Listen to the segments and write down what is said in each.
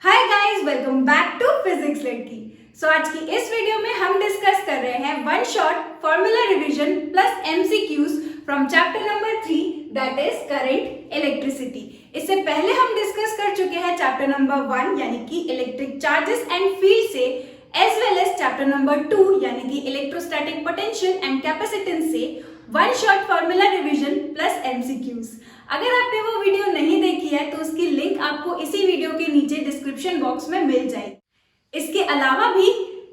Hi guys, welcome back to physics लड़की। आज की इस वीडियो में हम डिस्कस कर रहे हैं one shot formula revision plus MCQs from chapter number 3 that is current electricity. इससे पहले हम डिस्कस कर चुके हैं चैप्टर नंबर 1 यानी कि इलेक्ट्रिक चार्जेस एंड फील्ड से, as well as chapter number 2 यानी कि इलेक्ट्रोस्टैटिक पोटेंशियल एंड कैपेसिटेंस से one shot formula revision plus MCQs. अगर आपने वो वीडियो नहीं देखी है तो उसकी लिंक आपको इसी वीडियो के नीचे डिस्क्रिप्शन बॉक्स में मिल जाएगी। इसके अलावा भी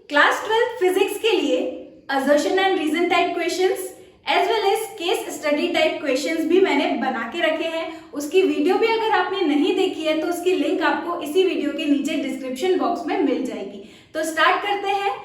क्लास 12 फिजिक्स के लिए assertion and reason type questions as well as case study type questions भी मैंने बना के रखे हैं। उसकी वीडियो भी अगर आपने नहीं देखी है तो उसकी लिंक आपको इसी वीडियो के नीचे डिस्क्रिप्शन बॉक्स में मिल जाएगी। तो स्टार्ट करते हैं।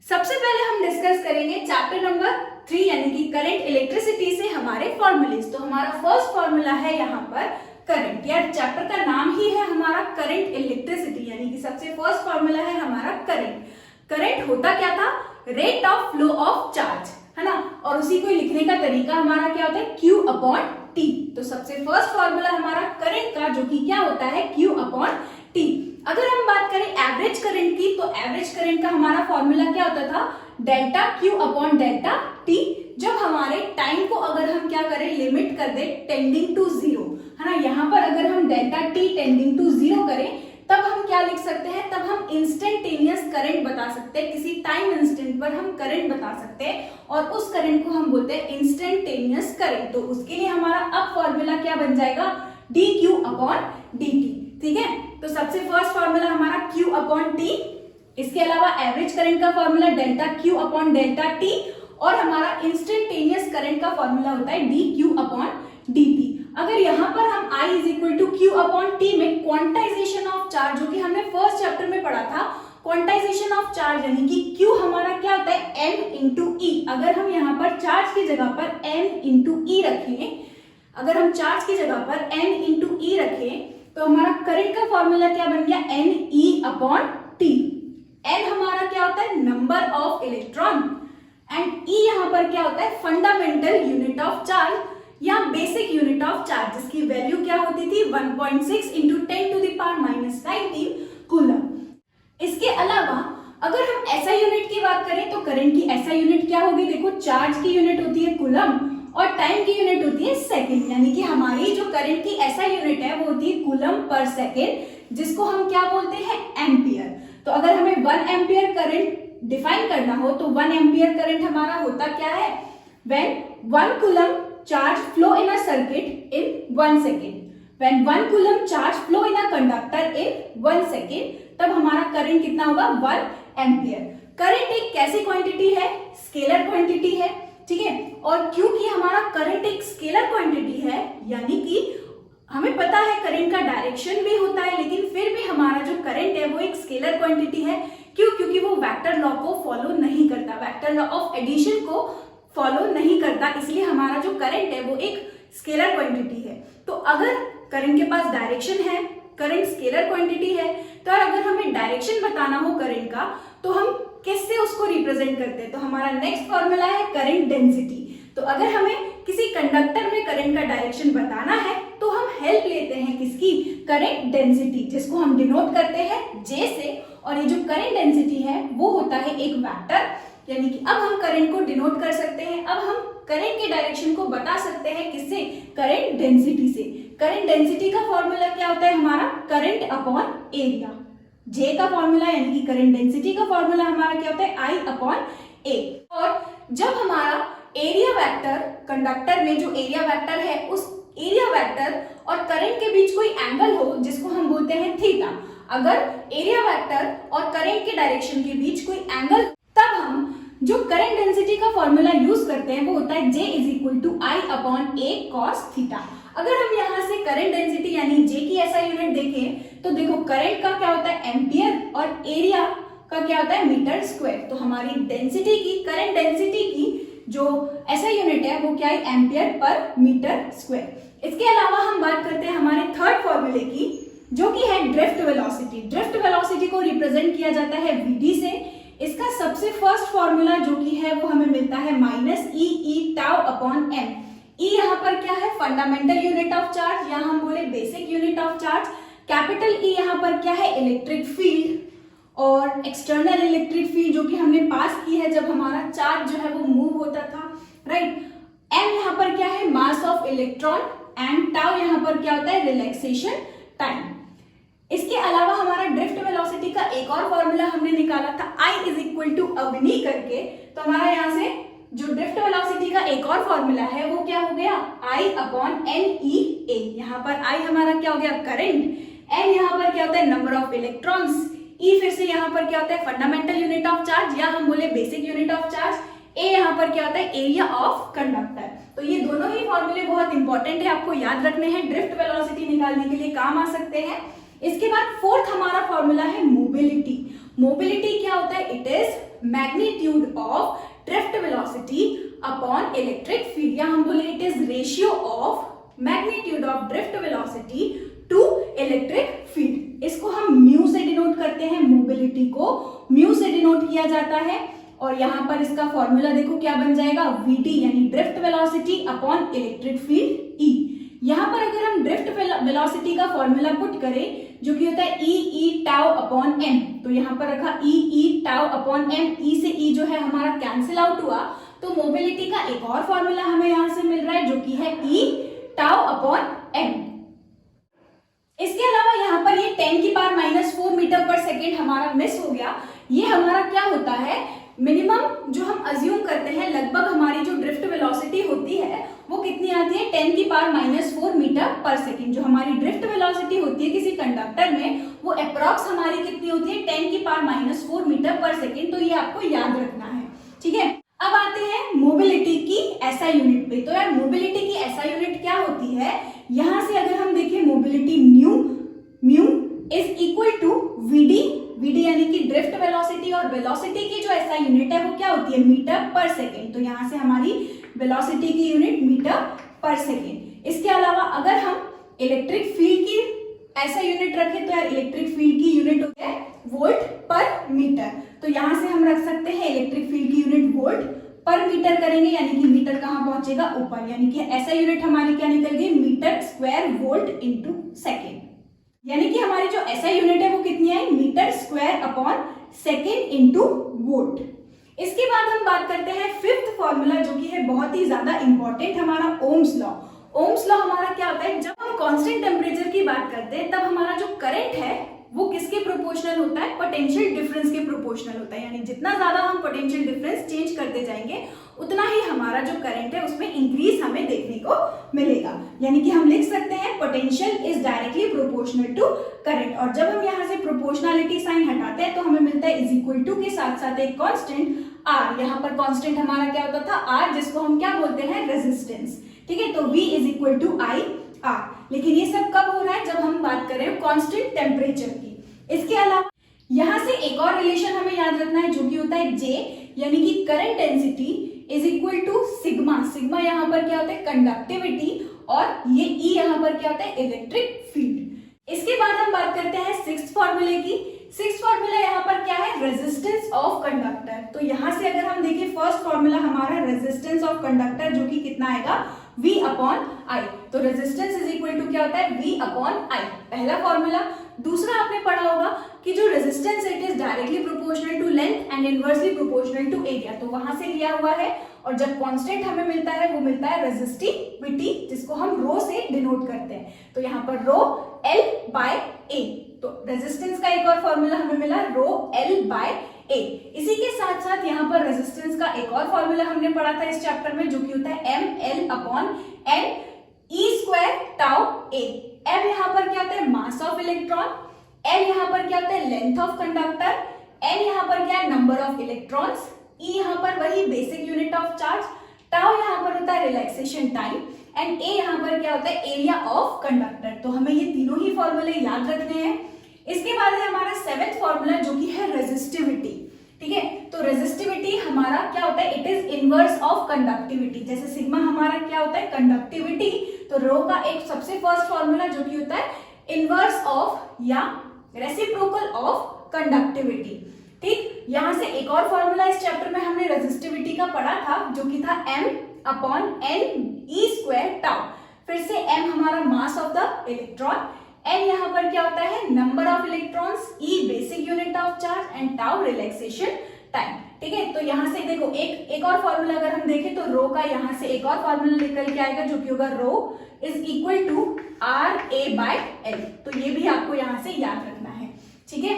सबसे पहले हम डिस्कस करेंगे चैप्टर नंबर 3 यानी कि करंट इलेक्ट्रिसिटी से हमारे फॉर्मूलेज। तो हमारा फर्स्ट फॉर्मूला है यहाँ पर करंट, यार चैप्टर का नाम ही है हमारा करंट इलेक्ट्रिसिटी, यानी कि सबसे फर्स्ट फॉर्मूला है हमारा करंट। करंट होता क्या था? Rate of flow of charge, है ना। और उसी को लिखने का तरीका हमारा क्या होता है? Q upon T। तो सबसे फर्स्ट फॉर्मूला हमारा करंट का जो कि क्या होता है? Q upon T। अगर हम बात करें एवरेज करंट की तो एवरेज करंट का हमारा फॉर्मूला क्या होता था? Delta Q upon delta T। जब हमारे टाइम को अगर हम क्या करें, लिमिट कर दे टेंडिंग टू जीरो, है ना। यहाँ पर अगर हम delta T tending to zero करें तब हम क्या लिख सकते हैं? तब हम इंस्टेंटेनियस करंट बता सकते हैं, किसी टाइम इंस्टेंट पर हम करंट बता सकते हैं और उस करंट को हम बोलते हैं इंस्टेंटेनियस करंट। तो उसके लिए हमारा अब फॉर्मूला क्या बन जाएगा? dq upon dt। ठीक है, तो सबसे फर्स्ट फॉर्मूला हमारा Q अपॉन T। इसके अलावा एवरेज करंट का formula delta Q upon delta T और हमारा इंस्टेंटेनियस करंट का फॉर्मूला होता है dq अपॉन dt। अगर यहाँ पर हम I is equal to Q upon T में क्वांटाइजेशन ऑफ चार्ज, जो कि हमने फर्स्ट चैप्टर में पढ़ा था, क्वांटाइजेशन ऑफ चार्ज यानी कि Q हमारा क्या होता है? m इंटू ई। अगर हम यहाँ पर चार्ज की जगह पर m इंटू ई रखें, अगर हम चार्ज की जगह पर m इंटू ई रखें तो हमारा करंट का फॉर्मूला क्या बन गया? Ne upon T. n हमारा क्या होता है? Number of electron and E यहाँ पर क्या होता है? फंडामेंटल यूनिट ऑफ चार्ज या बेसिक यूनिट ऑफ चार्ज, जिसकी वैल्यू क्या होती थी? 1.6 into 10 to the power minus 19 coulomb. इसके अलावा अगर हम SI यूनिट की बात करें तो करंट की SI यूनिट क्या होगी? देखो, चार्ज की यूनिट होती है कूलम और टाइम की यूनिट होती है सेकंड, यानी कि हमारी जो करंट की SI यूनिट है वो होती है कूलम पर सेकंड, जिसको हम क्या बोलते हैं? एम्पियर। तो अगर हमें 1 एम्पियर करंट डिफाइन करना हो तो 1 एम्पियर करंट हमारा होता क्या है? When 1 coulomb charge flow in a circuit in 1 second, when 1 coulomb charge flow in a conductor in 1 second, तब हमारा करंट कितना होगा? 1 एम्पियर। करंट एक कैसी क्वांटिटी है? स्केलर क्वांटिटी है, ठीक है। और क्योंकि हमारा करंट एक स्केलर क्वांटिटी है, यानी कि हमें पता है करंट का डायरेक्शन भी होता है, लेकिन फिर भी हमारा जो करंट है वो एक स्केलर क्वांटिटी है। क्यों? क्योंकि वो वेक्टर लॉ को फॉलो नहीं करता, वेक्टर लॉ ऑफ एडिशन को फॉलो नहीं करता, इसलिए हमारा जो करंट है वो एक स्केलर क्वांटिटी है। तो अगर करंट के पास डायरेक्शन है, करंट स्केलर क्वांटिटी है, तो अगर हमें डायरेक्शन बताना हो करंट का तो हम किससे उसको रिप्रेजेंट करते हैं? तो हमारा नेक्स्ट फॉर्मूला है करंट डेंसिटी। तो अगर हमें किसी कंडक्टर में करंट का डायरेक्शन बताना है तो हम हेल्प लेते हैं किसकी? करंट डेंसिटी, जिसको हम डिनोट करते हैं J से। और ये जो करंट डेंसिटी है वो होता है एक वेक्टर, यानी कि अब हम करंट को डिनोट कर सकते हैं। अब हम करंट के डायरेक्शन को बता सकते हैं किससे? करंट डेंसिटी से। करंट डेंसिटी का फॉर्मूला क्या होता है हमारा? Current upon area. J का फॉर्मूला यानी कि करंट डेंसिटी का फॉर्मूला हमारा क्या होता है? I upon A। और जब हमारा एरिया वेक्टर, कंडक्टर में जो एरिया वेक्टर है, उस एरिया वेक्टर और करंट के बीच कोई एंगल हो जिसको हम बोलते हैं थीटा, अगर एरिया वेक्टर और करंट के डायरेक्शन के बीच कोई एंगल, तब हम जो करंट डेंसिटी का फॉर्मूला यूज करते हैं वो होता है J is equal to I upon A cos theta. अगर हम यहाँ से करंट डेंसिटी यानी J की SI यूनिट देखें तो देखो, करंट का क्या होता है? एम्पियर और एरिया का क्या होता है? Metre square. तो हमारी डेंसिटी की, करंट डेंसिटी की जो SI यूनिट है वो क्या है? Ampere per metre square. इसके अलावा हम बात करते हैं हमारे थर्ड फॉर्मूले की, जो कि है ड्रिफ्ट वेलोसिटी। ड्रिफ्ट वेलोसिटी को रिप्रेजेंट किया जाता है VD से। इसका सबसे फर्स्ट फॉर्मूला जो कि है वो हमें मिलता है माइनस ई टाउ अपॉन एम। ई यहाँ पर क्या है? फंडामेंटल यूनिट ऑफ चार्ज, या हम बोले basic unit of charge. Capital E यहाँ पर क्या है, इलेक्ट्रिक फील्ड, और एक्सटर्नल इलेक्ट्रिक फील्ड जो कि हमने पास की है जब हमारा चार्ज जो है वो मूव होता था, राइट। एम यहाँ पर क्या है, mass of electron, and tau यहाँ पर क्या होता है, रिलैक्सेशन टाइम। इसके अलावा हमारा ड्रिफ्ट वेलोसिटी का एक और फॉर्मूला हमने निकाला था I इज इक्वल टू अवनी करके। तो हमारा यहाँ से जो ड्रिफ्ट वेलोसिटी का एक और फॉर्मूला है वो क्या हो गया, I अपॉन एन ई ए। यहाँ पर I हमारा क्या हो गया, करंट, N यहाँ पर क्या होता है, नंबर ऑफ इलेक्ट्रॉन्स, E फिर से यहाँ पर क्या होता है, फंडामेंटल यूनिट ऑफ चार्ज, या हम बोले basic unit of charge, A यहाँ पर क्या होता है, एरिया ऑफ कंडक्टर। तो ये दोनों ही फॉर्मूले बहुत इंपॉर्टेंट है, आपको याद रखने हैं, ड्रिफ्ट वेलोसिटी निकालने के लिए काम आ सकते हैं। इसके बाद फोर्थ हमारा फॉर्मूला है मोबिलिटी। मोबिलिटी क्या होता है, it is magnitude of drift velocity upon electric field, या हम बोले it is ratio of magnitude of drift velocity to electric field. इसको हम म्यू से डिनोट करते हैं, मोबिलिटी को म्यू से डिनोट किया जाता है। और यहाँ पर इसका फॉर्मूला देखो क्या बन जाएगा, Vd यानी drift velocity upon electric field E। यहाँ पर अगर हम ड्रिफ्ट वेलोसिटी का फॉर्मूला पुट करें जो कि होता है E टाउ अपॉन m, तो यहाँ पर रखा E tau upon m, E से E जो है हमारा कैंसिल आउट हुआ, तो मोबिलिटी का एक और फॉर्मूला हमें यहाँ से मिल रहा है जो कि है E टाउ अपॉन m। इसके अलावा यहाँ पर ये 10 की पावर -4 मीटर पर सेकेंड हमारा मिस हो गया। ये हमारा क्या होता है, मिनिमम जो हम अज्यूम करते हैं, लगभग हमारी जो ड्रिफ्ट वेलोसिटी होती है वो कितनी आती है, 10 की पावर -4 मीटर पर सेकेंड। जो हमारी ड्रिफ्ट वेलोसिटी होती है किसी कंडक्टर में वो अप्रॉक्स हमारी कितनी होती है, 10 की पावर -4 मीटर पर सेकेंड। तो ये आपको याद रखना है, ठीक है। अब आते हैं मोबिलिटी की एसआई यूनिट पे। तो यार मोबिलिटी की एसआई यूनिट क्या होती है, यहां से अगर हम देखें mobility mu is equal to V D यानी कि ड्रिफ्ट वेलोसिटी, और वेलोसिटी की जो एसआई यूनिट है वो क्या होती है, मीटर पर सेकेंड। तो यहां से हमारी वेलोसिटी की यूनिट मीटर पर सेकेंड। इसके अलावा अगर हम इलेक्ट्रिक फील्ड की ऐसा यूनिट रखें तो यार इलेक्ट्रिक फील्ड की यूनिट होती है वोल्ट पर मीटर। तो यहां से हम रख सकते हैं इलेक्ट्रिक फील्ड की यूनिट वोल्ट पर मीटर करेंगे, यानी कि मीटर कहां पहुंचेगा, ऊपर, यानी कि ऐसा यूनिट हमारी क्या निकल गई, metre square volt into second. यानी कि हमारी जो ऐसा यूनिट है वो कितनी आई, metre square upon second into volt. इसके बाद हम बात करते हैं फिफ्थ फॉर्मूला जो कि है बहुत ही ज्यादा इंपॉर्टेंट, हमारा ओम्स लॉ। ओम्स लॉ हमारा क्या होता है, जब हम कांस्टेंट टेम्परेचर की बात करते हैं तब हमारा जो करंट है वो किसके प्रोपोर्शनल होता है, पोटेंशियल डिफरेंस के प्रोपोर्शनल होता है। यानी जितना ज्यादा हम पोटेंशियल डिफरेंस चेंज करते जाएंगे उतना ही हमारा जो करंट है उसमें इंक्रीज हमें देखने को मिलेगा। यानी कि हम लिख सकते हैं potential is directly proportional to current. और जब हम यहाँ से प्रोपोर्शनलिटी साइन हटाते हैं तो हमें मिलता है इज इक्वल टू के साथ साथ एक कांस्टेंट R। यहाँ पर कांस्टेंट हमारा क्या होता था, R, जिसको हम क्या बोलते हैं, रेजिस्टेंस, ठीक है। तो V is equal to I R। लेकिन ये सब कब हो रहा है, जब हम बात करें कांस्टेंट टेम्परेचर की। इसके अलावा यहाँ से एक और रिलेशन हमें याद रखना है जो कि होता है J, यानी कि current density is equal to sigma. Sigma यहाँ पर क्या होता है, कंडक्टिविटी, और ये E यहाँ पर क्या होता है, इलेक्ट्रिक फील्ड। इसके बाद हम बात करते हैं सिक्स्थ फॉर्मूले की। सिक्स्थ फॉर्मूला यहाँ पर क्या है, रेजिस्टेंस ऑफ कंडक्टर। तो यहाँ से अगर हम देखें फर्स्ट फॉर्मूला हमारा रेजिस्टेंस ऑफ कंडक्टर जो कि कितना आएगा, V अपॉन I। तो रेजिस्टेंस इज इक्वल टू क्या होता है, V अपॉन I, पहला फॉर्मूला। दूसरा आपने पढ़ा होगा कि जो resistance it is directly proportional to length and inversely proportional to area, तो वहां से लिया हुआ है। और जब कांस्टेंट हमें मिलता है वो मिलता है रेजिस्टिविटी, जिसको हम रो से डिनोट करते हैं। तो यहाँ पर रो L बाय A। तो रेजिस्टेंस का एक और फॉर्मूला हमें मिला, रो L बाय A। इसी के साथ साथ यहाँ पर रेजिस्टेंस का एक और फॉर्मूला हमने पढ़ा था इस चैप्टर में जो कि होता है ML upon N E square tau A। M यहाँ पर क्या होता है, मास ऑफ इलेक्ट्रॉन, L यहाँ पर क्या होता है, लेंथ ऑफ कंडक्टर, N यहाँ पर क्या है, नंबर ऑफ इलेक्ट्रॉन्स, E यहाँ पर वही basic unit of charge, tau यहाँ पर होता है रिलैक्सेशन टाइम, एंड A यहाँ पर क्या होता है, एरिया ऑफ कंडक्टर। तो हमें ये तीनों ही फॉर्मूले याद रखने हैं। इसके बाद है हमारा सेवेंथ फॉर्मूला जो कि है रेजिस्टिविटी, ठीक है। तो रेजिस्टिविटी हमारा क्या होता है, it is inverse of conductivity. जैसे सिग्मा हमारा क्या होता है, कंडक्टिविटी, तो रो का एक सबसे फर्स्ट फॉर्मूला जो कि होता है इनवर्स ऑफ या रेसिप्रोकल ऑफ कंडक्टिविटी, ठीक। यहां से एक और फॉर्मूला इस चैप्टर में हमने रेजिस्टिविटी का पढ़ा था जो कि था M upon N E square tau. फिर से M हमारा mass of the electron, n यहाँ पर क्या होता है, number of electrons, e basic unit of charge and tau relaxation time. ठीक है, तो यहाँ से देखो एक और फॉर्मूला अगर हम देखें तो रो का यहाँ से एक और फॉर्मूला निकल के आएगा जो कि होगा रो इज इक्वल टू RA/L। तो ये भी आपको यहाँ से याद रखना है। ठीक है,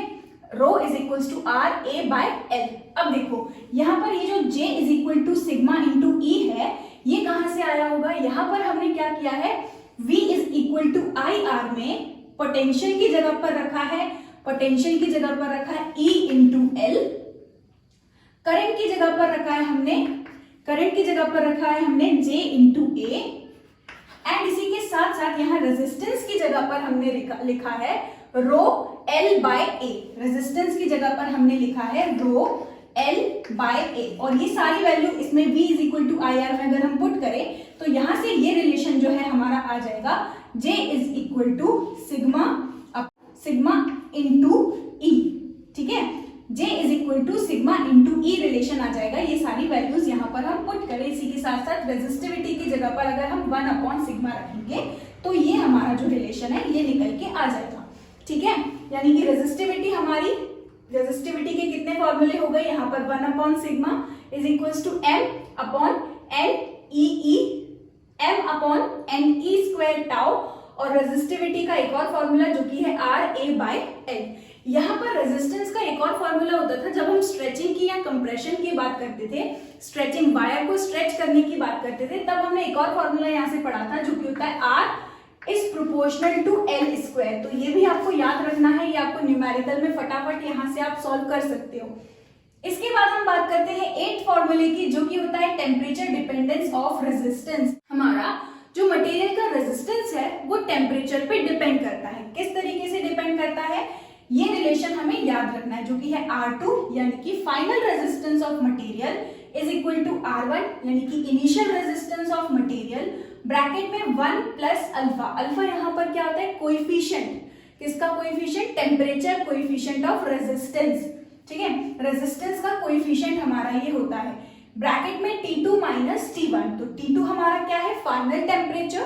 रो इज इक्वल टू RA/L। अब देखो यहाँ पर ये जो J is equal to sigma into E है, ये कहाँ से आया होगा, यहाँ पर हमने क्या किया है, V is equal to IR में पोटेंशियल की जगह पर रखा है, पोटेंशियल की जगह पर रखा है E इंटू L, करंट की जगह पर रखा है हमने, करंट की जगह पर रखा है हमने J इंटू A, एंड इसी के साथ साथ यहाँ रेजिस्टेंस की जगह पर हमने लिखा है रो L/A। रेजिस्टेंस की जगह पर हमने लिखा है रो L/A, और ये सारी वैल्यू इसमें V is equal to IR में अगर हम पुट करें तो यहाँ से ये रिलेशन जो है हमारा आ जाएगा J is equal to sigma into E। ठीक है, J is equal to sigma into E relation आ जाएगा। ये सारी वैल्यूज यहाँ पर हम पुट करें, इसी के साथ साथ रेजिस्टिविटी की जगह पर अगर हम 1/सिग्मा रखेंगे तो ये हमारा जो रिलेशन है ये निकल के आ जाएगा। ठीक है, यानी कि रेजिस्टिविटी हमारी, रेजिस्टिविटी के कितने फॉर्मूले हो गए यहाँ पर, 1/सिग्मा is equal to m/NE tau, और रेजिस्टिविटी का एक और फॉर्मूला जो कि है RA/L। यहाँ पर रेजिस्टेंस का एक और फॉर्मूला होता था जब हम स्ट्रेचिंग की या कंप्रेशन की बात करते थे, स्ट्रेचिंग वायर को स्ट्रेच करने की बात करते थे, तब हमने एक और फॉर्मूला यहाँ से पढ़ा था जो कि होता है R is proportional to L²। तो ये भी आपको याद रखना है, ये आपको न्यूमेरिकल में फटाफट यहाँ से आप सॉल्व कर सकते हो। इसके बाद हम बात करते हैं 8th फॉर्मूले की, जो कि होता है टेम्परेचर डिपेंडेंस ऑफ रेजिस्टेंस। हमारा जो मटेरियल का रेजिस्टेंस है वो टेम्परेचर पे डिपेंड करता है। किस तरीके से डिपेंड करता है, ये रिलेशन हमें याद रखना है, जो कि है R2 यानी कि final resistance of material is equal to R1 यानी कि initial resistance of material, bracket में 1 प्लस अल्फा। अल्फा यहाँ पर क्या होता है, कोएफिशिएंट, किसका coefficient, temperature coefficient of resistance. ठीक है, रेजिस्टेंस का कोएफिशिएंट हमारा ये होता है, ब्रैकेट में T2 माइनस T1। तो T2 हमारा क्या है, फाइनल टेम्परेचर,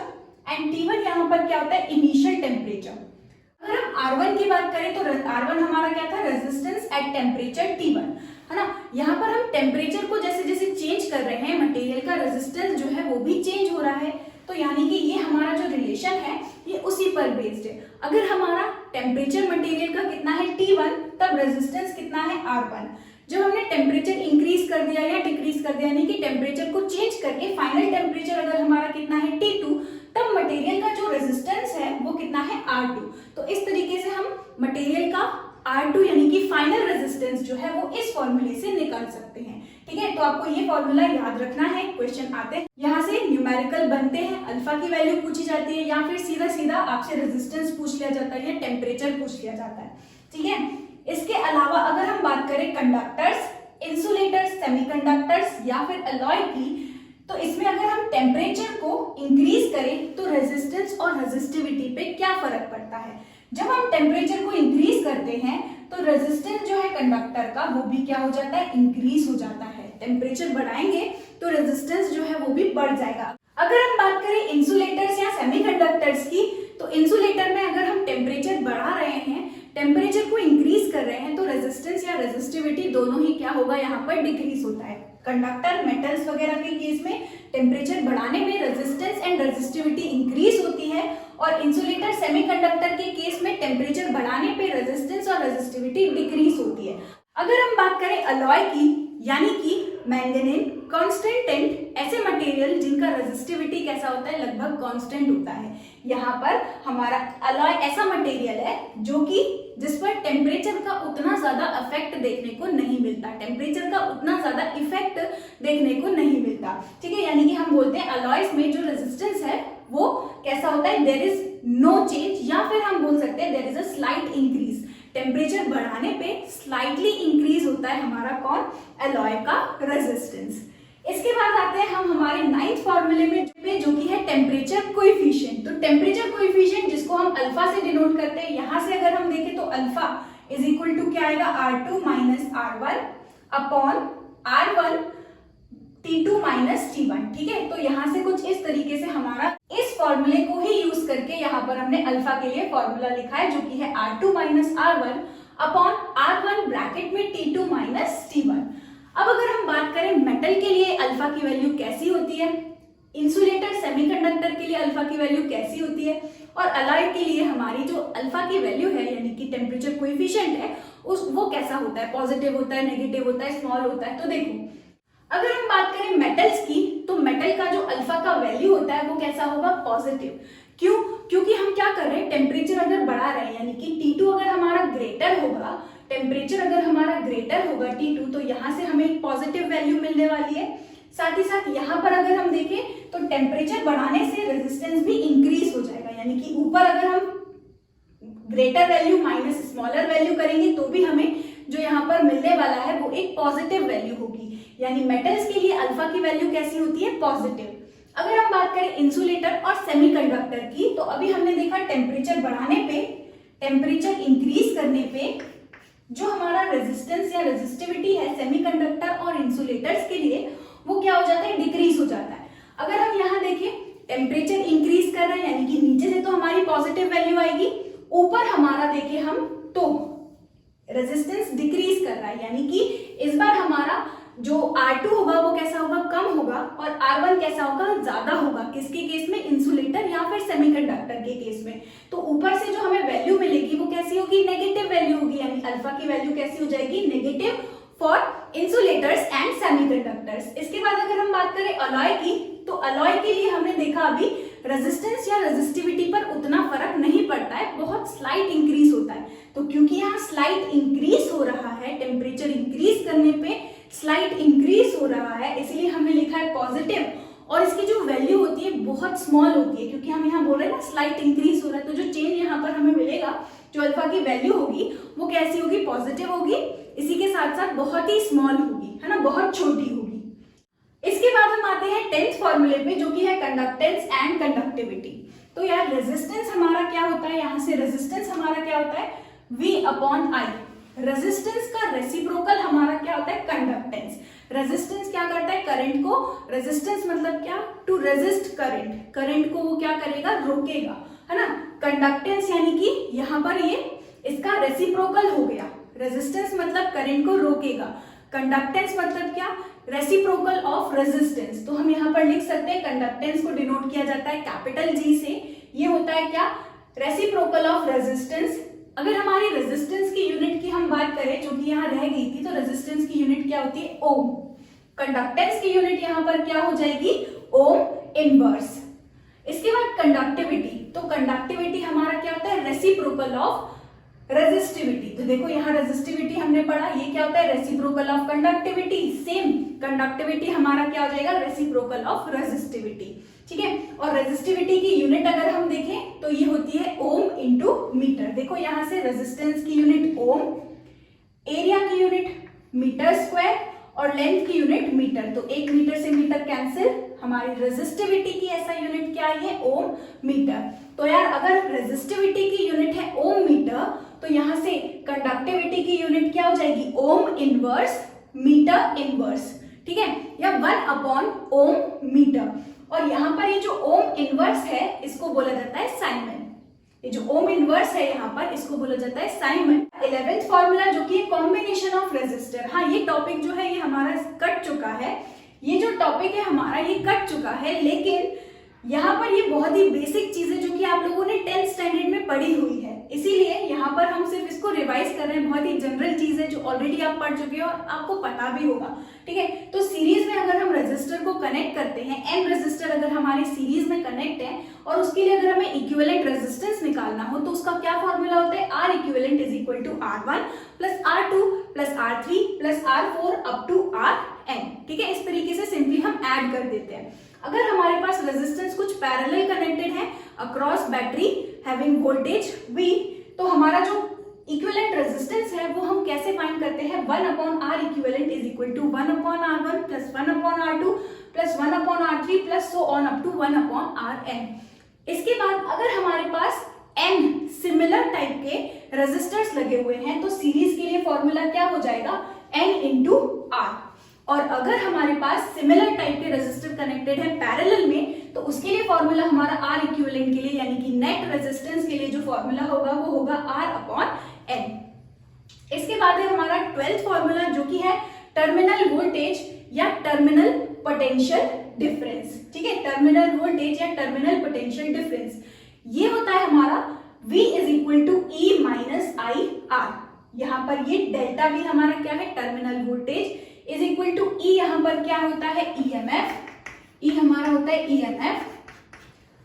एंड T1 यहाँ पर क्या होता है, इनिशियल टेम्परेचर। अगर हम R1 की बात करें तो R1 हमारा क्या था, रेजिस्टेंस एट टेम्परेचर T1, है ना। यहाँ पर हम टेम्परेचर को जैसे जैसे चेंज कर रहे हैं, मटेरियल का रेजिस्टेंस जो है वो भी चेंज हो रहा है, तो यानी कि ये हमारा जो रिलेशन है ये उसी पर बेस्ड है। अगर हमारा टेम्परेचर मटेरियल का कितना है T1, तब रेजिस्टेंस कितना है R1। जब हमने टेम्परेचर इंक्रीज कर दिया या डिक्रीज कर दिया, यानी कि टेम्परेचर को चेंज करके फाइनल टेम्परेचर अगर हमारा कितना है T2, तब मटेरियल का जो रेजिस्टेंस है वो कितना है R2। तो इस तरीके से हम मटेरियल का R2 यानी कि फाइनल रेजिस्टेंस जो है वो इस फॉर्मूले से निकाल सकते हैं। ठीक है, तो आपको ये फॉर्मूला याद रखना है। क्वेश्चन आते हैं, यहाँ से न्यूमेरिकल बनते हैं, अल्फा की वैल्यू पूछी जाती है या फिर सीधा सीधा आपसे रेजिस्टेंस पूछ लिया जाता है या टेम्परेचर पूछ लिया जाता है। ठीक है, इसके अलावा अगर हम बात करें कंडक्टर्स, इंसुलेटर्स, सेमीकंडक्टर्स या फिर अलॉय की, तो इसमें अगर हम टेम्परेचर को इंक्रीज करें तो रेजिस्टेंस और रेजिस्टिविटी पे क्या फर्क पड़ता है। जब हम टेम्परेचर को इंक्रीज करते हैं तो रेजिस्टेंस जो है कंडक्टर का वो भी क्या हो जाता है, इंक्रीज हो जाता है। टेम्परेचर बढ़ाएंगे तो रेजिस्टेंस जो है वो भी बढ़ जाएगा। अगर हम बात करें इंसुलेटर्स या सेमीकंडक्टर्स की, तो इंसुलेटर में अगर हम टेम्परेचर बढ़ा रहे हैं, टेम्परेचर को इंक्रीज कर रहे हैं, तो रेजिस्टेंस या रेजिस्टिविटी दोनों ही क्या होगा, यहाँ पर डिक्रीज होता है। कंडक्टर, मेटल्स वगैरह के केस में टेम्परेचर बढ़ाने में रेजिस्टेंस एंड रेजिस्टिविटी इंक्रीज होती है, और इंसुलेटर, सेमीकंडक्टर के केस में टेम्परेचर बढ़ाने पे रेजिस्टेंस और रेजिस्टिविटी डिक्रीज होती है। अगर हम बात करें अलॉय की, यानी कि मैंगनीज, कांस्टेंट, ऐसे मटेरियल जिनका रेजिस्टिविटी कैसा होता है, लगभग कांस्टेंट होता है। यहाँ पर हमारा अलॉय ऐसा मटेरियल है जो कि जिस पर टेम्परेचर का उतना ज्यादा इफेक्ट देखने को नहीं मिलता, टेम्परेचर का उतना ज्यादा इफेक्ट देखने को नहीं मिलता। ठीक है, यानी कि हम बोलते हैं अलॉयज में जो रेजिस्टेंस है वो कैसा होता है, देयर इज नो चेंज, या फिर हम बोल सकते हैं there is a slight increase. Temperature बढ़ाने पे स्लाइटली इंक्रीज होता है हमारा कौन, अलॉय का रेजिस्टेंस। इसके बाद आते हैं हम हमारे 9th फॉर्मूले में, जो कि है टेम्परेचर कोएफिशिएंट। तो टेम्परेचर कोएफिशिएंट जिसको हम अल्फा से डिनोट करते हैं, यहाँ से अगर हम देखें तो अल्फा इज इक्वल टू क्या आएगा, R2 minus R1 upon R1 T2 minus T1। ठीक है, तो यहाँ से कुछ इस तरीके से हमारा इस इस फॉर्मूले को ही यूज करके यहाँ पर हमने अल्फा के लिए फॉर्मूला लिखा है, जो कि है R2 minus R1 upon R1 bracket में T2 माइनस T1। अब अगर हम बात करें मेटल के लिए अल्फा की वैल्यू कैसी होती है, इंसुलेटर सेमीकंडक्टर के लिए अल्फा की वैल्यू कैसी होती है, और अलॉय के लिए हमारी जो अल्फा की वैल्यू है यानी कि टेम्परेचर कोएफिशिएंट है वो कैसा होता है, पॉजिटिव होता है, नेगेटिव होता है, स्मॉल होता है। तो देखो अगर हम बात करें मेटल्स की, तो मेटल का जो अल्फा का वैल्यू होता है वो कैसा होगा, पॉजिटिव। क्यों? क्योंकि हम क्या कर रहे हैं, टेम्परेचर अगर बढ़ा रहे हैं यानी कि T2 अगर हमारा ग्रेटर होगा, टेम्परेचर अगर हमारा ग्रेटर होगा T2, तो यहाँ से हमें एक पॉजिटिव वैल्यू मिलने वाली है। साथ ही साथ यहाँ पर अगर हम देखें तो टेम्परेचर बढ़ाने से रेजिस्टेंस भी इंक्रीज हो जाएगा, यानी कि ऊपर अगर हम greater value minus smaller value करेंगे तो भी हमें जो यहाँ पर मिलने वाला है वो एक पॉजिटिव वैल्यू होगी। यानी मेटल्स के लिए अल्फा की वैल्यू कैसी होती है, पॉजिटिव। अगर हम बात करें इंसुलेटर और सेमीकंडक्टर की, तो अभी हमने देखा टेम्परेचर बढ़ाने पे, टेम्परेचर इंक्रीज करने पे जो हमारा रेजिस्टेंस या रेजिस्टिविटी है सेमीकंडक्टर और इंसुलेटर्स के लिए वो क्या हो जाता है, डिक्रीज हो जाता है। अगर हम यहाँ देखें टेम्परेचर इंक्रीज कर रहे हैं यानी कि नीचे से तो हमारी पॉजिटिव वैल्यू आएगी, ऊपर हमारा देखें हम तो रेजिस्टेंस डिक्रीज कर रहा है, यानी कि इस बार हमारा जो R2 होगा वो कैसा होगा, कम होगा, और R1 कैसा होगा, ज्यादा होगा। किसके केस में, इंसुलेटर या फिर सेमीकंडक्टर के केस में। तो ऊपर से जो हमें वैल्यू मिलेगी वो कैसी होगी, नेगेटिव वैल्यू होगी, यानी अल्फा की वैल्यू कैसी हो जाएगी, negative for insulators and semiconductors. इसके बाद अगर हम बात करें अलॉय की, तो अलॉय के लिए हमने देखा अभी रेजिस्टेंस या रेजिस्टिविटी पर उतना फर्क नहीं पड़ता है, बहुत स्लाइट इंक्रीज होता है। तो क्योंकि यहाँ स्लाइट इंक्रीज हो रहा है, टेम्परेचर इंक्रीज करने पे स्लाइट इंक्रीज हो रहा है, इसलिए हमने लिखा है पॉजिटिव, और इसकी जो वैल्यू होती है बहुत स्मॉल होती है, क्योंकि हम यहाँ बोल रहे हैं ना स्लाइट इंक्रीज हो रहा है। तो जो चेंज यहाँ पर हमें मिलेगा, जो अल्फा की वैल्यू होगी वो कैसी होगी, पॉजिटिव होगी, इसी के साथ साथ बहुत ही स्मॉल होगी, है ना, बहुत छोटी होगी। इसके बाद हम आते हैं 10th फॉर्मूले पे, जो कि है कंडक्टेंस एंड कंडक्टिविटी। तो यार रेजिस्टेंस हमारा क्या होता है, यहाँ से रेजिस्टेंस हमारा क्या होता है, V अपॉन I। रेजिस्टेंस का रेसिप्रोकल हमारा क्या होता है, कंडक्टेंस। रेजिस्टेंस क्या करता है, करंट को, रेजिस्टेंस मतलब क्या, टू रेजिस्ट करंट, करंट को वो क्या करेगा, रोकेगा, है ना। कंडक्टेंस यानी कि यहाँ पर ये इसका रेसिप्रोकल हो गया, रेजिस्टेंस मतलब करंट को रोकेगा, कंडक्टेंस मतलब क्या, रेसिप्रोकल ऑफ रेजिस्टेंस। तो हम यहाँ पर लिख सकते हैं कंडक्टेंस को डिनोट किया जाता है कैपिटल G से, ये होता है क्या, रेसिप्रोकल ऑफ रेजिस्टेंस। अगर हमारी रेजिस्टेंस की यूनिट की हम बात करें, जो कि यहाँ रह गई थी, तो रेजिस्टेंस की यूनिट क्या होती है, ओम। कंडक्टेंस की यूनिट यहाँ पर क्या हो जाएगी, ओम इनवर्स। इसके बाद कंडक्टिविटी, तो कंडक्टिविटी हमारा क्या होता है, रेसिप्रोकल ऑफ रेजिस्टिविटी। तो देखो यहाँ रेजिस्टिविटी हमने पढ़ा, ये क्या होता है, reciprocal of conductivity. Same conductivity हमारा क्या हो जाएगा, रेसिप्रोकल ऑफ रेजिस्टिविटी, ठीक है। और रेजिस्टिविटी की यूनिट अगर हम देखें तो ये होती है ओम इंटू मीटर। देखो यहाँ से रेजिस्टेंस की यूनिट ओम, एरिया की यूनिट मीटर स्क्वायर, और लेंथ की यूनिट मीटर। तो 1 मीटर से मीटर कैंसिल, हमारी रेजिस्टिविटी की ऐसा यूनिट क्या है, ओम मीटर। तो यार अगर रेजिस्टिविटी की यूनिट है ओम मीटर, तो यहाँ से कंडक्टिविटी की यूनिट क्या हो जाएगी, ओम इनवर्स मीटर इनवर्स, ठीक है, या 1 अपॉन ओम मीटर। और यहाँ पर ये जो ओम इनवर्स है इसको बोला जाता है साइमन। ये जो ओम इनवर्स है यहाँ पर इसको बोला जाता है साइमन। 11th फॉर्मूला जो कि कॉम्बिनेशन ऑफ रेजिस्टर। हाँ, ये टॉपिक जो है ये हमारा कट चुका है, ये जो टॉपिक है हमारा ये कट चुका है, लेकिन यहाँ पर ये बहुत ही बेसिक चीजें जो कि आप लोगों ने 10th स्टैंडर्ड में पढ़ी हुई है, इसीलिए यहाँ पर हम सिर्फ इसको रिवाइज कर रहे हैं। बहुत ही जनरल चीज है जो ऑलरेडी आप पढ़ चुके हो और आपको पता भी होगा, ठीक है। तो सीरीज में अगर हम रेजिस्टर को कनेक्ट करते हैं, n रेजिस्टर अगर हमारी सीरीज में कनेक्ट है और उसके लिए अगर हमें इक्विवेलेंट रेजिस्टेंस निकालना हो, तो उसका क्या फॉर्मूला होता है, R equivalent is equal to R1 plus R2 plus R3 plus R4 up to Rn, ठीक है। इस तरीके से सिंपली हम ऐड कर देते हैं। अगर हमारे पास रेजिस्टेंस कुछ पैरेलल कनेक्टेड है across battery having voltage V, तो हमारा जो इक्विवेलेंट रेजिस्टेंस है वो हम कैसे फाइंड करते हैं, 1 upon R equivalent is equal to 1 upon R1 plus 1 upon R2 plus 1 upon R3 plus so on up to 1 upon Rn। इसके बाद अगर हमारे पास n सिमिलर टाइप के रेजिस्टर्स लगे हुए हैं, तो सीरीज के लिए फॉर्मूला क्या हो जाएगा, n इंटू R। और अगर हमारे पास सिमिलर टाइप के रेजिस्टर कनेक्टेड है पैरेलल में, तो उसके लिए फॉर्मूला हमारा आर इक्विवेलेंट के लिए यानी कि नेट रेजिस्टेंस के लिए जो फॉर्मूला होगा वो होगा आर अपॉन एन। इसके बाद है हमारा 12th फॉर्मूला जो कि है टर्मिनल वोल्टेज या टर्मिनल पोटेंशियल डिफरेंस। ठीक है, टर्मिनल वोल्टेज या टर्मिनल पोटेंशियल डिफरेंस ये होता है हमारा V is equal to E minus I R. यहाँ पर ये डेल्टा V हमारा क्या है, terminal voltage is equal to E, यहाँ पर क्या होता है ईएमएफ, ई हमारा होता है ईएमएफ,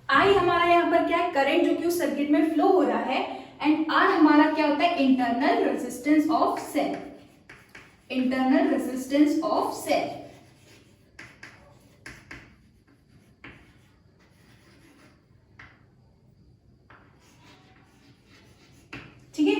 आई हमारा यहाँ पर क्या है करंट जो कि उस सर्किट में फ्लो हो रहा है, एंड आर हमारा क्या होता है internal resistance of cell, internal resistance of cell. ठीक है,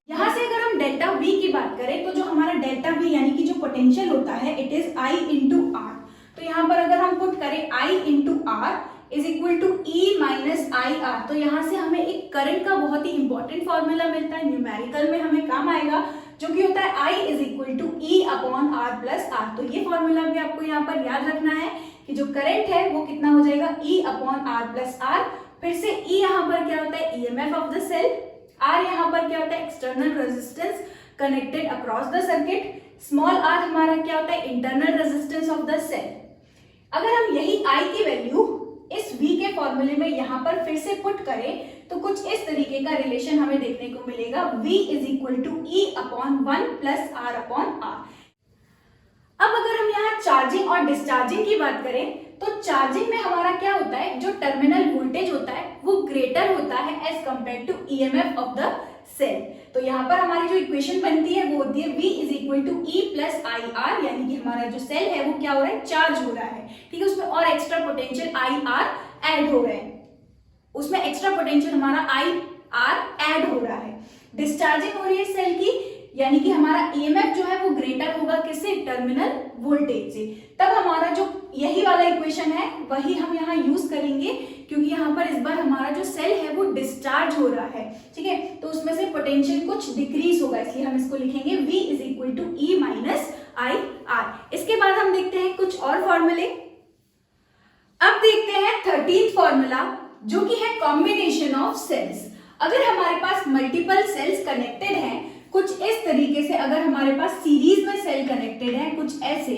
यहां से अगर हम डेल्टा V की बात करें तो जो हमारा डेल्टा V यानी कि जो पोटेंशियल होता है it is I into R. तो यहां पर अगर हम पुट करें I into R is equal to E minus I R, तो यहां से हमें एक करंट का बहुत ही इंपॉर्टेंट फॉर्मूला मिलता है, न्यूमेरिकल में हमें काम आएगा, जो कि होता है I is equal to E upon R plus R. तो ये फॉर्मूला भी आपको यहाँ पर याद रखना है कि जो करंट है वो कितना हो जाएगा E upon R plus R. फिर से ई यहाँ पर क्या होता है EMF of the cell, R यहाँ पर क्या होता है external resistance connected across the circuit, small R हमारा क्या होता है internal resistance of the cell. अगर हम यही I की वैल्यू इस V के फॉर्मूले में यहाँ पर फिर से पुट करें तो कुछ इस तरीके का रिलेशन हमें देखने को मिलेगा, V is equal to E upon 1 plus R upon R. अब अगर हम यहाँ चार्जिंग और डिस्चार्जिंग की बात करें तो चार्जिंग में हमारा क्या होता है, जो टर्मिनल वोल्टेज होता है वो ग्रेटर होता है as compare to EMF of the cell. तो यहाँ पर हमारी जो इक्वेशन बनती है वो होती है V is equal to E plus I R, यानी कि हमारा जो सेल है वो क्या हो रहा है चार्ज हो रहा है। ठीक है, उसमें और extra potential I R add हो रहे हैं, उसमें एक्स्ट्रा पोटेंशियल हमारा आई आर ऐड हो रहा है। डिस्चार्जिंग हो रही है सेल की, यानी कि हमारा ईएमएफ जो है वो ग्रेटर होगा किससे, टर्मिनल वोल्टेज से। तब हमारा जो यही वाला इक्वेशन है वही हम यहाँ यूज करेंगे, क्योंकि यहाँ पर इस बार हमारा जो सेल है वो डिस्चार्ज हो रहा है। ठीक है, तो उसमें से पोटेंशियल कुछ डिक्रीज होगा, इसलिए हम इसको लिखेंगे V is equal to E minus I R. इसके बाद हम देखते हैं कुछ और फॉर्मूले। अब देखते हैं 13th फॉर्मूला जो कि है कॉम्बिनेशन ऑफ सेल्स। अगर हमारे पास मल्टीपल सेल्स कनेक्टेड हैं कुछ इस तरीके से, अगर हमारे पास सीरीज में सेल कनेक्टेड है कुछ ऐसे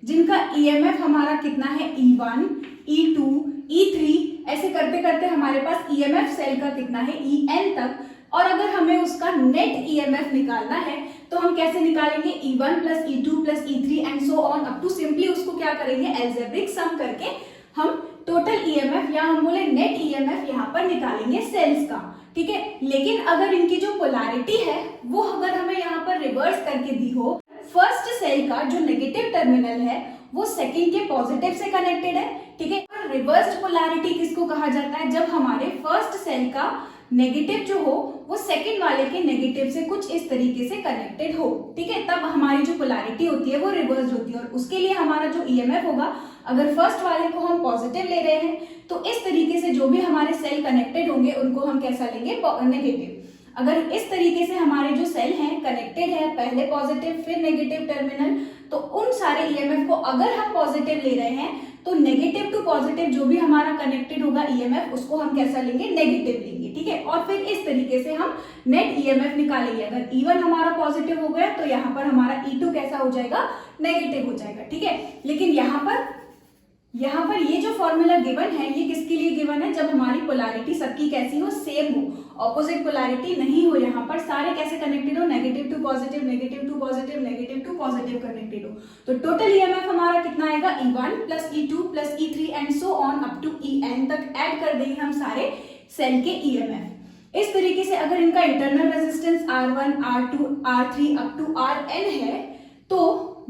जिनका ईएमएफ हमारा कितना है E1, E2, E3, ऐसे करते करते हमारे पास ईएमएफ सेल का कितना है En तक, और अगर हमें उसका नेट ईएमएफ निकालना है तो हम कैसे निकालेंगे, E1 plus E2 plus E3 and so on up to, simply उसको क्या करेंगे एल्जेब्रिक सम करके हम टोटल ईएमएफ या हम बोले नेट ईएमएफ यहाँ पर निकालेंगे सेल्स का। ठीक है, लेकिन अगर इनकी जो पोलैरिटी है वो अगर हमें यहाँ पर रिवर्स करके दी हो, फर्स्ट सेल का जो नेगेटिव टर्मिनल है वो सेकंड के पॉजिटिव से कनेक्टेड है। ठीक है, और रिवर्स्ड पोलैरिटी किसको कहा जाता है, जब हमारे फर्स्ट सेल का नेगेटिव जो हो वो सेकंड वाले के नेगेटिव से कुछ इस तरीके से कनेक्टेड हो। ठीक है, तब हमारी जो पोलैरिटी होती है वो रिवर्स्ड होती है, और उसके लिए हमारा जो ईएमएफ होगा, अगर फर्स्ट वाले को हम पॉजिटिव ले रहे हैं तो इस तरीके से जो भी हमारे सेल कनेक्टेड होंगे उनको हम कैसा लेंगे, नेगेटिव। अगर इस तरीके से हमारे जो सेल हैं कनेक्टेड है, पहले पॉजिटिव फिर नेगेटिव टर्मिनल, तो उन सारे ईएमएफ को अगर हम पॉजिटिव ले रहे हैं तो नेगेटिव टू पॉजिटिव जो भी हमारा कनेक्टेड होगा ईएमएफ उसको हम कैसा लेंगे, नेगेटिव लेंगे। ठीक है, और फिर इस तरीके से हम नेट ईएमएफ निकालेंगे। अगर E1 हमारा पॉजिटिव हो गया तो यहाँ पर हमारा E2 कैसा हो जाएगा, नेगेटिव हो जाएगा। ठीक है, लेकिन यहाँ पर ये जो फॉर्मूला गिवन है ये किसके लिए गिवन है, जब हमारी पोलैरिटी सबकी कैसी हो, सेम हो, ऑपोजिट पोलैरिटी नहीं हो, यहाँ पर सारे कैसे कनेक्टेड हो, negative to positive, negative to positive, negative to positive connected हो। तो टोटल ईएमएफ हमारा कितना आएगा, E1 plus E2 plus E3 and so on up to En तक ऐड कर देंगे हम सारे सेल के ईएमएफ। इस तरीके से अगर इनका internal resistance R1, R2, R3 up to Rn है तो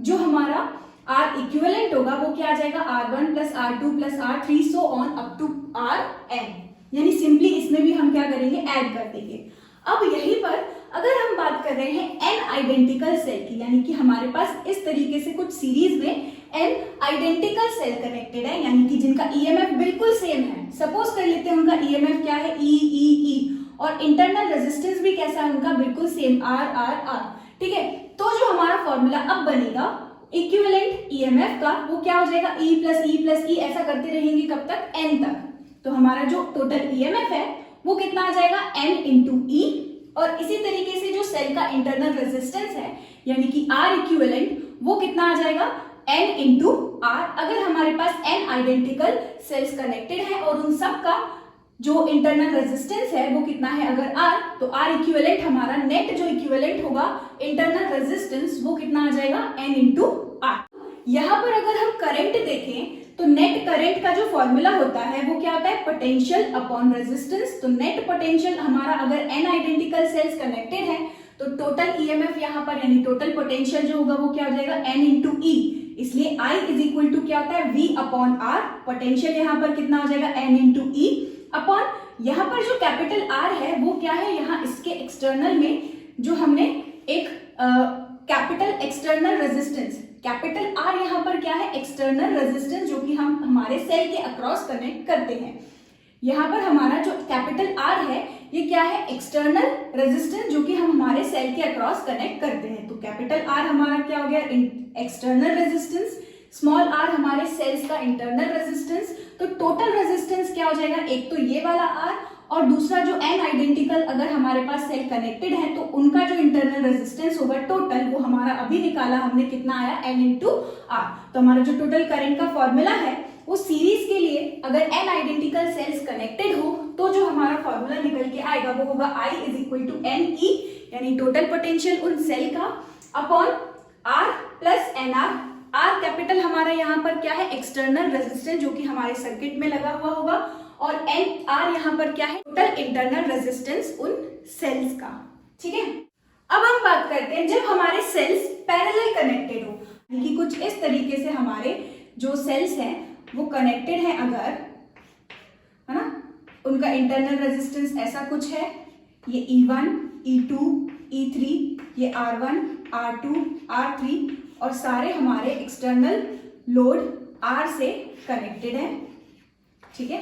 जो हमारा R इक्विवेलेंट होगा वो क्या आ जाएगा, R1 plus R2 plus R3 so on up to Rn, यानी सिंपली इसमें भी हम क्या करेंगे, ऐड कर देंगे। अब यहीं पर अगर हम बात कर रहे हैं n आइडेंटिकल सेल की, यानी कि हमारे पास इस तरीके से कुछ सीरीज में n आइडेंटिकल सेल कनेक्टेड है, यानी कि जिनका ईएमएफ बिल्कुल सेम है। सपोज कर लेते हैं उनका ईएमएफ क्या है, E, और इंटरनल रेजिस्टेंस भी कैसा है उनका, बिल्कुल सेम R। ठीक है, तो जो हमारा फॉर्मूला अब बनेगा इक्विवेलेंट ईएमएफ का वो क्या हो जाएगा, E प्लस ई प्लस ई, ऐसा करते रहेंगे कब तक, N तक। तो हमारा जो टोटल ईएमएफ है वो कितना आ जाएगा, N इंटू ई। और इसी तरीके से जो सेल का इंटरनल रेजिस्टेंस है यानी कि R इक्विवेलेंट, वो कितना आ जाएगा, N इंटू आर। अगर हमारे पास N आइडेंटिकल सेल्स कनेक्टेड है और उन सब का जो इंटरनल रेजिस्टेंस है वो कितना है अगर R, तो R इक्विवेलेंट हमारा नेट जो इक्विवेलेंट होगा इंटरनल रेजिस्टेंस वो कितना आ जाएगा, N इंटू आर। यहाँ पर अगर हम करंट देखें तो नेट करंट का जो फॉर्मूला होता है वो क्या होता है, पोटेंशियल अपॉन रेजिस्टेंस। तो नेट पोटेंशियल हमारा अगर N आइडेंटिकल सेल्स कनेक्टेड है तो टोटल ईएमएफ यहाँ पर यानी टोटल पोटेंशियल जो होगा वो क्या हो जाएगा, N इंटू ई। इसलिए I इज इक्वल टू क्या होता है, V अपॉन R। पोटेंशियल यहाँ पर कितना हो जाएगा, N इंटू ई अपॉन यहाँ पर जो कैपिटल R है वो क्या है, यहाँ इसके एक्सटर्नल में जो हमने एक capital external resistance, capital R यहाँ पर क्या है, एक्सटर्नल रेजिस्टेंस जो कि हम हमारे सेल के अक्रॉस कनेक्ट करते हैं। यहाँ पर हमारा जो कैपिटल R है ये क्या है, एक्सटर्नल रेजिस्टेंस जो कि हम हमारे सेल के अक्रॉस कनेक्ट करते हैं। तो कैपिटल R हमारा क्या हो गया, एक्सटर्नल रेजिस्टेंस, स्मॉल r हमारे सेल्स का इंटरनल रेजिस्टेंस। तो टोटल रेजिस्टेंस क्या हो जाएगा, एक तो ये वाला R और दूसरा जो N आइडेंटिकल अगर हमारे पास सेल कनेक्टेड है तो उनका जो इंटरनल रेजिस्टेंस होगा टोटल, वो हमारा अभी निकाला हमने कितना आया, N इंटू आर। तो हमारा जो टोटल करंट का फॉर्मूला है वो सीरीज के लिए अगर N आइडेंटिकल सेल्स कनेक्टेड हो तो जो हमारा फॉर्मूला निकल के आएगा वो होगा I is equal to N E, यानी टोटल पोटेंशियल उन सेल का upon R plus N R. R capital हमारा यहाँ पर क्या है, एक्सटर्नल रेजिस्टेंस जो कि हमारे सर्किट में लगा हुआ होगा, और एन आर यहाँ पर क्या है, टोटल इंटरनल रेजिस्टेंस उन सेल्स का। ठीक है, अब हम बात करते हैं जब हमारे सेल्स पैरेलल कनेक्टेड हो, यानी कि कुछ इस तरीके से हमारे जो सेल्स हैं वो कनेक्टेड हैं अगर, है ना, उनका इंटरनल रेजिस्टेंस ऐसा कुछ है, ये E1, E2, E3, ये R1, R2, R3 और सारे हमारे एक्सटर्नल लोड R से कनेक्टेड है। ठीक है,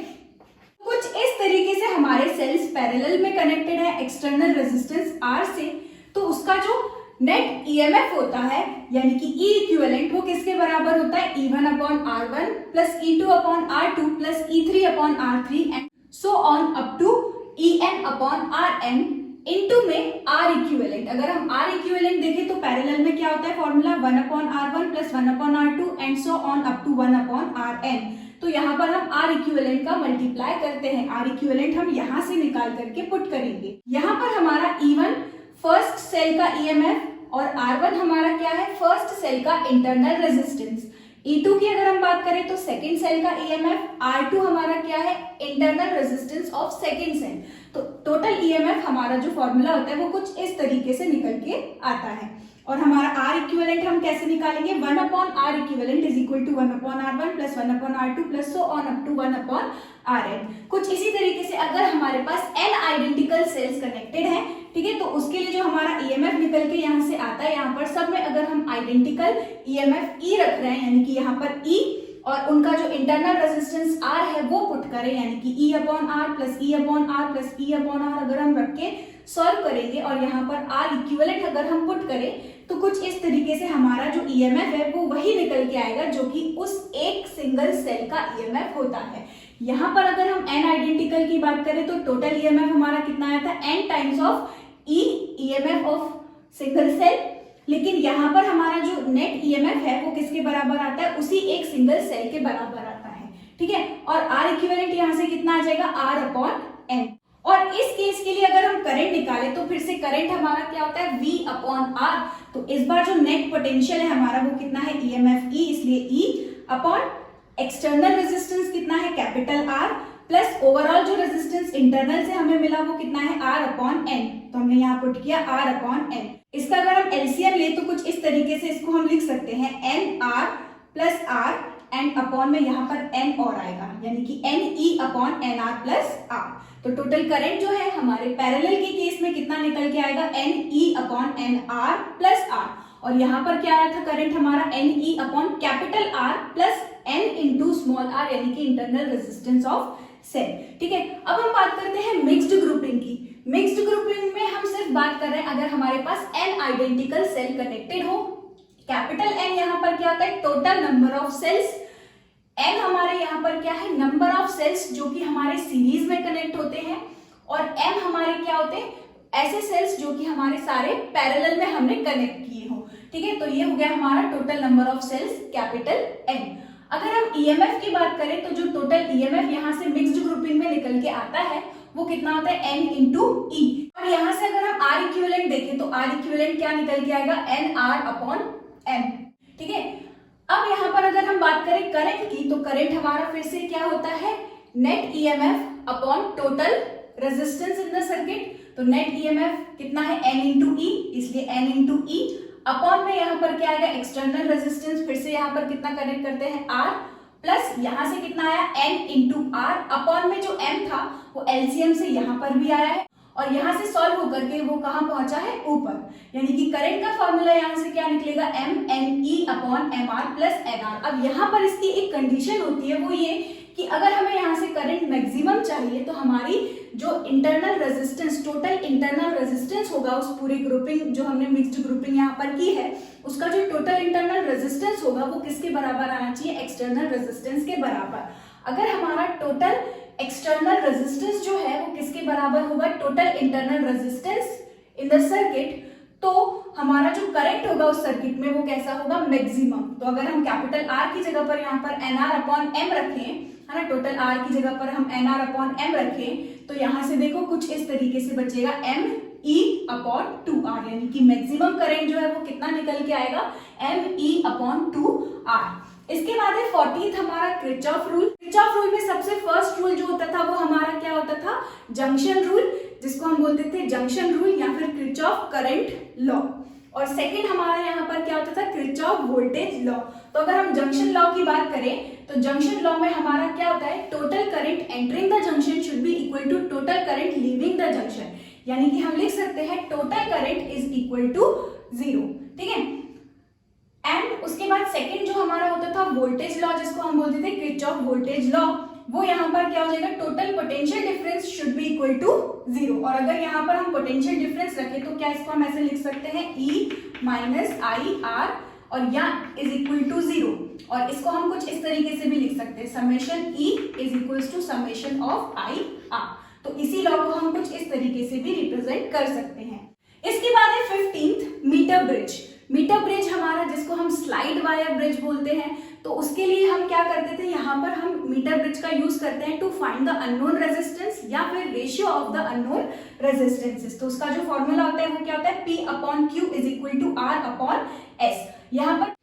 कुछ इस तरीके से हमारे सेल्स पैरेलल में कनेक्टेड है एक्सटर्नल रेजिस्टेंस R से, तो उसका जो नेट ईएमएफ होता है यानी कि E इक्विवेलेंट वो किसके बराबर होता है, E1 upon R1 plus E2 upon R2 plus E3 upon R3 and so on up to EN upon RN into में R इक्विवेलेंट। अगर हम R इक्विवेलेंट देखें तो पैरेलल में क्या होता है formula, 1 upon R1 plus 1 upon R2 and so on up to 1 upon RN। तो यहाँ पर हम R इक्विवेलेंट का मल्टीप्लाई करते हैं, R इक्विवेलेंट हम यहाँ से निकाल करके पुट करेंगे। यहाँ पर हमारा E1 फर्स्ट सेल का ईएमएफ और R1 हमारा क्या है, फर्स्ट सेल का इंटरनल रेजिस्टेंस। E2 की अगर हम बात करें तो सेकेंड सेल का ईएमएफ, R2 हमारा क्या है, internal resistance of second cell. तो टोटल ईएमएफ हमारा जो फॉर्मूला होता है वो कुछ इस तरीके से निकल के आता है। और हमारा R इक्विवेलेंट हम कैसे निकालेंगे, 1 upon R equivalent is equal to 1 upon R1 plus 1 upon R2 plus so on up to 1 upon Rn। कुछ इसी तरीके से अगर हमारे पास N आइडेंटिकल सेल्स कनेक्टेड है, ठीक है, तो उसके लिए जो हमारा ईएमएफ निकल के यहाँ से आता है, यहाँ पर सब में अगर हम आइडेंटिकल ईएमएफ E रख रहे हैं यानी कि यहाँ पर E और उनका जो इंटरनल रेजिस्टेंस R है वो पुट करें, यानी कि E upon R plus E upon R plus E upon R अगर हम रख के सॉल्व करेंगे और यहाँ पर R इक्विवेलेंट अगर हम पुट करें तो कुछ इस तरीके से हमारा जो ईएमएफ है वो वही निकल के आएगा जो कि उस एक सिंगल सेल का ईएमएफ होता है। यहाँ पर अगर हम N आइडेंटिकल की बात करें तो टोटल ईएमएफ हमारा कितना आया था, N times of E EMF of single cell, लेकिन यहाँ पर हमारा जो नेट ईएमएफ है वो किसके बराबर आता है, उसी एक सिंगल सेल के बराबर आता है। ठीक है, और R इक्विवेलेंट यहाँ से कितना आ जाएगा, R अपॉन N। और इस केस के लिए अगर हम करंट निकालें तो फिर से करंट हमारा क्या होता है, V अपॉन R। तो इस बार जो नेट पोटेंशियल है हमारा वो कितना है, EMF E, इसलिए E अपॉन एक्सटर्नल रेजिस्टेंस कितना है, कैपिटल R प्लस ओवरऑल जो रेजिस्टेंस इंटरनल से हमें मिला वो कितना है, R अपॉन N। तो हमने यहाँ पुट किया R अपॉन N। इसका अगर हम एलसीएम ले तो कुछ इस तरीके से इसको हम लिख सकते हैं, NR plus R and upon में यहाँ पर N और आएगा, यानी कि NE upon NR plus R। तो टोटल करंट जो है हमारे पैरेलल के केस में कितना निकल के आएगा, NE upon NR plus R। और यहाँ पर क्या आया था करंट हमारा, NE upon capital R plus N into small r, यानी कि इंटरनल रेजिस्टेंस ऑफ सेल। ठीक है, अब हम बात करते हैं मिक्स्ड ग्रुपिंग की। मिक्स्ड ग्रुपिंग में हम सिर्फ बात कर रहे हैं अगर हमारे पास N आइडेंटिकल सेल कनेक्टेड हो, कैपिटल N यहाँ पर क्या होता है, total number of cells. N हमारे यहाँ पर क्या है, नंबर ऑफ सेल्स जो कि हमारे सीरीज में कनेक्ट होते हैं, और M हमारे क्या होते हैं, ऐसे सेल्स जो कि हमारे सारे पैरेलल में हमने कनेक्ट किए हो। ठीक है, तो ये हो गया हमारा total number of cells capital N। अगर हम EMF की बात करें तो जो टोटल EMF यहाँ से मिक्स्ड ग्रुपिंग में निकल के आता है वो कितना होता है, N इंटू E। और यहाँ से अगर हम R इक्विवेलेंट देखें तो R इक्विवेलेंट क्या निकल के आएगा, NR अपॉन M। ठीक है, अब यहाँ पर अगर हम बात करें करंट की, तो करंट हमारा फिर से क्या होता है, net EMF upon total resistance in the circuit. तो नेट EMF कितना है, N इंटू E, इसलिए N इंटू E अपॉन में यहाँ पर क्या आएगा, एक्सटर्नल रेजिस्टेंस, फिर से यहाँ पर कितना कनेक्ट करते हैं, R, प्लस यहाँ से कितना आया, N इंटू R अपॉन में जो M था वो LCM से यहाँ पर भी आया है, और यहाँ से सॉल्व होकर के वो कहाँ पहुंचा है, ऊपर। यानी कि करंट का फॉर्मूला यहाँ से क्या निकलेगा, MNE upon MR plus NR। अब यहाँ पर इसकी एक कंडीशन होती है, वो ये कि अगर हमें यहाँ से करंट मैक्सिमम चाहिए तो हमारी जो internal resistance, total internal resistance होगा उस पूरी ग्रुपिंग जो हमने मिक्स्ड ग्रुपिंग यहाँ पर की है, उसका जो टोटल इंटरनल रेजिस्टेंस होगा वो किसके बराबर आना चाहिए, एक्सटर्नल रेजिस्टेंस के बराबर। अगर हमारा टोटल एक्सटर्नल रेजिस्टेंस जो है वो किसके बराबर होगा, total internal resistance in the circuit, तो हमारा जो करंट होगा उस सर्किट में वो कैसा होगा, मैक्सिमम। तो अगर हम कैपिटल R की जगह पर यहाँ पर NR अपॉन M रखें, है ना, टोटल R की जगह पर हम NR अपॉन M रखें, तो यहाँ से देखो कुछ इस तरीके से बचेगा, ME अपॉन 2R, यानी कि मैक्सिमम करंट जो है वो कितना निकल के आएगा, ME अपॉन 2R। इसके बाद है 14th हमारा किरचॉफ रूल। किरचॉफ रूल में सबसे फर्स्ट रूल जो होता था वो हमारा क्या होता था, जंक्शन रूल, जिसको हम बोलते थे जंक्शन रूल या फिर किरचॉफ करंट लॉ। और सेकंड हमारा यहाँ पर क्या होता था, किरचॉफ वोल्टेज लॉ। तो अगर हम जंक्शन लॉ की बात करें तो जंक्शन लॉ में हमारा क्या होता है, total current entering the junction should be equal to total current leaving the junction, यानी कि हम लिख सकते हैं total current is equal to 0। ठीक है, एंड उसके बाद सेकंड जो हमारा होता था वोल्टेज लॉ, जिसको हम बोलते थे किरचॉफ वोल्टेज लॉ, वो यहाँ पर क्या हो जाएगा, total potential difference should be equal to 0। और अगर यहाँ पर हम पोटेंशियल डिफरेंस रखें तो क्या इसको हम ऐसे लिख सकते हैं, E माइनस आई आर, और यहाँ इज इक्वल टू 0। और इसको हम कुछ इस तरीके से भी लिख सकते हैं, summation E is equal to summation of I R. तो इसी लॉ को हम कुछ इस तरीके से भी रिप्रेजेंट कर सकते हैं। इसके बाद है 15th metre bridge. Metre bridge हमारा जिसको हम स्लाइड वायर ब्रिज बोलते हैं, तो उसके लिए हम क्या करते थे, यहाँ पर हम मीटर ब्रिज का यूज करते हैं to find the unknown resistance या फिर ratio of the unknown resistances. तो उसका जो फॉर्मूला होता है वो क्या होता है, P upon Q is equal to R upon S। यहाँ पर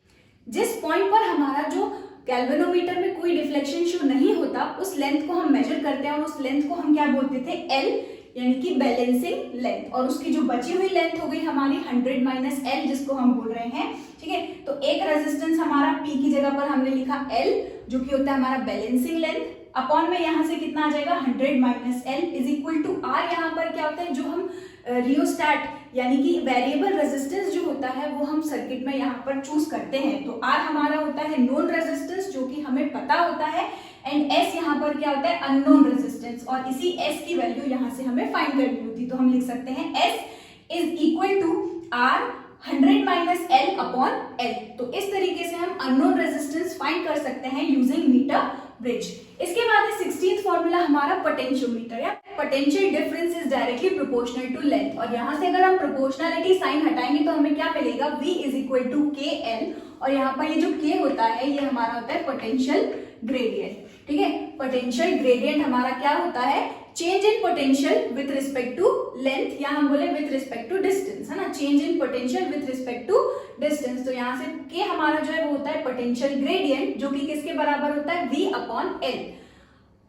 जिस पॉइंट पर हमारा जो गैल्वेनोमीटर में कोई डिफ्लेक्शन शो नहीं होता उस लेंथ को हम मेजर करते हैं, और उस लेंथ को हम क्या बोलते थे, L, यानी कि बैलेंसिंग लेंथ। और उसकी जो बची हुई लेंथ हो गई हमारी 100 माइनस L, जिसको हम बोल रहे हैं। ठीक है, तो एक रेजिस्टेंस हमारा P की जगह पर हमने लिखा L, जो कि होता है हमारा बैलेंसिंग लेंथ, अपॉन में यहाँ से कितना आ जाएगा, 100 minus L is equal to R। यहाँ पर क्या होता है, जो हम रियोस्टैट यानी कि वेरिएबल रेजिस्टेंस जो होता है वो हम सर्किट में यहाँ पर चूज करते हैं। तो R हमारा होता है नोन रेजिस्टेंस जो कि हमें पता होता है, एंड S यहाँ पर क्या होता है, अननोन रेजिस्टेंस, और इसी S की वैल्यू यहाँ से हमें फाइंड करनी होती है। तो हम लिख सकते हैं S is equal to R 100 minus L upon L। तो इस तरीके से हम अननोन रेजिस्टेंस फाइंड कर सकते हैं यूजिंग मीटर ब्रिज। इसके बाद 16th फॉर्मूला हमारा पोटेंशियोमीटर, या potential difference is directly proportional to length. और यहाँ से अगर हम प्रोपोर्शनलिटी साइन हटाएंगे तो हमें क्या मिलेगा, V is equal to KL, और यहाँ पर ये जो K होता है ये हमारा होता है पोटेंशियल ग्रेडियंट। ठीक है, पोटेंशियल ग्रेडियंट हमारा क्या होता है, change in potential with respect to length, या हम बोले विथ रिस्पेक्ट टू डिस्टेंस, है ना, change in potential with respect to distance. तो यहाँ से K हमारा जो है वो होता है पोटेंशियल ग्रेडियंट, जो कि किसके बराबर होता है, V अपॉन L।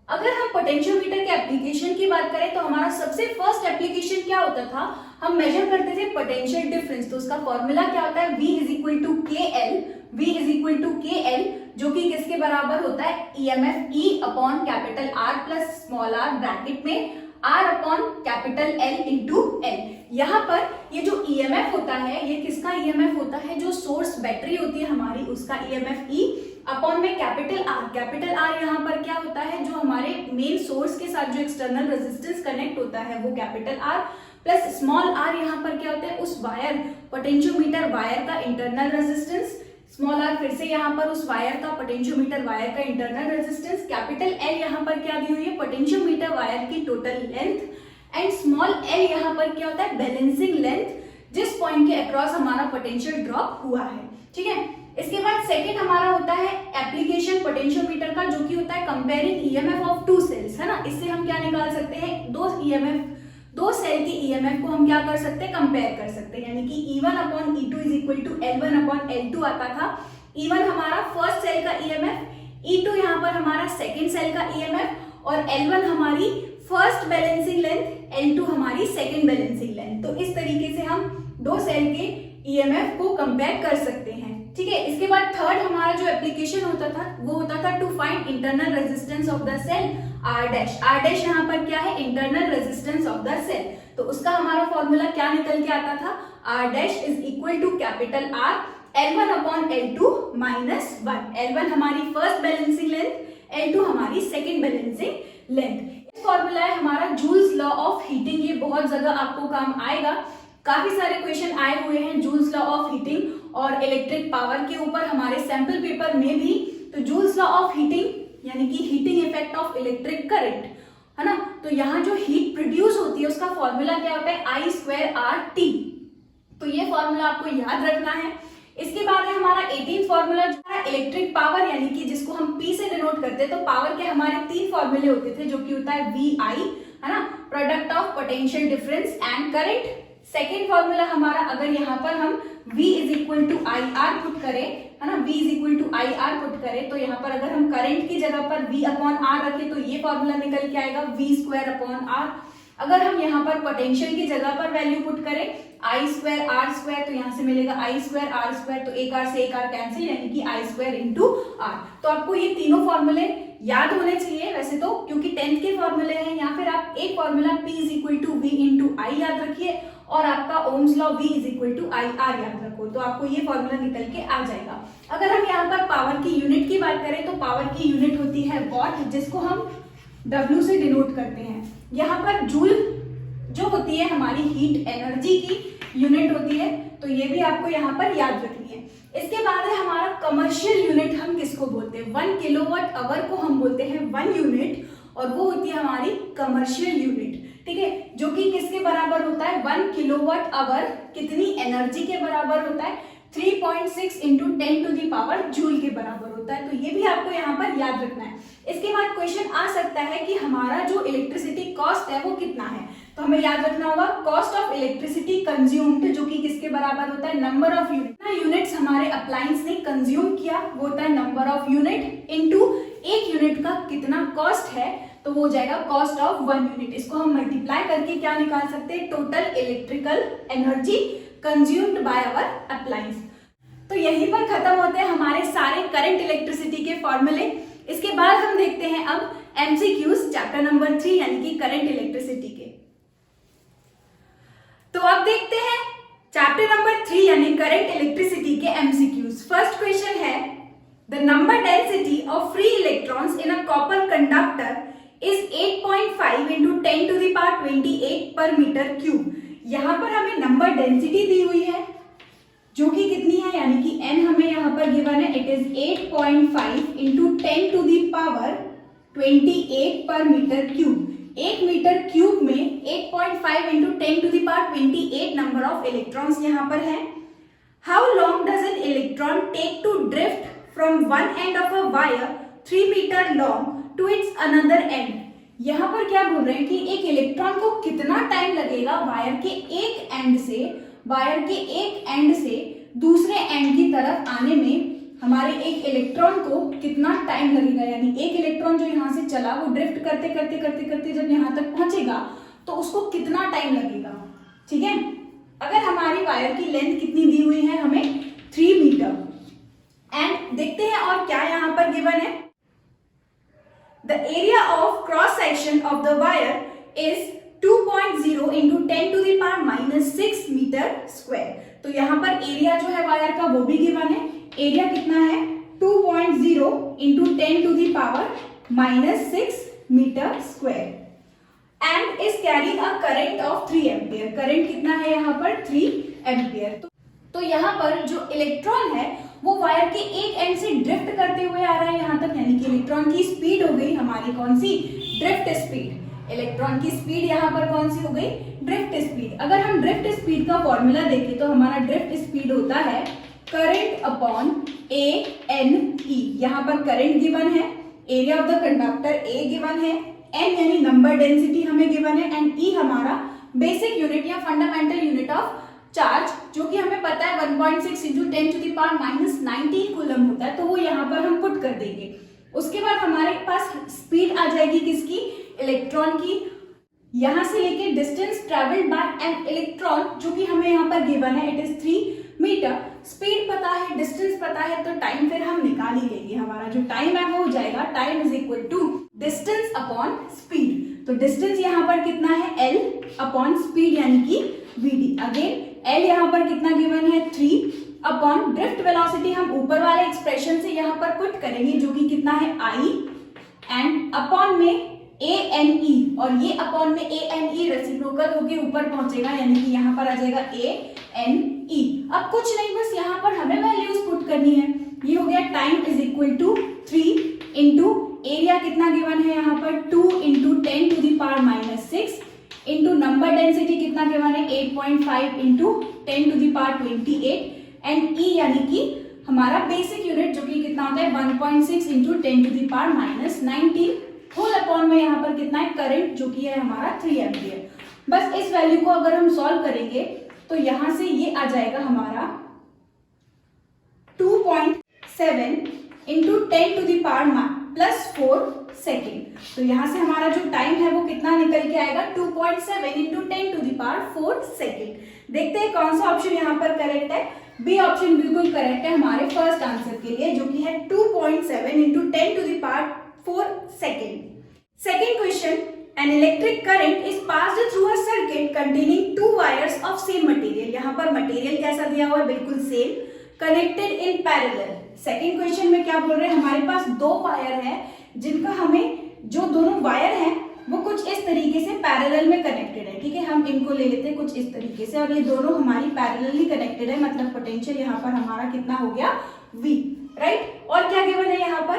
अगर हम पोटेंशियोमीटर के एप्लीकेशन की बात करें तो हमारा सबसे फर्स्ट एप्लीकेशन क्या होता था, हम मेजर करते थे पोटेंशियल डिफरेंस। तो उसका फॉर्मूला क्या होता है, V is equal to KL, V is equal to KL, जो कि किसके बराबर होता है, EMF E upon capital R plus small r bracket में R upon capital L into L। यहाँ पर ये जो EMF होता है, ये किसका EMF होता है, जो सोर्स बैटरी होती है हमारी, उसका EMF E अपॉन में कैपिटल R। कैपिटल R यहाँ पर क्या होता है, जो हमारे मेन सोर्स के साथ जो एक्सटर्नल रेजिस्टेंस कनेक्ट होता है वो capital R, plus small r यहाँ पर क्या होता है, उस वायर पोटेंशियोमीटर वायर का इंटरनल रेजिस्टेंस, स्मॉल r फिर से यहाँ पर उस वायर का पोटेंशियोमीटर वायर का इंटरनल रेजिस्टेंस, कैपिटल L यहाँ पर क्या दी हुई है, पोटेंशियोमीटर वायर की total length, and small l यहाँ पर क्या होता है, बैलेंसिंग लेंथ, जिस पॉइंट के अक्रॉस हमारा पोटेंशियल ड्रॉप हुआ है। ठीक है, इसके बाद सेकंड हमारा होता है एप्लीकेशन पोटेंशियोमीटर का, जो कि होता है comparing EMF of two cells, है ना। इससे हम क्या निकाल सकते हैं, दो सेल की ईएमएफ को हम क्या कर सकते हैं, कंपेयर कर सकते हैं, यानी कि E1 upon E2 is equal to L1 upon L2 आता था। E1 हमारा फर्स्ट सेल का ईएमएफ, E2 यहाँ पर हमारा सेकंड सेल का ईएमएफ, और L1 हमारी फर्स्ट बैलेंसिंग लेंथ, L2 हमारी सेकंड बैलेंसिंग लेंथ। तो इस तरीके से हम दो सेल के ईएमएफ को कंपेयर कर सकते हैं। ठीक है, इसके बाद थर्ड हमारा जो एप्लीकेशन होता था वो होता था to find internal resistance of the cell, R dash. R dash यहाँ पर क्या है, internal resistance of the cell. तो उसका हमारा फॉर्मूला क्या निकल के आता था, R dash is equal to capital R L1 upon L2 minus 1। L1 हमारी फर्स्ट बैलेंसिंग लेंथ, L2 हमारी सेकेंड बैलेंसिंग लेंथ। फॉर्मूला है हमारा जूल्स लॉ ऑफ हीटिंग। ये बहुत जगह आपको काम आएगा, काफी सारे क्वेश्चन आए हुए हैं जूल्स लॉ ऑफ हीटिंग और इलेक्ट्रिक पावर के ऊपर हमारे सैंपल पेपर में भी। तो जूल्स लॉ ऑफ हीटिंग यानी कि heating effect of electric current, है ना। तो यहाँ जो हीट प्रोड्यूस होती है उसका फॉर्मूला क्या होता है, I स्क्वायर RT। तो ये फॉर्मूला आपको याद रखना है। इसके बाद है हमारा 18 फॉर्मूला, इलेक्ट्रिक पावर यानी कि जिसको हम P से डिनोट करते हैं। तो पावर के हमारे 3 फॉर्मूले होते थे, जो कि होता है VI, है ना, product of potential difference and current. Second formula हमारा, अगर यहाँ पर हम V is equal to IR put करें, है ना, V is equal to IR put करें, तो यहाँ पर अगर हम करंट की जगह पर V अपॉन R रखें तो ये फॉर्मूला निकल के आएगा V स्क्वायर अपॉन R। अगर हम यहाँ पर पोटेंशियल की जगह पर वैल्यू पुट करें I स्क्वायर R स्क्वायर, तो यहाँ से मिलेगा I स्क्वायर R स्क्वायर, तो एक R से एक R कैंसिल, यानी कि I स्क्वायर इंटू R। तो आपको ये तीनों फॉर्मूले याद होने चाहिए वैसे तो, क्योंकि 10th के फॉर्मूले हैं। या फिर आप एक formula P is equal to V into I याद रखिए, और आपका Ohm's law V is equal to IR याद रखो, तो आपको ये फॉर्मूला निकल के आ जाएगा। अगर हम यहाँ पर पावर की यूनिट की बात करें तो पावर की यूनिट होती है वॉट, जिसको हम W से डिनोट करते हैं। यहाँ पर जूल जो होती है हमारी हीट एनर्जी की यूनिट होती है, तो ये भी आपको यहाँ पर याद रखनी है। इसके बाद है हमारा कमर्शियल यूनिट, हम किसको बोलते हैं, 1 किलोवाट आवर को हम बोलते हैं 1 यूनिट, और वो होती है हमारी कमर्शियल यूनिट। ठीक है, जो कि किसके बराबर होता है, 1 किलोवाट आवर कितनी एनर्जी के बराबर होता है, 3.6 into 10 to the power joule के बराबर होता है। तो ये भी आपको यहाँ पर याद रखना है। इसके बाद क्वेश्चन आ सकता है कि हमारा जो इलेक्ट्रिसिटी कॉस्ट है वो कितना है, तो हमें याद रखना होगा कॉस्ट ऑफ इलेक्ट्रिसिटी कंज्यूम्ड, जो कि किसके बराबर होता है, नंबर ऑफ यूनिट्स हमारे अप्लायंस ने कंज्यूम किया, वो होता है नंबर ऑफ यूनिट इनटू एक यूनिट का कितना कॉस्ट है, तो वो हो जाएगा कॉस्ट ऑफ 1 यूनिट। इसको हम मल्टीप्लाई करके क्या निकाल सकते हैं, total electrical energy consumed by our appliance. तो यहीं पर खत्म होते हैं हमारे सारे करंट इलेक्ट्रिसिटी के फॉर्मूले। इसके बाद हम देखते हैं अब MCQs चैप्टर नंबर 3 यानी कि करंट इलेक्ट्रिसिटी के। तो अब देखते हैं चैप्टर नंबर 3 यानी करंट इलेक्ट्रिसिटी के MCQs। फर्स्ट क्वेश्चन है, the number density of free electrons in a copper conductor is 8.5 into 10 to the power 28 पर मीटर क्यूब। यहाँ पर हमें नंबर डेंसिटी दी हुई है जो कि कितनी है, यानी कि n हमें यहाँ पर गिवन है, it is 8.5 into 10 to the power 28 पर मीटर क्यूब। 1 मीटर क्यूब में 8.5 into 10 to the power 28 number of electrons यहाँ पर है। How long does an electron take to drift from one end of a wire 3 metre long to its another end. यहाँ पर क्या बोल रहे हैं कि एक इलेक्ट्रॉन को कितना टाइम लगेगा वायर के एक एंड से दूसरे एंड की तरफ आने में, हमारे एक इलेक्ट्रॉन को कितना टाइम लगेगा, यानी एक इलेक्ट्रॉन जो यहाँ से चला वो ड्रिफ्ट करते करते करते करते जब यहाँ तक पहुंचेगा तो उसको कितना टाइम लगेगा। ठीक है, अगर हमारी वायर की लेंथ कितनी दी हुई है, हमें 3 मीटर, एंड देखते हैं और क्या यहाँ पर गिवन है, the area of cross section of the wire is 2.0 into 10 to the power -6 metre square. तो यहाँ पर एरिया जो है वायर का वो भी गिवन है। एरिया कितना है 2.0 into 10 to the power -6 metre square and is carrying a current of 3 ampere. Current कितना है यहाँ पर 3 एम्पियर। तो यहाँ पर जो इलेक्ट्रॉन है वो वायर के एक एंड से ड्रिफ्ट करते हुए आ रहा है यहाँ तक, यानी कि इलेक्ट्रॉन की स्पीड हो गई हमारी कौन सी, ड्रिफ्ट स्पीड। इलेक्ट्रॉन की स्पीड यहाँ पर कौन सी हो गई, ड्रिफ्ट स्पीड। अगर हम ड्रिफ्ट स्पीड का फॉर्मूला देखें तो हमारा ड्रिफ्ट स्पीड होता है current upon A N E. यहाँ पर करंट गिवन है, area of the conductor A given है, एन यानी नंबर डेंसिटी हमें गिवन है, एंड ई हमारा बेसिक यूनिट या फंडामेंटल यूनिट ऑफ चार्ज जो कि हमें पता है 1.6 into 10 to the power -19 coulomb होता है। तो वो यहाँ पर हम पुट कर देंगे। उसके बाद हमारे पास स्पीड आ जाएगी किसकी, इलेक्ट्रॉन की। यहाँ से लेके distance travelled by an electron जो कि हमें यहाँ पर गिवन है, इट इज 3 मीटर। स्पीड पता है, डिस्टेंस पता है, तो टाइम फिर हम निकाल ही लेंगे। हमारा जो टाइम है वो हो जाएगा time is equal to distance upon speed. तो डिस्टेंस यहाँ पर कितना है L अपॉन स्पीड यानी कि VD। अगेन L यहाँ पर कितना गिवन है 3 अपॉन ड्रिफ्ट वेलोसिटी हम ऊपर वाले एक्सप्रेशन से यहाँ पर पुट करेंगे जो कि कितना है I एंड अपॉन में ANE, और ये अपॉन में ANE रेसिप्रोकल होके ऊपर पहुंचेगा यानी कि यहाँ पर आ जाएगा ANE। अब कुछ नहीं, बस यहाँ पर हमें वैल्यूज पुट करनी है। ये हो गया time is equal to 3 into area कितना गिवन है यहाँ पर 2 into 10 to the power -6 into number density कितना गिवन है 8.5 into 10 to the power 28 and E यानी कि हमारा बेसिक यूनिट जो कि कितना होता है 1.6 into 10 to the power -19 whole upon में यहाँ पर कितना है करंट जो कि है हमारा 3 एम्पियर। बस इस वैल्यू को अगर हम सॉल्व करेंगे तो यहाँ से ये आ जाएगा हमारा 2.7 into 10 to the power +4 second. तो यहाँ से हमारा जो टाइम है वो कितना निकल के आएगा 2.7 into 10 to the power 4 second. देखते हैं कौन सा ऑप्शन यहाँ पर करेक्ट है। बी ऑप्शन बिल्कुल करेक्ट है हमारे फर्स्ट आंसर के लिए, जो कि है 2.7 into 10 to the power 4 second. Second question, an electric current is passed through a circuit containing 2 wires of same material। यहाँ पर मटेरियल कैसा दिया हुआ है, बिल्कुल same, connected in parallel. Second question में क्या बोल रहे हैं, हमारे पास 2 वायर है जिनका हमें जो दोनों वायर हैं वो कुछ इस तरीके से पैरेलल में कनेक्टेड है। ठीक है, हम इनको ले लेते हैं कुछ इस तरीके से, और ये दोनों हमारी पैरेलली कनेक्टेड है, मतलब पोटेंशियल यहाँ पर हमारा कितना हो गया V, राइट। और क्या गिवन है यहाँ पर,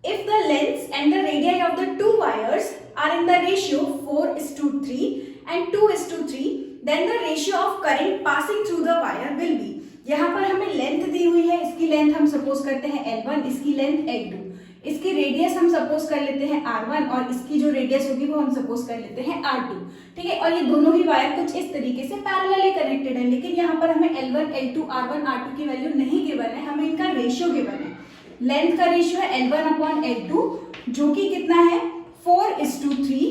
if the lengths and the radii of the 2 wires are in the ratio 4:3 and 2:3, then the ratio of current passing through the wire will be। यहाँ पर हमें लेंथ दी हुई है, इसकी लेंथ हम सपोज करते हैं L1, इसकी लेंथ L2, इसकी रेडियस हम सपोज कर लेते हैं R1 और इसकी जो रेडियस होगी वो हम सपोज कर लेते हैं R2। ठीक है, और ये दोनों ही वायर कुछ इस तरीके से पैरेलली कनेक्टेड है, लेकिन यहाँ पर हमें L1, L2, R1, R2 की वैल्यू नहीं गिवन है, हमें इनका रेशियो गिवन है। लेंथ का रेशियो है L1 अपॉन L2 जो कि कितना है 4:3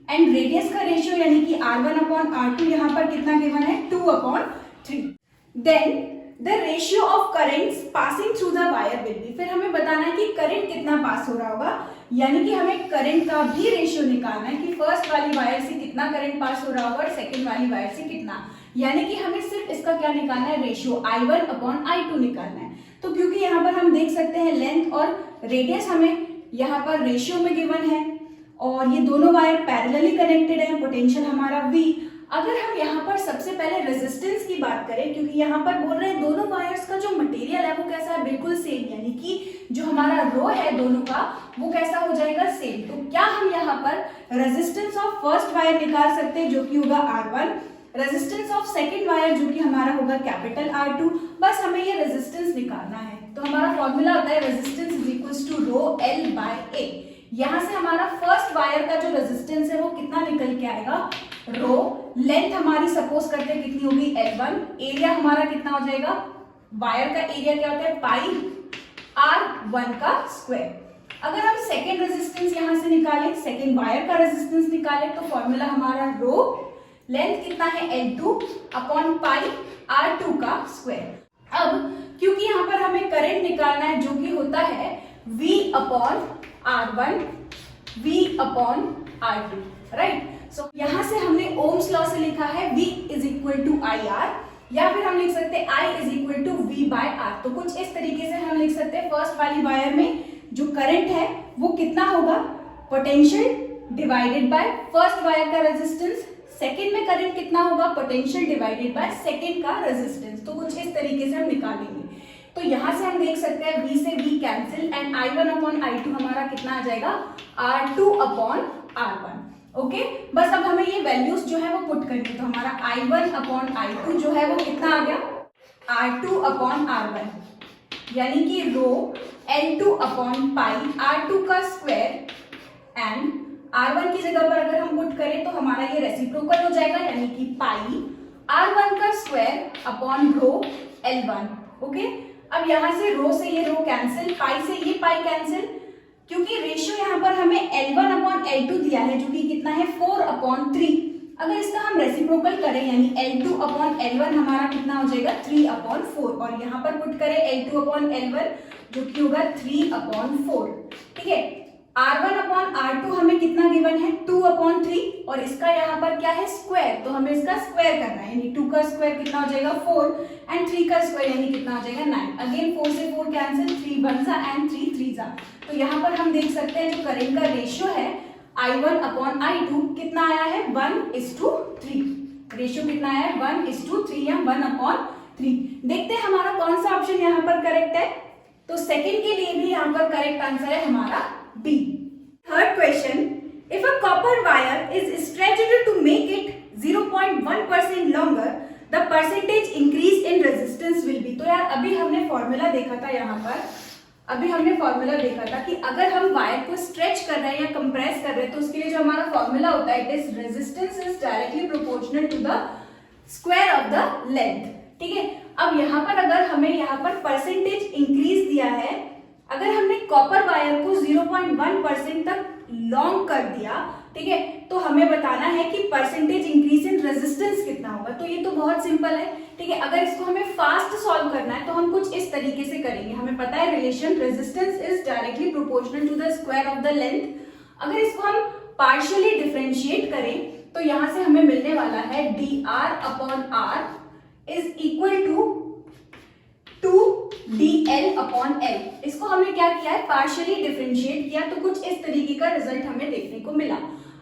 एंड रेडियस का रेशियो यानी कि R1 अपॉन R2 यहाँ पर कितना गिवन है 2/3। Then the ratio of currents passing through the wire will be. फिर हमें बताना है कि करंट कितना पास हो रहा होगा, यानी कि हमें करंट का भी रेशियो निकालना है कि फर्स्ट वाली वायर से कितना करंट पास हो रहा होगा और सेकेंड वाली वायर से कितना, यानी कि हमें सिर्फ इसका क्या निकालना है, रेशियो I1 अपॉन I2 निकालना है। तो क्योंकि यहाँ पर हम देख सकते हैं लेंथ और रेडियस हमें यहाँ पर रेशियो में गिवन है और ये दोनों वायर पैरेलली कनेक्टेड है, पोटेंशियल हमारा V। अगर हम यहाँ पर सबसे पहले रेजिस्टेंस की बात करें, क्योंकि यहाँ पर बोल रहे हैं दोनों वायर्स का जो मटेरियल है वो कैसा है, बिल्कुल सेम, यानी कि जो हमारा रो है दोनों का वो कैसा हो जाएगा, सेम। तो क्या हम यहाँ पर रेजिस्टेंस ऑफ फर्स्ट वायर निकाल सकते हैं जो कि होगा R1, resistance of second wire जो कि हमारा होगा कैपिटल R2। बस हमें ये रेजिस्टेंस निकालना है। तो हमारा फॉर्मूला होता है resistance is equals to rho L by A। यहाँ से हमारा फर्स्ट वायर का जो रेजिस्टेंस है वो कितना निकल के आएगा, रो, लेंथ हमारी सपोज करते हैं कितनी होगी L1, एरिया हमारा कितना हो जाएगा, वायर का एरिया क्या होता है पाई R1 का स्क्वायर। अगर हम सेकेंड रेजिस्टेंस यहाँ से निकालें, सेकेंड वायर का रेजिस्टेंस निकालें तो फॉर्मूला हमारा रो, लेंथ कितना है L2 अपॉन पाई R2 का स्क्वायर। अब क्योंकि यहाँ पर हमें करंट निकालना है जो कि होता है V upon R1 V upon R2, right. So यहाँ से हमने ओम्स लॉ से लिखा है V is equal to IR, या फिर हम लिख सकते हैं I is equal to V by R। तो कुछ इस तरीके से हम लिख सकते हैं फर्स्ट वाली वायर में जो करंट है वो कितना होगा, potential divided by first wire का रेजिस्टेंस, सेकंड में करंट कितना होगा, पोटेंशियल डिवाइडेड बाय सेकंड का रेजिस्टेंस। तो कुछ इस तरीके से हम निकालेंगे। तो यहां से हम देख सकते हैं V से V cancel and I1 upon I2 हमारा कितना आ जाएगा, R2 अपॉन R1। ओके, बस अब हमें ये वैल्यूज जो है वो पुट करनी है। तो हमारा I1 अपॉन I2 जो है वो कितना आ गया, R2 अपॉन R1, यानी कि रो L2 अपॉन पाई R2 का स्क्वायर एंड R1 की जगह पर अगर हम पुट करें तो हमारा ये रेसिप्रोकल हो जाएगा, यानी कि पाई R1 का square upon rho L1। Okay, अब यहाँ से रो से ये रो कैंसिल, पाई से ये पाई कैंसिल, क्योंकि रेशियो यहाँ पर हमें L1 अपॉन L2 दिया है जो कि कितना है 4 अपॉन 3। अगर इसका हम रेसिप्रोकल करें यानी L2 अपॉन L1 हमारा कितना हो जाएगा 3 अपॉन 4, और यहाँ पर पुट करें L2 अपॉन L1 जो कि होगा 3 अपॉन 4। ठीक है, R1 अपॉन R2 हमें कितना गिवन है 2 अपॉन 3, और इसका यहाँ पर क्या है स्क्वायर, तो हमें इसका स्क्वायर करना है, यानी 2 का स्क्वायर कितना हो जाएगा 4 एंड 3 का स्क्वायर यानी कितना हो जाएगा 9। अगेन 4 से 4 कैंसिल, 3 1 जा एंड 3 3 जा। तो यहाँ पर हम देख सकते हैं जो करंट का रेशियो है I1 अपॉन I2 कितना आया है 1:3। रेशियो कितना आया है 1:3 या 1 अपॉन 3। देखते हैं हमारा कौन सा ऑप्शन यहाँ पर करेक्ट है। तो सेकंड के लिए भी यहाँ पर करेक्ट आंसर है हमारा B। Third question, if a copper wire is stretched to make it 0.1% longer, the percentage increase in resistance will be। तो यार अभी हमने फॉर्मूला देखा था, यहाँ पर अभी हमने फॉर्मूला देखा था कि अगर हम वायर को स्ट्रेच कर रहे हैं या कंप्रेस कर रहे हैं तो उसके लिए जो हमारा फॉर्मूला होता है it is resistance is directly proportional to the square of the length. ठीक है, अब यहाँ पर अगर हमें यहाँ पर परसेंटेज इंक्रीज दिया है, अगर हमने कॉपर वायर को 0.1% तक लॉन्ग कर दिया, ठीक है, तो हमें बताना है कि परसेंटेज इंक्रीज इन रेजिस्टेंस कितना होगा। तो ये तो बहुत सिंपल है। ठीक है, अगर इसको हमें फास्ट सॉल्व करना है तो हम कुछ इस तरीके से करेंगे। हमें पता है relation resistance is directly proportional to the square of the length. अगर इसको हम पार्शियली डिफरेंशिएट करें तो यहां से हमें मिलने वाला है dr upon r is equal to 2dl upon l। इसको हमने क्या किया है पार्शियली डिफरेंशिएट किया, तो कुछ इस तरीके का रिजल्ट हमें देखने को मिला।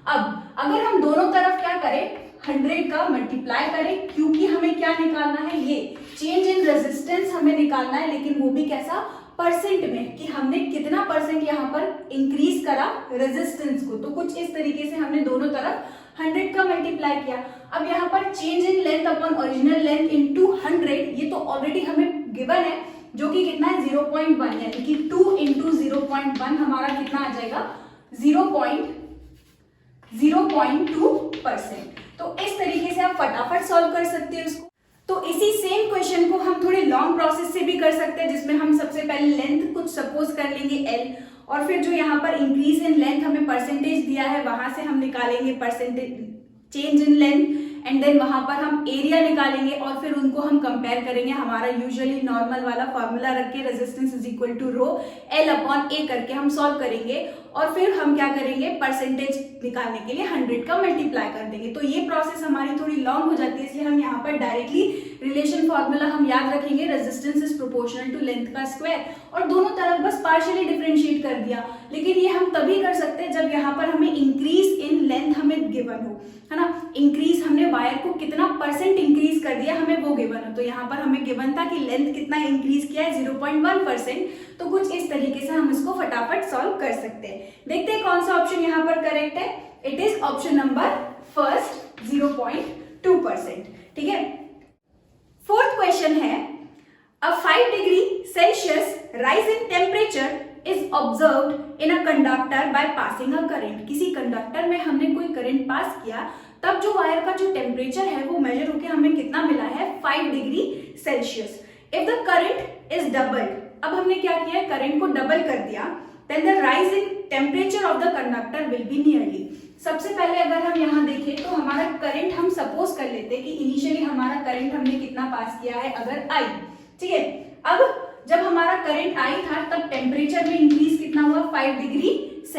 अब अगर हम दोनों तरफ क्या करें 100 का मल्टीप्लाई करें, क्योंकि हमें क्या निकालना है ये चेंज इन रेजिस्टेंस हमें निकालना है, लेकिन वो भी कैसा परसेंट में, कि हमने कितना परसेंट यहाँ पर इंक्रीज करा रेजिस्टेंस को। तो कुछ इस तरीके से हमने दोनों तरफ 100 का मल्टीप्लाई किया। अब यहाँ पर change in length upon original length into 100, ये तो ऑलरेडी हमें गिवन है जो कि कितना है 0.1, यानी कि 2 इंटू 0.1 हमारा कितना आ जाएगा 0.02%। तो इस तरीके से आप फटाफट सॉल्व कर सकते हो इसको। तो इसी सेम क्वेश्चन को हम थोड़े लॉन्ग प्रोसेस से भी कर सकते हैं, जिसमें हम सबसे पहले लेंथ कुछ सपोज कर लेंगे L, और फिर जो यहाँ पर इंक्रीज इन लेंथ हमें परसेंटेज दिया है वहां से हम निकालेंगे percentage change in length, and then वहां पर हम एरिया निकालेंगे और फिर उनको हम कंपेयर करेंगे। हमारा यूजुअली नॉर्मल वाला फॉर्मूला रख के resistance is equal to rho L upon A करके हम सॉल्व करेंगे, और फिर हम क्या करेंगे परसेंटेज निकालने के लिए 100 का मल्टीप्लाई कर देंगे। तो ये प्रोसेस हमारी थोड़ी लॉन्ग हो जाती है, इसलिए हम यहाँ पर डायरेक्टली रिलेशन फॉर्मूला हम याद रखेंगे resistance is proportional to length का स्क्वायर, और दोनों तरफ बस पार्शियली डिफरेंशिएट कर दिया। लेकिन ये हम तभी कर सकते हैं जब यहाँ पर हमें इंक्रीज इन लेंथ हमें गिवन हो, है ना। इंक्रीज हमने वायर को कितना परसेंट इंक्रीज कर दिया हमें वो गिवन हो, तो यहाँ पर हमें गिवन था कि लेंथ कितना इंक्रीज किया है 0.1%। तो कुछ इस तरीके से हम इसको फटाफट सॉल्व कर सकते हैं। देखते हैं कौन सा ऑप्शन यहाँ पर करेक्ट है। It is option number first 0.2%। ठीक है, फोर्थ क्वेश्चन है अ 5 degree Celsius rise in temperature is observed in a conductor by passing a current. किसी कंडक्टर में हमने कोई करंट पास किया, तब जो वायर का जो टेम्परेचर है वो मेजर होकर हमें कितना मिला है 5 degree Celsius. If the current is doubled, अब हमने क्या किया करंट को डबल कर दिया, then the rise in temperature of the conductor will be nearly. सबसे पहले अगर हम यहाँ देखें तो हमारा करंट हम सपोज कर लेते हैं कि इनिशियली हमारा करंट हमने कितना पास किया है अगर I, ठीक है। अब जब हमारा करंट I था तब टेम्परेचर में इंक्रीज कितना हुआ 5 डिग्री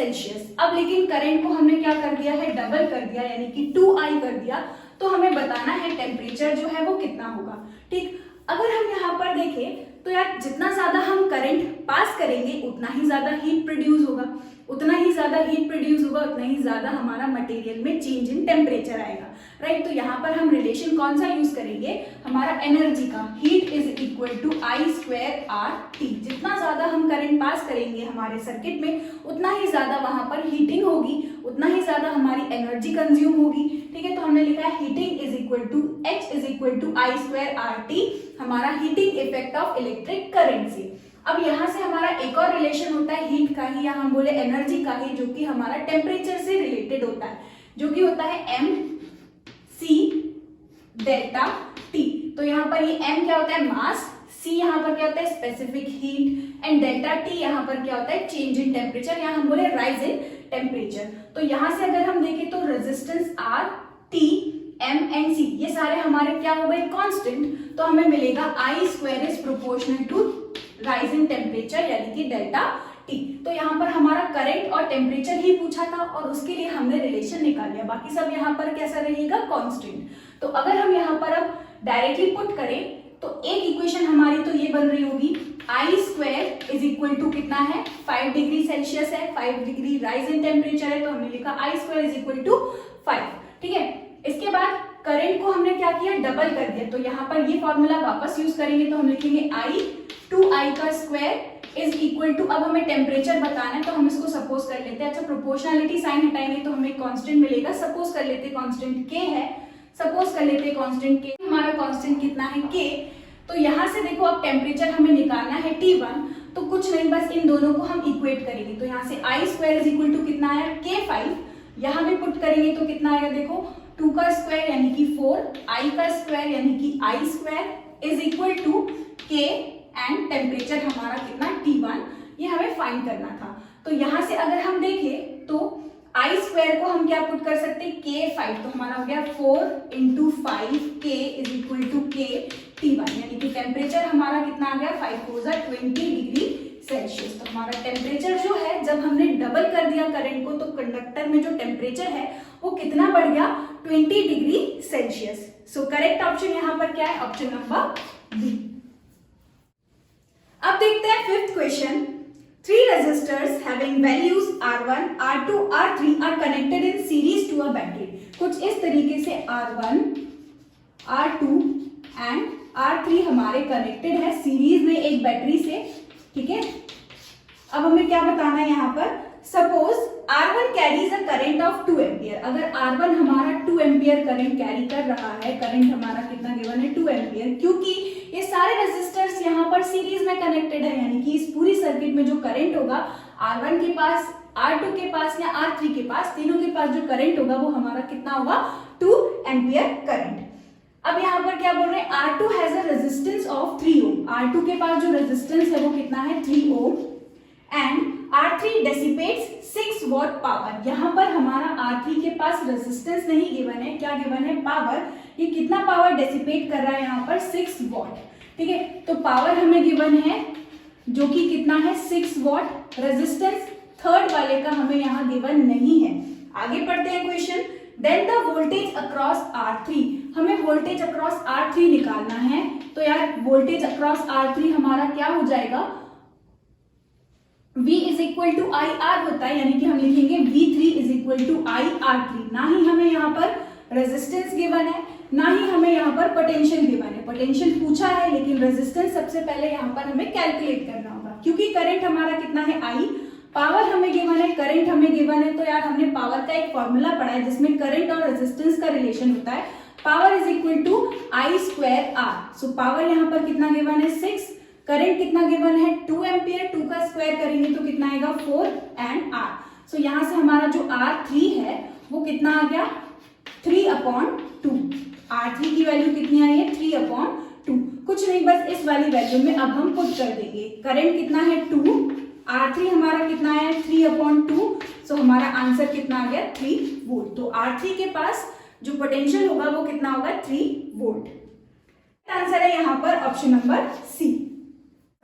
सेल्सियस। अब लेकिन करंट को हमने क्या कर दिया है, डबल कर दिया, यानी कि 2I कर दिया, तो हमें बताना है टेम्परेचर जो है वो कितना होगा। ठीक, अगर हम यहाँ पर देखें तो यार जितना ज्यादा हम करंट पास करेंगे उतना ही ज्यादा हीट प्रोड्यूस होगा, उतना ही ज्यादा हीट प्रोड्यूस होगा, उतना ही ज्यादा हमारा मटेरियल में चेंज इन टेम्परेचर आएगा, राइट। तो यहाँ पर हम रिलेशन कौन सा यूज करेंगे, हमारा एनर्जी का, heat is equal to I²RT। जितना ज्यादा हम करंट पास करेंगे हमारे सर्किट में उतना ही ज्यादा वहां पर हीटिंग होगी, उतना ही ज्यादा हमारी एनर्जी कंज्यूम होगी। ठीक है, तो हमने लिखा है heating is equal to H is equal to I²RT, हमारा heating effect of electric current से। अब यहाँ से हमारा एक और रिलेशन होता है हीट का ही, या हम बोले एनर्जी का ही, जो कि हमारा टेम्परेचर से रिलेटेड होता है, जो कि होता है MC डेल्टा T। तो यहाँ पर ये M क्या होता है, मास, C यहाँ पर क्या होता है, specific heat, and delta T यहाँ पर क्या होता है, चेंज इन टेम्परेचर, या हम बोले राइज इन टेम्परेचर। तो यहाँ से अगर हम देखें तो resistance R, T, M and C ये सारे हमारे क्या हो गए, कांस्टेंट। तो हमें मिलेगा I² is proportional to rise in temperature, यानी कि डेल्टा T। तो यहाँ पर हमारा करंट और टेम्परेचर ही पूछा था और उसके लिए हमने रिलेशन निकाल लिया, बाकी सब यहाँ पर कैसा रहेगा, कांस्टेंट। तो अगर हम यहाँ पर अब डायरेक्टली पुट करें तो एक इक्वेशन हमारी तो ये बन रही होगी, I² इज इक्वल टू कितना है, 5 डिग्री सेल्सियस है, 5 डिग्री राइज इन टेम्परेचर है, तो हमने लिखा I² इज इक्वल टू 5। ठीक है, इसके बाद करंट को हमने क्या किया, डबल कर दिया, तो यहाँ पर ये फॉर्मूला वापस यूज करेंगे, तो हम लिखेंगे I2I का स्क्वायर इज इक्वल टू, अब हमें टेम्परेचर बताना है तो हम इसको सपोज कर लेते हैं। अच्छा, प्रोपोर्शनलिटी साइन हटाएंगे तो हमें कांस्टेंट मिलेगा, सपोज कर लेते हैं कांस्टेंट K है, सपोज कर लेते हैं कांस्टेंट K, हमारा कांस्टेंट कितना है K। तो यहाँ से देखो अब टेम्परेचर हमें निकालना है T1, तो कुछ नहीं बस इन दोनों को हम इक्वेट करेंगे, तो यहाँ से I² इज इक्वल टू कितना आया, K5, यहाँ भी पुट करेंगे तो कितना आएगा, देखो 2 का स्क्वायर यानी कि 4, I का स्क्वायर यानी कि I² is equal to K and temperature हमारा कितना, T1, ये हमें फाइंड करना था। तो यहाँ से अगर हम देखें तो I² को हम क्या पुट कर सकते हैं, K5, तो हमारा हो गया 4 into 5 K is equal to K T1, यानी कि टेम्परेचर हमारा कितना आ गया, 5 4 20 डिग्री सेल्सियस। तो हमारा टेम्परेचर जो है, जब हमने डबल कर दिया करंट को, तो कंडक्टर में जो टेम्परेचर है वो कितना बढ़ गया, 20 degree Celsius. So correct option यहाँ पर क्या है, ऑप्शन नंबर बी। अब देखते हैं fifth question. 3 resistors having values R1, R2, R3 are connected in series to a battery। कुछ इस तरीके से R1, R2 एंड R3 हमारे कनेक्टेड है सीरीज में एक बैटरी से। ठीक है, अब हमें क्या बताना है यहाँ पर, suppose R1 carries a current of 2 ampere. अगर R1 हमारा 2 एम्पियर करंट कैरी कर रहा है, करंट हमारा कितना गिवन है, 2 एम्पियर, क्योंकि ये सारे रेजिस्टर्स यहाँ पर सीरीज में कनेक्टेड है, यानी कि इस पूरी सर्किट में जो करंट होगा R1 के पास, R2 के पास या R3 के पास, तीनों के पास जो करंट होगा वो हमारा कितना होगा, 2 एम्पियर करंट। अब यहाँ पर क्या बोल रहे हैं, R2 has a resistance of 3 ohm. R2 के पास जो रेजिस्टेंस है वो कितना है, 3 ohm, and R3 डेसिपेट्स 6 what power. यहाँ पर हमारा R3 के पास रेजिस्टेंस नहीं गिवन है, क्या गिवन है, पावर। ये कितना पावर डेसिपेट कर रहा है यहाँ पर, 6 वॉट। ठीक है, तो पावर हमें गिवन है जो कि कितना है, 6 वॉट। रेजिस्टेंस थर्ड वाले का हमें यहाँ गिवन नहीं है। आगे पढ़ते हैं question. Then the voltage across R3, हमें वोल्टेज अक्रॉस R3 निकालना है। तो यार वोल्टेज अक्रॉस R3 हमारा क्या हो जाएगा, V is equal to I R होता है, यानी कि हम लिखेंगे V3 is equal to I R 3। ना ही हमें यहाँ पर रेजिस्टेंस गिवन है, ना ही हमें यहाँ पर पोटेंशियल गिवन है। पोटेंशियल पूछा है लेकिन रेजिस्टेंस सबसे पहले यहाँ पर हमें कैलकुलेट करना होगा, क्योंकि करंट हमारा कितना है, I, पावर हमें गिवन है, करंट हमें गिवन है। तो यार हमने पावर का एक फॉर्मूला पढ़ा है जिसमें करंट और रेजिस्टेंस का रिलेशन होता है, power is equal to I²R। So power यहाँ पर कितना गिवन है, 6, करंट कितना गिवन है, 2 एम्पियर, 2 का स्क्वायर करेंगे तो कितना आएगा, 4 एंड R। सो यहाँ से हमारा जो R3 है वो कितना आ गया, 3/2। R3 की वैल्यू कितनी आई है, 3/2। कुछ नहीं, बस इस वाली वैल्यू में अब हम पुट कर देंगे। करंट कितना है, 2, R3 हमारा कितना है, 3/2। सो हमारा आंसर कितना आ गया, 3 वोल्ट। तो R3 के पास जो पोटेंशियल होगा वो कितना होगा, 3 वोल्ट। आंसर है यहाँ पर option number C.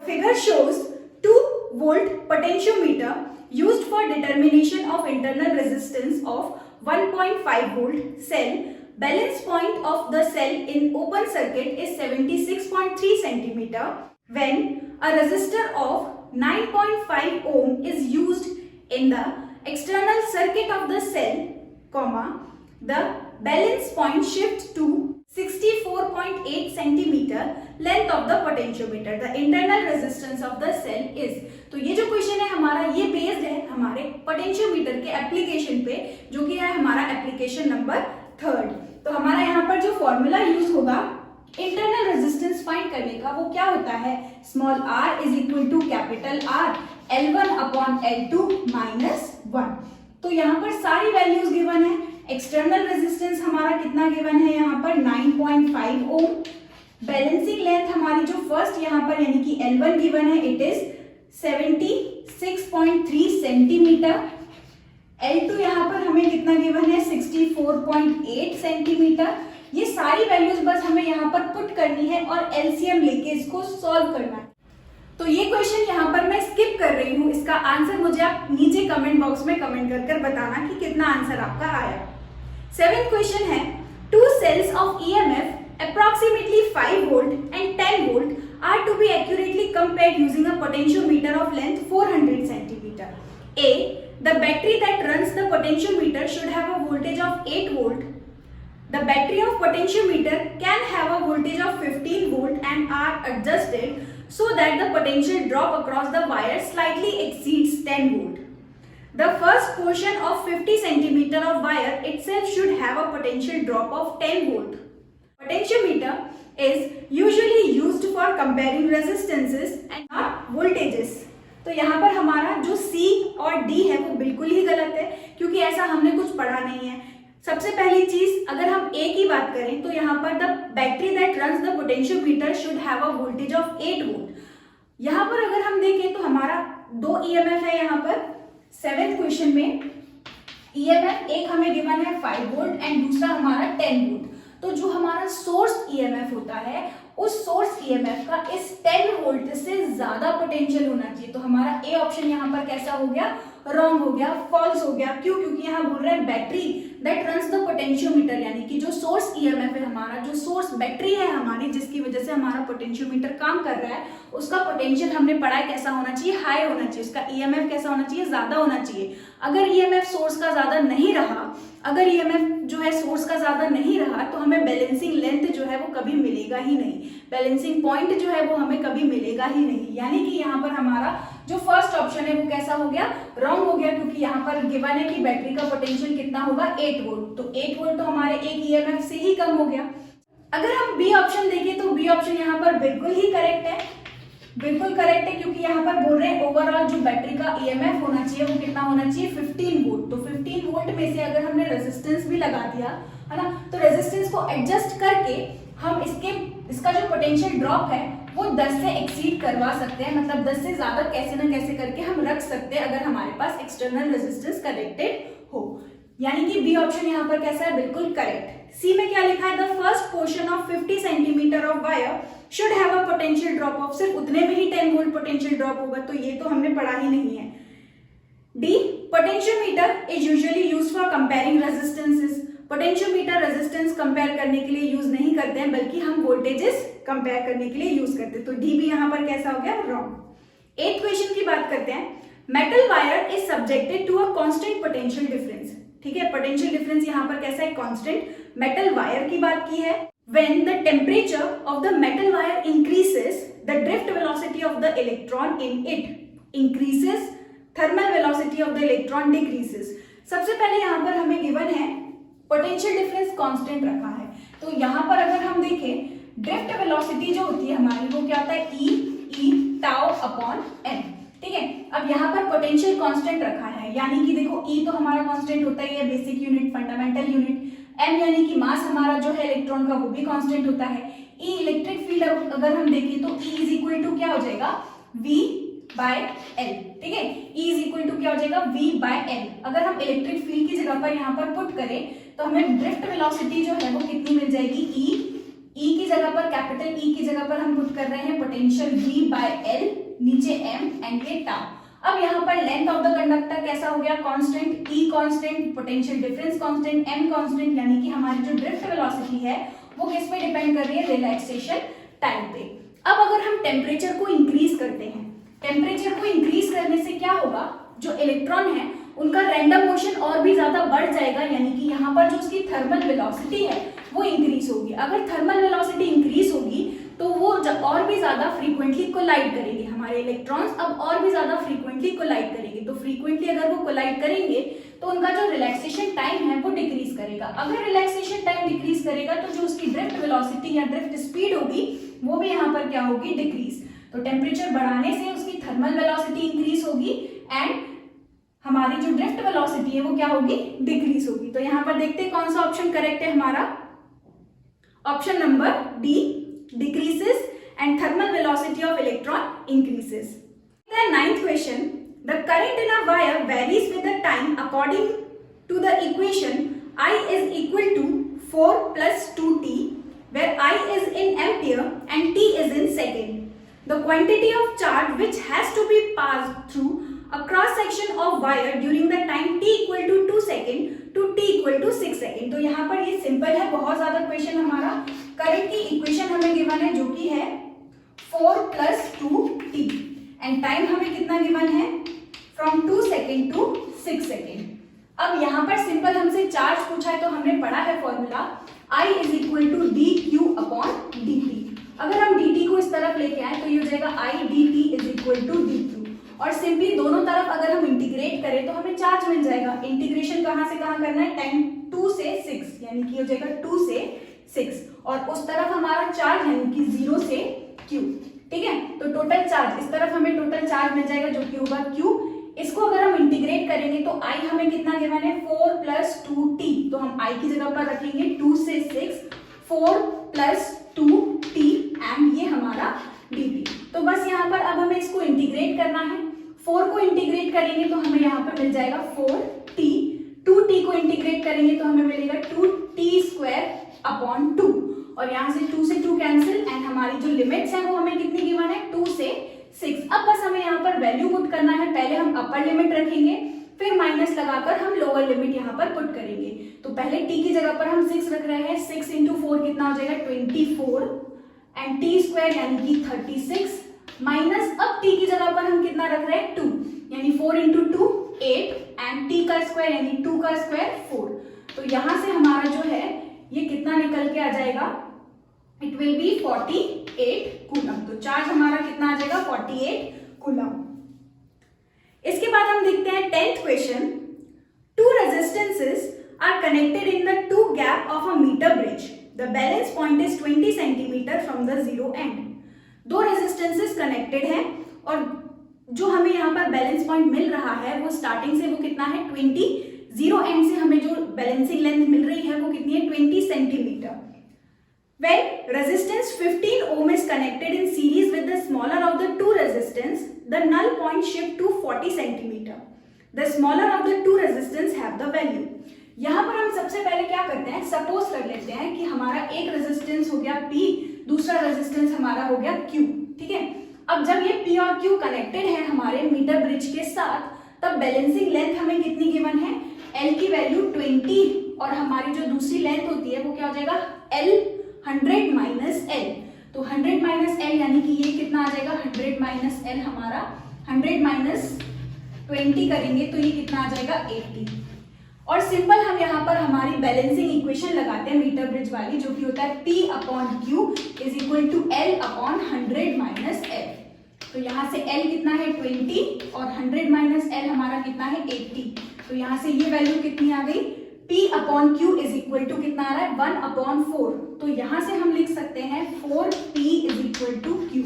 Figure shows 2 volt potentiometer used for for determination of internal resistance of 1.5 volt cell, balance point of the cell in open circuit is 76.3 centimeter. When a resistor of 9.5 ohm is used in the external circuit of the cell, the balance point shifts to 64.8 centimeter length of the potentiometer. The internal resistance of the cell is. तो ये जो question है हमारा, ये based है हमारे potentiometer के application पे, जो कि है हमारा एप्लीकेशन नंबर 3rd। तो हमारा यहाँ पर जो फॉर्मूला यूज होगा इंटरनल रेजिस्टेंस फाइंड करने का, वो क्या होता है, small r is equal to capital R L1 upon L2 minus 1। तो यहाँ पर सारी वैल्यूज गिवन है। एक्सटर्नल रेजिस्टेंस हमारा कितना गिवन है यहाँ पर 9.5 ओम। बैलेंसिंग लेंथ हमारी जो फर्स्ट यहाँ पर यानी कि L1 गिवन है, इट इज 76.3 सेंटीमीटर। L2 यहाँ पर हमें कितना गिवन है 64.8 सेंटीमीटर। ये सारी वैल्यूज बस हमें यहाँ पर पुट करनी है और एलसीएम लेके इसको सॉल्व करना है। तो ये क्वेश्चन यहाँ पर मैं स्किप कर रही हूँ, इसका आंसर मुझे आप नीचे कमेंट बॉक्स में कमेंट कर बताना कि कितना आंसर आपका आया। 7th क्वेश्चन है, two cells of EMF approximately 5 volt and 10 volt are to be accurately compared using a potentiometer of length 400 centimeter. A, the battery that runs the potentiometer should have a voltage of 8 volt. The battery of potentiometer can have a voltage of 15 volt and are adjusted so that the potential drop across the wire slightly exceeds 10 volt. The first portion of 50 centimeter of wire itself should have a potential drop of 10 volt. Potentiometer is usually used for comparing resistances and not voltages. तो यहाँ पर हमारा जो C और D है वो बिल्कुल ही गलत है, क्योंकि ऐसा हमने कुछ पढ़ा नहीं है। सबसे पहली चीज, अगर हम A की बात करें तो यहाँ पर the battery that runs the potentiometer should have a voltage of 8 volt. यहाँ पर अगर हम देखें तो हमारा 2 EMF है यहाँ पर 7th क्वेश्चन में। EMF एक हमें गिवन है 5 वोल्ट एंड दूसरा हमारा 10 वोल्ट। तो जो हमारा सोर्स EMF होता है उस सोर्स EMF का इस 10 वोल्ट से ज्यादा पोटेंशियल होना चाहिए। तो हमारा ए ऑप्शन यहाँ पर कैसा हो गया, रॉन्ग हो गया, फॉल्स हो गया। क्यों? क्योंकि यहाँ बोल रहे हैं battery that runs the potentiometer, यानी कि जो सोर्स EMF है हमारा, जो सोर्स बैटरी है हमारी जिसकी वजह से हमारा पोटेंशियोमीटर काम कर रहा है, उसका पोटेंशियल हमने पढ़ा है कैसा होना चाहिए, हाई होना चाहिए। उसका EMF कैसा होना चाहिए, ज्यादा होना चाहिए। अगर EMF सोर्स का ज्यादा नहीं रहा, अगर EMF जो है सोर्स का ज्यादा नहीं रहा तो हमें बैलेंसिंग लेंथ जो है वो कभी मिलेगा ही नहीं, बैलेंसिंग पॉइंट जो है वो हमें कभी मिलेगा ही नहीं। यानी कि यहाँ पर हमारा जो फर्स्ट ऑप्शन है वो कैसा हो गया, रॉन्ग हो गया, क्योंकि यहाँ पर गिवन है कि बैटरी का पोटेंशियल कितना होगा 8 वोल्ट। तो 8 वोल्ट तो हमारे एक EMF से ही कम हो गया। अगर हम बी ऑप्शन देखें तो बी ऑप्शन यहाँ पर बिल्कुल ही करेक्ट है, बिल्कुल करेक्ट है, क्योंकि यहाँ पर बोल रहे हैं ओवरऑल जो बैटरी का EMF होना चाहिए वो कितना होना चाहिए 15 वोल्ट। तो 15 वोल्ट में से अगर हमने रेजिस्टेंस भी लगा दिया है ना, तो रेजिस्टेंस को एडजस्ट करके हम इसका जो पोटेंशियल ड्रॉप है वो 10 से एक्सीड करवा सकते हैं, मतलब 10 से ज्यादा कैसे ना कैसे करके हम रख सकते हैं अगर हमारे पास एक्सटर्नल रेजिस्टेंस कनेक्टेड हो। यानी कि बी ऑप्शन यहाँ पर कैसा है, बिल्कुल करेक्ट। सी में क्या लिखा है, the first portion of 50 centimetre of wire should have a potential drop of, सिर्फ उतने में ही 10 वोल्ट पोटेंशियल ड्रॉप होगा, तो ये तो हमने पढ़ा ही नहीं है। D, potentiometer is usually used for comparing resistances. Potentiometer resistance compare करने के लिए यूज नहीं करते हैं, बल्कि हम वोल्टेजेस कंपेयर करने के लिए यूज करते हैं। तो डी भी यहाँ पर कैसा हो गया, रॉन्ग। 8th क्वेश्चन की बात करते हैं। Metal wire is subjected to a constant potential difference. ठीक है, पोटेंशियल डिफरेंस यहाँ पर कैसा है, कांस्टेंट। मेटल वायर की बात की है। When the temperature of the metal wire increases, the drift velocity of the electron in it increases, thermal velocity of the electron decreases. सबसे पहले यहाँ पर हमें गिवन है पोटेंशियल डिफरेंस कांस्टेंट रखा है, तो यहाँ पर अगर हम देखें ड्रिफ्ट वेलोसिटी जो होती है हमारी वो क्या होता है, ई टाउ अपॉन एन। ठीक है, अब यहाँ पर पोटेंशियल कांस्टेंट रखा है, यानी कि देखो ई तो हमारा कांस्टेंट होता ही है, basic unit, fundamental unit. M यानी कि मास हमारा जो है इलेक्ट्रॉन का वो भी कांस्टेंट होता है। ई इलेक्ट्रिक फील्ड अगर हम देखें तो ई इज इक्वल टू क्या हो जाएगा, वी बाय एल। ठीक है, ई इज इक्वल टू क्या हो जाएगा, वी बाय एल। अगर हम इलेक्ट्रिक फील्ड की जगह पर यहाँ पर पुट करें तो हमें ड्रिफ्ट वेलोसिटी जो है वो कितनी मिल जाएगी, ई की जगह पर, कैपिटल ई की जगह पर हम पुट कर रहे हैं पोटेंशियल वी बाय एल, नीचे एम एंड ये टाउ। अब यहाँ पर लेंथ ऑफ द कंडक्टर कैसा हो गया, constant, E constant, potential difference constant, M constant, यानी कि हमारी जो ड्रिफ्ट वेलोसिटी है वो किस पे डिपेंड कर रही है, रिलैक्सेशन टाइम पे। अब अगर हम टेम्परेचर को इंक्रीज करते हैं, टेम्परेचर को इंक्रीज करने से क्या होगा, जो इलेक्ट्रॉन है उनका रैंडम मोशन और भी ज्यादा बढ़ जाएगा, यानी कि यहाँ पर जो उसकी थर्मल वेलोसिटी है वो इंक्रीज होगी। अगर थर्मल वेलोसिटी इंक्रीज होगी तो वो और भी ज्यादा फ्रीक्वेंटली कोलाइड करेंगे, हमारे इलेक्ट्रॉन्स अब और भी ज्यादा फ्रीक्वेंटली कोलाइड करेंगे। तो फ्रीक्वेंटली अगर वो कोलाइड करेंगे तो उनका जो रिलैक्सेशन टाइम है वो डिक्रीज करेगा। अगर रिलैक्सेशन टाइम डिक्रीज करेगा तो जो उसकी ड्रिफ्ट वेलोसिटी या ड्रिफ्ट स्पीड होगी वो भी यहाँ पर क्या होगी, डिक्रीज। तो टेम्परेचर बढ़ाने से उसकी थर्मल वेलोसिटी इंक्रीज होगी एंड हमारी जो ड्रिफ्ट वेलोसिटी है वो क्या होगी, डिक्रीज होगी। तो यहाँ पर देखते हैं कौन सा ऑप्शन करेक्ट है हमारा, option number D, decreases and thermal velocity of electron increases. The ninth question, the current in a wire varies with the time according to the equation I is equal to 4 plus 2t, where I is in ampere and t is in second. The quantity of charge which has to be passed through a cross section of wire during the time t equal to 2 second to t equal to 6 second. तो यहाँ पर ये simple है, बहुत ज्यादा question हमारा। Current की equation हमें गिवन है जो कि है 4 plus 2t एंड टाइम हमें कितना गिवन है, फ्रॉम 2 सेकेंड टू 6 सेकेंड। अब यहाँ पर सिंपल हमसे चार्ज पूछा है तो हमने पढ़ा है formula I is equal to D Q upon D T. अगर हम डी टी को इस तरफ लेके आए तो ये हो जाएगा I D T is equal to D Q, और सिंपली दोनों तरफ अगर हम इंटीग्रेट करें तो हमें चार्ज मिल जाएगा। इंटीग्रेशन कहाँ से कहाँ करना है, टाइम 2 से 6, यानी कि हो जाएगा 2 से 6, और उस तरफ हमारा चार्ज यानी कि 0 से q, ठीक है। तो टोटल चार्ज इस तरफ हमें टोटल चार्ज मिल जाएगा जो कि होगा q। इसको अगर हम इंटीग्रेट करेंगे तो i हमें कितना गिवन है, 4 plus 2t, तो हम i की जगह पर रखेंगे 2 से 6, 4 plus 2t एंड ये हमारा dt। तो बस यहाँ पर अब हमें इसको इंटीग्रेट करना है। 4 को इंटीग्रेट करेंगे तो हमें यहाँ पर मिल जाएगा 4t, 2t को इंटीग्रेट करेंगे तो हमें मिलेगा 2t स्क्वायर अपॉन 2, और यहाँ से 2 से 2 कैंसिल एंड हमारी जो लिमिट्स है वो हमें कितनी गिवन है, 2 से 6। अब बस हमें यहाँ पर वैल्यू पुट करना है। पहले हम अपर लिमिट रखेंगे, फिर माइनस लगाकर हम लोअर लिमिट यहाँ पर पुट करेंगे। तो पहले t की जगह पर हम 6 रख रहे हैं, 6 इंटू 4 कितना हो जाएगा, 24 एंड t स्क्वायर यानी कि 36, माइनस अब t की जगह पर हम कितना रख रहे हैं, 2, यानी 4 इंटू 2 8 एंड t का स्क्वायर यानी 2 का स्क्वायर 4। तो यहाँ से हमारा जो है ये कितना निकल के आ जाएगा, इट विल बी 48 कूलम। तो चार्ज हमारा कितना आ जाएगा, 48 कूलम। इसके बाद हम देखते हैं 10th question, two resistances are connected in the two gap of a metre bridge, the balance point is 20 centimetre from the zero end. दो रेजिस्टेंसेस कनेक्टेड हैं और जो हमें यहाँ पर बैलेंस पॉइंट मिल रहा है वो स्टार्टिंग से वो कितना है, 20, जीरो एंड से हमें जो बैलेंसिंग लेंथ मिल रही है वो कितनी है, 20 centimetre. When resistance 15 ohm is connected in series with the smaller of the two resistance, the null point shift to 40 centimeter. The smaller of the two resistance have the value. यहाँ पर हम सबसे पहले क्या करते हैं, सपोज कर लेते हैं कि हमारा एक रेजिस्टेंस हो गया P, दूसरा रेजिस्टेंस हमारा हो गया Q, ठीक है। अब जब ये P और Q कनेक्टेड है हमारे मीटर ब्रिज के साथ, तब बैलेंसिंग लेंथ हमें कितनी गिवन है, L की वैल्यू 20, और हमारी जो दूसरी लेंथ होती है वो क्या हो जाएगा, L 100 माइनस L। तो 100 माइनस L यानी कि ये कितना आ जाएगा, 100 माइनस L हमारा 100 माइनस 20 करेंगे तो ये कितना आ जाएगा, 80। और सिंपल हम यहाँ पर हमारी बैलेंसिंग इक्वेशन लगाते हैं मीटर ब्रिज वाली, जो कि होता है P upon Q is equal to L upon 100 minus L। तो यहाँ से L कितना है 20 और 100 माइनस L हमारा कितना है 80। तो यहाँ से ये वैल्यू कितनी आ गई, P upon Q is equal to कितना आ रहा है, 1 अपॉन 4। तो यहाँ से हम लिख सकते हैं 4P is equal to Q।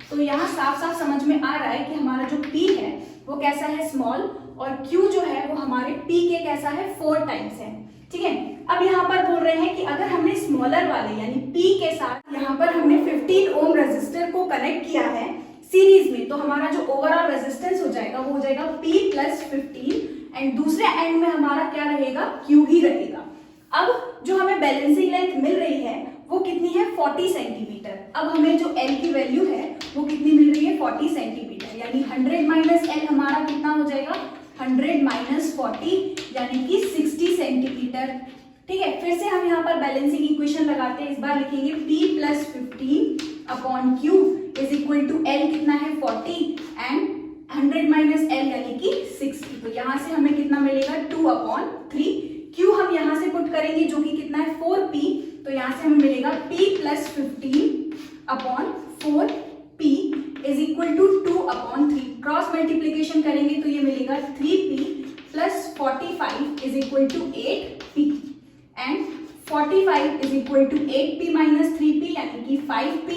तो यहाँ साफ साफ समझ में आ रहा है कि हमारा जो P है वो कैसा है, स्मॉल, और Q जो है वो हमारे P के कैसा है, 4 टाइम्स है, ठीक है। अब यहाँ पर बोल रहे हैं कि अगर हमने स्मॉलर वाले यानी P के साथ यहाँ पर हमने 15 ओम रेजिस्टर को कनेक्ट किया है सीरीज में, तो हमारा जो ओवरऑल रेजिस्टेंस हो जाएगा वो हो जाएगा P प्लस 15 एंड दूसरे एंड में हमारा क्या रहेगा, Q ही रहेगा। अब जो हमें बैलेंसिंग लेंथ मिल रही है वो कितनी है, 40 सेंटीमीटर। अब हमें जो L की वैल्यू है वो कितनी मिल रही है 40 सेंटीमीटर, यानी 100 माइनस एल हमारा कितना हो जाएगा 100 माइनस 40 यानी कि 60 सेंटीमीटर। ठीक है, फिर से हम यहाँ पर बैलेंसिंग इक्वेशन लगाते हैं। इस बार लिखेंगे P plus 15 upon Q is equal to L कितना है 40 एंड 100 माइनस L यानी कि 60। तो यहाँ से हमें कितना मिलेगा 2/3। Q हम यहाँ से पुट करेंगे जो कि कितना है 4P, तो यहाँ से हमें मिलेगा P plus 15 upon 4P is equal to 2/3। Cross multiplication करेंगे तो ये मिलेगा 3P plus 45 is equal to 8P and 45 is equal to 8P minus 3P यानी कि 5P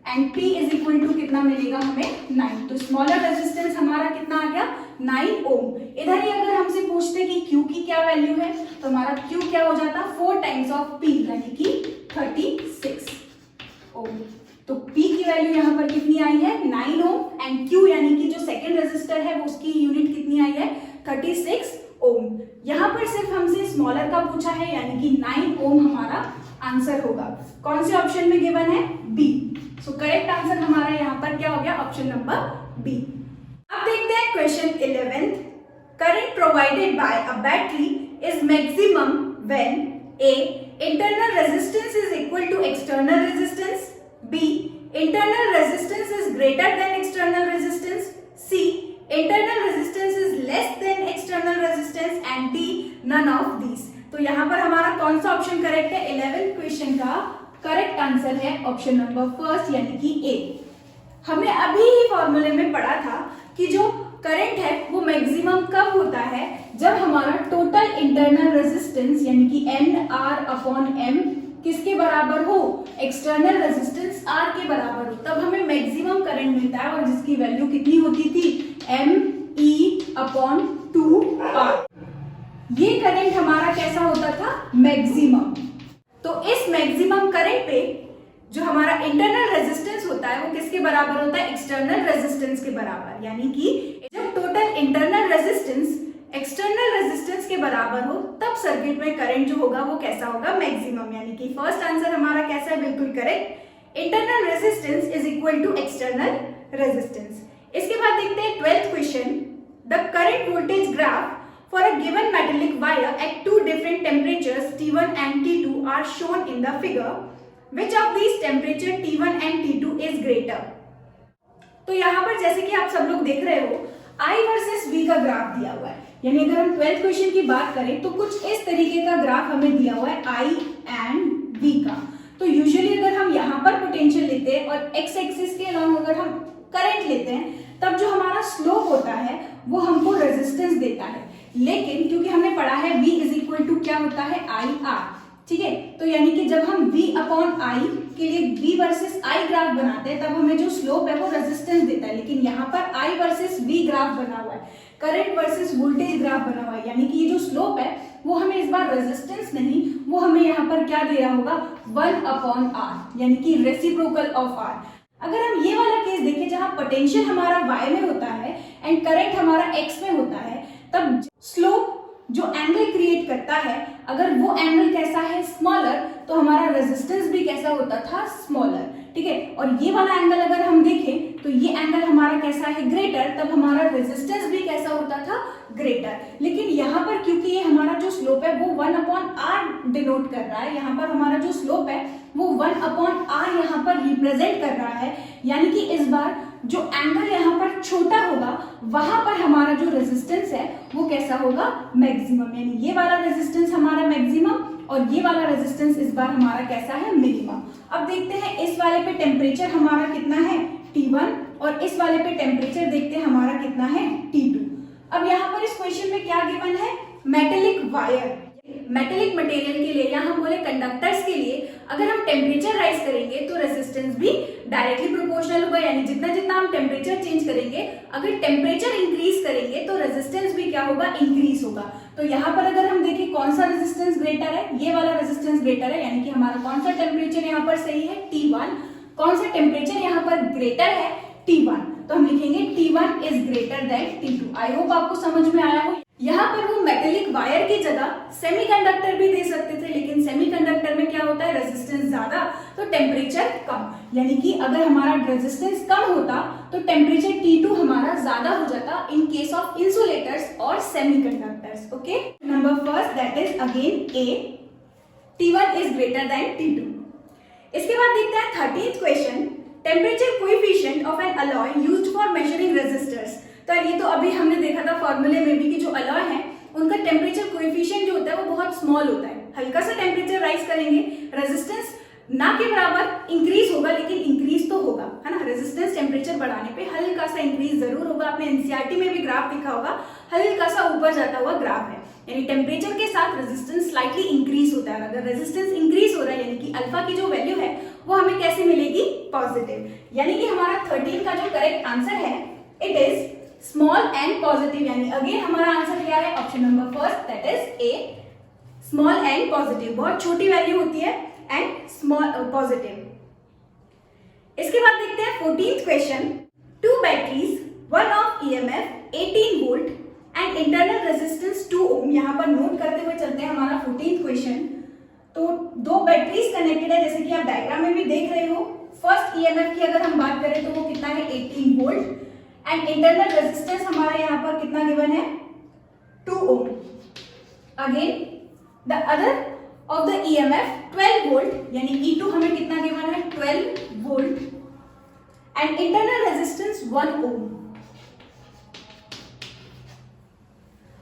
and P is equal to कितना मिलेगा हमें 9। तो स्मॉलर रेजिस्टेंस हमारा कितना आ गया 9 ओम। इधर ही अगर हमसे पूछते कि Q की क्या वैल्यू है तो हमारा Q क्या हो जाता 4 टाइम्स ऑफ P यानी कि 36 ओम। तो P की वैल्यू यहाँ पर कितनी आई है 9 ओम एंड Q यानी कि जो सेकेंड रेजिस्टर है वो उसकी यूनिट कितनी आई है 36 ओम। यहाँ पर सिर्फ हमसे स्मॉलर का पूछा है यानी कि 9 ओम हमारा आंसर होगा। कौन से ऑप्शन में गिवन है बी। सो करेक्ट आंसर हमारा यहाँ पर क्या हो गया ऑप्शन नंबर बी। अब देखते हैं question 11th। Current provided by a battery is maximum when A internal resistance is equal to external resistance, B internal resistance is greater than external resistance, C internal resistance is less than external resistance and D none of these. तो यहाँ पर हमारा कौन सा option correct है 11th question का correct answer है option number first यानी कि ए। हमने अभी ही फॉर्मूले में पढ़ा था कि जो करंट है वो मैक्सिमम कब होता है जब हमारा टोटल इंटरनल रेजिस्टेंस यानी कि NR/M किसके बराबर हो एक्सटर्नल रेजिस्टेंस R के बराबर हो, तब हमें मैक्सिमम करंट मिलता है और जिसकी वैल्यू कितनी होती थी ME/2R। ये करंट हमारा कैसा होता था मैक्सिमम। तो इस मैक्सिमम करंट पे जो हमारा इंटरनल रेजिस्टेंस होता है वो किसके बराबर होता है एक्सटर्नल रेजिस्टेंस के बराबर, यानी कि जब total internal resistance external resistance के बराबर हो तब सर्किट में करंट जो होगा वो कैसा होगा मैक्सिमम। यानी कि फर्स्ट आंसर हमारा कैसा है बिल्कुल correct, internal resistance is equal to external resistance. इसके बाद देखते हैं 12th question. The current voltage graph for a given metallic wire at two different temperatures T1 and T2 are shown in the figure. Which of these temperature T1 and T2 is greater? तो यहाँ पर जैसे कि आप सब लोग देख रहे हो I वर्सेस V का ग्राफ दिया हुआ है, यानी अगर हम 12th क्वेश्चन की बात करें तो कुछ इस तरीके का ग्राफ हमें दिया हुआ है I एंड V का। तो यूजुअली अगर हम यहाँ पर पोटेंशियल लेते हैं और एक्स एक्सिस के अलॉन्ग अगर हम करंट लेते हैं तब जो हमारा स्लोप होता है वो हमको रेजिस्टेंस देता है। लेकिन क्योंकि हमने पढ़ा है V इज इक्वल टू क्या होता है IR, ठीक है, तो यानी कि जब हम V/I के लिए V वर्सेस I ग्राफ बनाते हैं तब हमें जो स्लोप है वो रेजिस्टेंस देता है। लेकिन यहाँ पर I वर्सेस V ग्राफ बना हुआ है, करंट वर्सेस वोल्टेज ग्राफ बना हुआ है, यानी कि ये जो स्लोप है वो हमें इस बार रेजिस्टेंस नहीं, वो हमें यहाँ पर क्या दे रहा होगा 1/R, यानी कि रेसिप्रोकल ऑफ R। अगर हम ये वाला केस देखें जहां पोटेंशियल हमारा y में होता है एंड करंट हमारा x में होता है, तब स्लोप जो एंगल क्रिएट करता है अगर वो एंगल कैसा है स्मॉलर तो हमारा रेजिस्टेंस भी कैसा होता था स्मॉलर, ठीक है। और ये वाला एंगल अगर हम देखें तो ये एंगल हमारा कैसा है ग्रेटर, तब हमारा रेजिस्टेंस भी कैसा होता था ग्रेटर। लेकिन यहाँ पर क्योंकि ये हमारा जो स्लोप है वो 1/R डिनोट कर रहा है, यहाँ पर हमारा जो स्लोप है वो 1/R यहाँ पर रिप्रेजेंट कर रहा है, यानी कि इस बार जो एंगल यहाँ पर छोटा होगा वहां पर हमारा जो रेजिस्टेंस है वो कैसा होगा मैक्सिमम, यानी ये वाला रेजिस्टेंस हमारा मैक्सिमम और ये वाला रेजिस्टेंस इस बार हमारा कैसा है मिनिमम। अब देखते हैं इस वाले पे टेम्परेचर हमारा कितना है T1 और इस वाले पे टेम्परेचर देखते हैं हमारा कितना है T2। अब यहाँ पर इस क्वेश्चन में क्या गिवन है मेटेलिक वायर, मेटेलिक मटेरियल के लिए या हम बोले कंडक्टर्स के लिए अगर हम टेम्परेचर राइज करेंगे तो रेजिस्टेंस भी डायरेक्टली प्रोपोर्शनल होगा, यानी जितना जितना हम टेम्परेचर चेंज करेंगे अगर टेम्परेचर इंक्रीज करेंगे तो रेजिस्टेंस भी क्या होगा इंक्रीज होगा। तो यहाँ पर अगर हम देखें कौन सा रेजिस्टेंस ग्रेटर है, ये वाला रेजिस्टेंस ग्रेटर है, यानी कि हमारा कौन सा टेम्परेचर यहाँ पर सही है T1, कौन सा टेम्परेचर यहाँ पर ग्रेटर है T1, तो हम लिखेंगे T1 is greater than T2। I hope आपको समझ में आया हो। यहाँ पर वो मेटेलिक वायर की जगह सेमीकंडक्टर भी दे सकते थे, लेकिन सेमीकंडक्टर में क्या होता है, रेजिस्टेंस ज्यादा तो टेम्परेचर कम, यानी कि अगर हमारा रेजिस्टेंस कम होता तो टेम्परेचर T2 हमारा ज्यादा हो जाता इन केस ऑफ इंसुलेटर्स और semiconductors. Okay, number first that is again A, T1 is greater than T2। इसके बाद देखते हैं 13th question, temperature coefficient of an alloy used for measuring resistors. तो ये तो अभी हमने देखा था फॉर्मूले में भी कि जो अलॉय है उनका टेम्परेचर कोएफिशिएंट जो होता है वो बहुत स्मॉल होता है। हल्का सा टेम्परेचर राइज करेंगे, रेजिस्टेंस ना के बराबर इंक्रीज होगा, लेकिन इंक्रीज तो होगा, है ना। रेजिस्टेंस टेम्परेचर बढ़ाने पे हल्का सा इंक्रीज जरूर होगा। आपने एनसीईआरटी में भी ग्राफ देखा होगा, हल्का सा ऊपर जाता हुआ ग्राफ है, यानी टेम्परेचर के साथ रेजिस्टेंस स्लाइटली इंक्रीज होता है। अगर रेजिस्टेंस इंक्रीज हो रहा है यानी कि अल्फा की जो वैल्यू है वो हमें कैसे मिलेगी, पॉजिटिव। यानी कि हमारा 13 का जो करेक्ट आंसर है it is small and positive, यानी अगेन हमारा आंसर क्या है, option number first that is a, small and positive. बहुत छोटी वैल्यू होती है एंड स्मॉल पॉजिटिव। इसके बाद देखते हैं 14th question, two batteries, one of EMF 18 volt and internal resistance 2 ohm. यहाँ पर नोट करते हुए चलते हैं हमारा 14th क्वेश्चन। तो दो बैटरीज कनेक्टेड है, जैसे कि आप डायग्राम में भी देख रहे हो। फर्स्ट ईएमएफ की अगर हम बात करें तो वो कितना है, 18 वोल्ट एंड इंटरनल रेजिस्टेंस हमारा यहाँ पर कितना गिवन है, 2 ohm. Again the other of the EMF 12 volt, यानी E2 हमें कितना गिवन है, 12 volt and internal resistance 1 ohm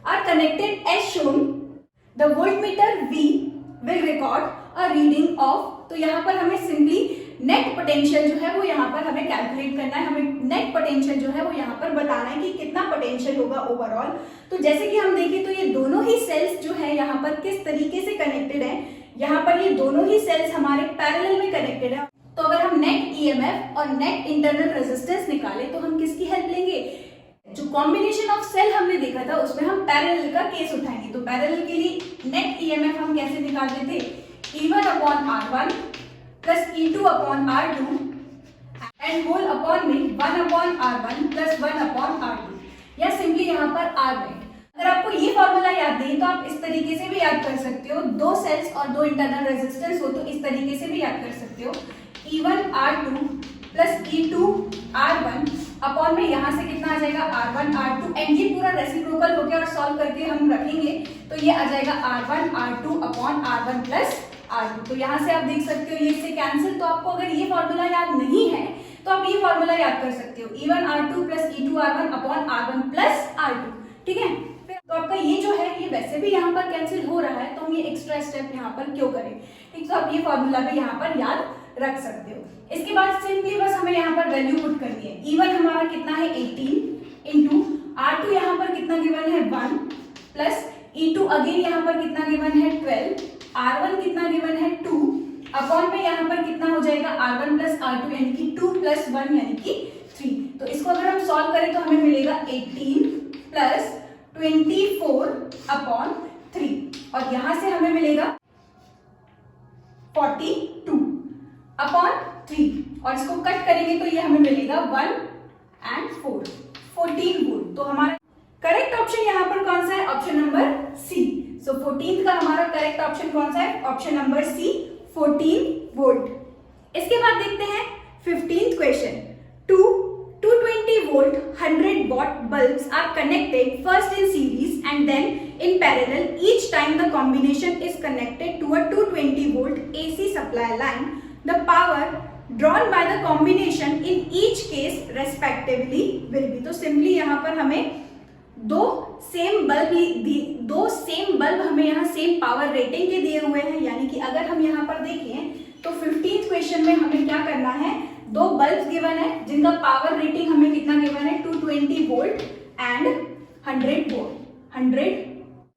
are connected as shown. The voltmeter V will record a reading of, तो यहाँ पर हमें सिंपली नेट पोटेंशियल जो है वो यहाँ पर हमें कैलकुलेट करना है। हमें नेट पोटेंशियल जो है वो यहाँ पर बताना है कि कितना पोटेंशियल होगा ओवरऑल। तो जैसे कि हम देखें तो ये दोनों ही सेल्स जो है यहाँ पर किस तरीके से कनेक्टेड है, यहाँ पर ये दोनों ही सेल्स हमारे पैरेलल में कनेक्टेड है। तो अगर हम नेट ईएमएफ और नेट इंटरनल रेजिस्टेंस निकाले तो हम किसकी हेल्प लेंगे, जो कॉम्बिनेशन ऑफ सेल हमने देखा था उसमें हम पैरेलल का केस उठाएंगे। तो पैरेलल के लिए नेट ईएमएफ हम कैसे निकालते थे, E1 upon R1 plus E2 upon R2 and whole upon में 1 upon R1 plus 1 upon R2, या सिंपली यहाँ पर R नेट। अगर आपको ये फॉर्मूला याद नहीं तो आप इस तरीके से भी याद कर सकते हो, दो सेल्स और दो इंटरनल रेजिस्टेंस हो तो इस तरीके से भी याद कर सकते हो। E1 R2 plus E2 R1 upon में यहाँ से कितना आ जाएगा, R1 R2 एंड ये पूरा रेसिप्रोकल हो गया और सॉल्व करके हम रखेंगे तो ये आ जाएगा R1 R2 upon R1 plus R2। तो यहाँ से आप देख सकते हो ये इससे कैंसिल। तो आपको अगर ये फॉर्मूला याद नहीं है तो आप ये फॉर्मूला याद कर सकते हो, E1 R2 plus E2 R1 upon R1 plus R2, ठीक है। तो आपका ये जो है ये वैसे भी यहाँ पर कैंसिल हो रहा है तो हम ये एक्स्ट्रा स्टेप यहाँ पर क्यों करें, ठीक। तो आप ये फॉर्मूला भी यहाँ पर याद रख सकते हो। इसके बाद सिंपली बस हमें यहाँ पर वैल्यू पुट करनी है। E1 हमारा कितना है 18 इंटू R2 यहाँ पर कितना गिवन है 1 प्लस E2 अगेन यहाँ पर कितना गिवन है 12, R1 कितना गिवन है 2 अपॉन में यहाँ पर कितना हो जाएगा R1 प्लस R2 यानी कि 2 प्लस 1 यानी कि 3। तो इसको अगर हम सॉल्व करें तो हमें मिलेगा 18 प्लस 24 अपॉन 3 और यहाँ से हमें मिलेगा 42 अपॉन 3 और इसको कट करेंगे तो ये हमें मिलेगा 1 एंड 4, 14 वोल्ट। तो हमारा करेक्ट ऑप्शन यहाँ पर कौन सा है, ऑप्शन नंबर सी। सो 14th का हमारा करेक्ट ऑप्शन कौन सा है, ऑप्शन नंबर सी, 14 वोल्ट। इसके बाद देखते हैं 15th question, 220 volt 100 watt bulbs are connected first in series and then in parallel. Each time the combination is connected to a 220 volt AC supply line, the power drawn by the combination in each case respectively will be. तो simply यहाँ पर हमें दो same bulb हमें यहाँ same power rating के दिए हुए हैं, यानी कि अगर हम यहाँ पर देखें तो 15th क्वेश्चन में हमें क्या करना है, दो बल्ब गिवन है जिनका पावर रेटिंग हमें कितना गिवन है 220 वोल्ट एंड 100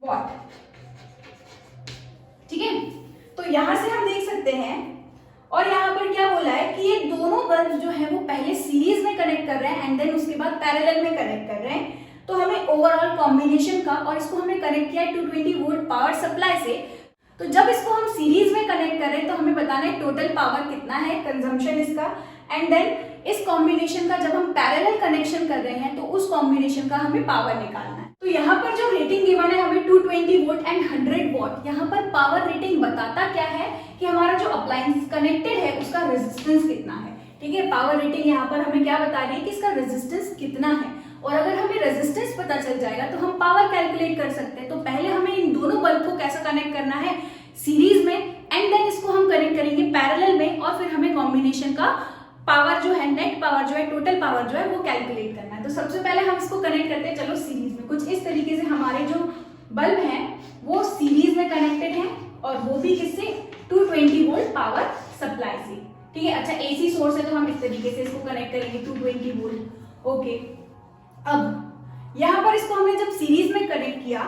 वॉट, ठीक है। तो यहां से हम देख सकते हैं और यहाँ पर क्या बोला है कि ये दोनों बल्ब जो है वो पहले सीरीज में कनेक्ट कर रहे हैं एंड देन उसके बाद पैरेलल में कनेक्ट कर रहे हैं। तो हमें ओवरऑल कॉम्बिनेशन का, और इसको हमने कनेक्ट किया है 220 वोल्ट पावर सप्लाई से, तो जब इसको हम सीरीज में कनेक्ट कर रहे हैं तो हमें बताना है टोटल पावर कितना है, कंजम्पशन इसका, एंड देन इस कॉम्बिनेशन का जब हम पैरेलल कनेक्शन कर रहे हैं तो उस कॉम्बिनेशन का हमें पावर निकालना है। तो यहाँ पर जो रेटिंग गिवन है हमें 220 220 वोल्ट एंड 100 वॉट। यहाँ पर पावर रेटिंग बताता क्या है कि हमारा जो अप्लायंस कनेक्टेड है उसका रेजिस्टेंस कितना है। ठीक है, पावर रेटिंग यहाँ पर हमें क्या बता रही है कि इसका रेजिस्टेंस कितना है, और अगर हमें रेजिस्टेंस पता चल जाएगा तो हम पावर कैलकुलेट कर सकते हैं। तो पहले हमें इन दोनों बल्ब को कैसे कनेक्ट करना है, सीरीज में, एंड देन इसको हम कनेक्ट करेंगे पैरेलल में, और फिर हमें कॉम्बिनेशन का पावर जो है, नेट पावर जो है, टोटल पावर जो है वो कैलकुलेट करना है। तो सबसे पहले हम इसको कनेक्ट करते हैं, चलो सीरीज में। कुछ इस तरीके से हमारे जो बल्ब हैं वो सीरीज में कनेक्टेड हैं, और वो भी किससे, 220 वोल्ट पावर सप्लाई से। ठीक है, अच्छा एसी सोर्स है तो हम इस तरीके से इसको कनेक्ट करेंगे 220 वोल्ट। ओके, अब यहाँ पर इसको हमने जब सीरीज में कनेक्ट किया,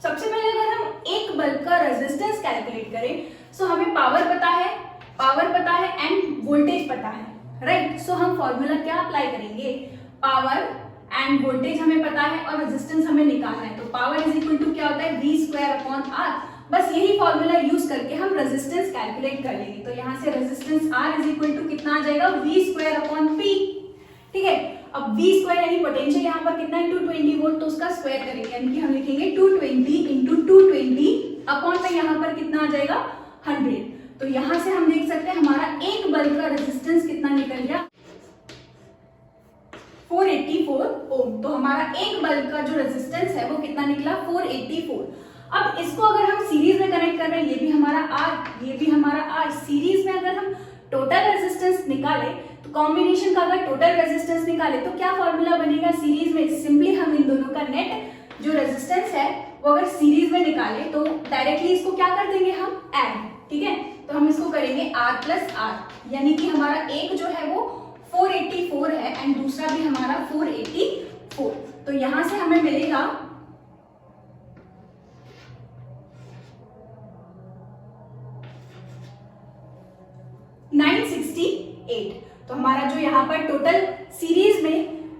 सबसे पहले अगर हम एक बल्ब का रेजिस्टेंस कैलकुलेट करें, सो हमें पावर पता है एंड वोल्टेज पता है, राइट। सो हम फॉर्मूला क्या अप्लाई करेंगे, पावर एंड वोल्टेज हमें पता है और रेजिस्टेंस हमें निकालना है। तो पावर इज इक्वल टू क्या होता है, V स्क्वायर अपॉन R। बस यही फॉर्मूला यूज करके हम रेजिस्टेंस कैलकुलेट कर लेंगे। तो यहाँ से resistance R is equal to कितना आ जाएगा, V स्क्वायर अपॉन P। ठीक है, अब V स्क्वायर यानी पोटेंशियल यहाँ पर कितना है, 220 वोल्ट, तो उसका स्क्वायर करेंगे, यानी कि हम लिखेंगे 220 इंटू 220 अपॉन में यहाँ पर कितना आ जाएगा, 100। तो यहाँ से हम देख सकते हैं हमारा एक बल्ब का रेजिस्टेंस कितना निकल गया, 484 ओम। तो हमारा एक बल्ब का जो रेजिस्टेंस है वो कितना निकला, 484। अब इसको अगर हम सीरीज में कनेक्ट कर रहे हैं, ये भी हमारा R, ये भी हमारा R, सीरीज में अगर हम टोटल रेजिस्टेंस निकाले तो कॉम्बिनेशन का अगर टोटल रेजिस्टेंस निकाले तो क्या फॉर्मूला बनेगा सीरीज में, सिंपली हम इन दोनों का नेट जो रेजिस्टेंस है वो अगर सीरीज में निकाले तो डायरेक्टली इसको क्या कर देंगे हम, ऐड। ठीक है, तो हम इसको करेंगे R प्लस R, यानी कि हमारा एक जो है वो 484 है एंड दूसरा भी हमारा 484। तो यहां से हमें मिलेगा 968। तो हमारा जो यहाँ पर टोटल सीरीज में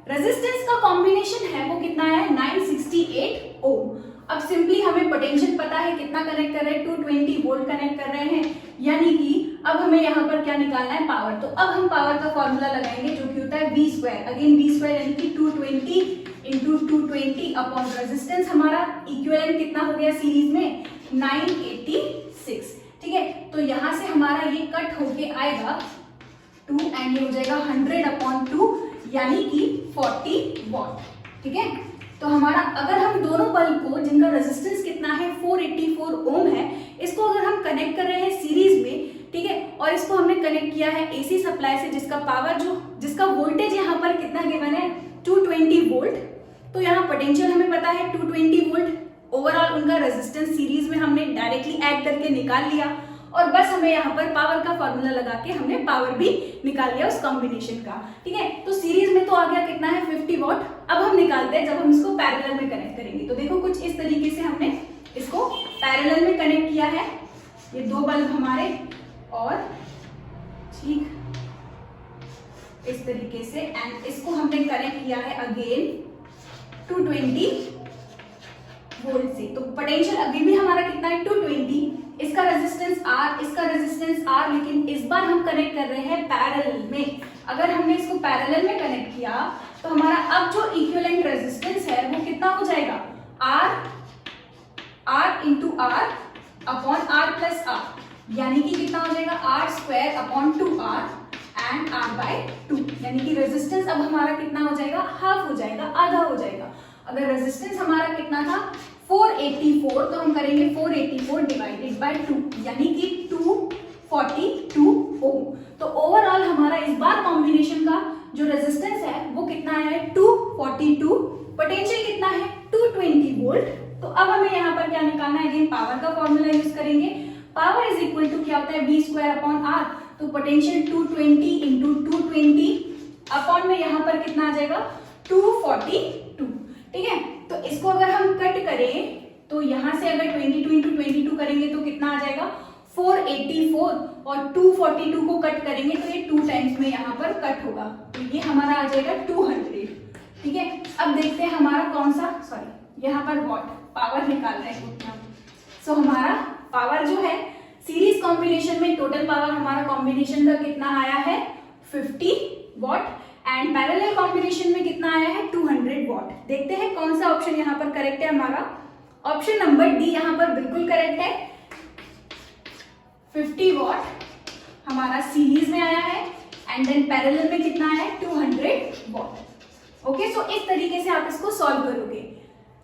रेजिस्टेंस का कॉम्बिनेशन है वो कितना है, 968 ओम। अब सिंपली हमें पोटेंशियल पता है कितना कनेक्ट कर रहे हैं, 220 वोल्ट कनेक्ट कर रहे हैं, यानी कि अब हमें यहाँ पर क्या निकालना है, पावर। तो अब हम पावर का फॉर्मूला लगाएंगे जो कि होता है V square, again V square यानी कि 220 इंटू 220 अपॉन रेजिस्टेंस, हमारा इक्विवेलेंट कितना हो गया सीरीज में, 986। ठीक है, तो यहाँ से हमारा ये कट होके आएगा 2 एंड ये हो जाएगा 100 अपॉन 2 यानी कि 40 वॉट। ठीक है, तो हमारा अगर हम दोनों बल्ब को जिनका रेजिस्टेंस कितना है 484 ओम है, इसको अगर हम कनेक्ट कर रहे हैं सीरीज में, ठीक है, और इसको हमने कनेक्ट किया है एसी सप्लाई से जिसका पावर जिसका वोल्टेज यहाँ पर कितना गिवन है 220 वोल्ट, तो यहाँ पोटेंशियल हमें पता है 220 वोल्ट, ओवरऑल उनका रेजिस्टेंस सीरीज में हमने डायरेक्टली ऐड करके निकाल लिया, और बस हमें यहाँ पर पावर का फॉर्मूला लगा के हमने पावर भी निकाल लिया उस कॉम्बिनेशन का। ठीक है, तो सीरीज में तो आ गया कितना है 50 वॉट। अब हम निकालते हैं जब हम इसको पैरेलल में कनेक्ट करेंगे। तो देखो कुछ इस तरीके से हमने इसको पैरेलल में कनेक्ट किया है, ये दो बल्ब हमारे, और ठीक इस तरीके से, एंड इसको हमने कनेक्ट किया है अगेन 220 वोल्ट से। तो पोटेंशियल अभी भी हमारा कितना है 220, इसका रेजिस्टेंस R, इसका रेजिस्टेंस R, लेकिन इस बार हम कनेक्ट कर रहे हैं पैरेलल में। अगर हमने इसको पैरेलल में कनेक्ट किया तो हमारा अब जो इक्विवेलेंट रेजिस्टेंस है वो कितना हो जाएगा, R into R upon R plus R, यानी कि कितना हो जाएगा R square upon 2R and R by 2, यानी कि रेजिस्टेंस अब हमारा कितना हो जाएगा, हाफ हो जाएगा, आधा हो जाएगा। अगर रेजिस्टेंस हमारा कितना था 484, तो हम करेंगे 484 डिवाइडेड बाय 2, यानी कि 242 ओम। तो ओवरऑल हमारा इस बार कॉम्बिनेशन का जो रेजिस्टेंस है वो कितना है 242, पोटेंशियल कितना है 220 वोल्ट। तो अब हमें यहाँ पर क्या निकालना है, अगेन पावर का फॉर्मूला यूज करेंगे। पावर इज इक्वल टू क्या होता है V स्क्वायर अपॉन R, तो पोटेंशियल 220 इंटू 220 अपॉन में यहाँ पर कितना आ जाएगा 242। ठीक है, तो इसको अगर हम कट करें तो यहाँ से अगर 22 इंटू 22 करेंगे तो कितना आ जाएगा 484, और 242 को कट करेंगे तो ये 2 टाइम्स में यहाँ पर कट होगा, तो ये हमारा आ जाएगा 200। ठीक है, अब देखते हैं हमारा कौन सा, सॉरी यहाँ पर वॉट पावर निकाल रहे हैं उतना। सो हमारा पावर जो है सीरीज कॉम्बिनेशन में टोटल पावर हमारा कॉम्बिनेशन का कितना आया है 50 वॉट, एंड पैरेलल कॉम्बिनेशन में कितना आया है 200 वॉट। देखते हैं कौन सा ऑप्शन यहाँ पर करेक्ट है हमारा। ऑप्शन नंबर डी यहाँ पर बिल्कुल करेक्ट है। 50 वॉट हमारा सीरीज में आया है एंड देन पैरेलल में कितना है 200 वॉट। ओके, सो इस तरीके से आप इसको सॉल्व करोगे।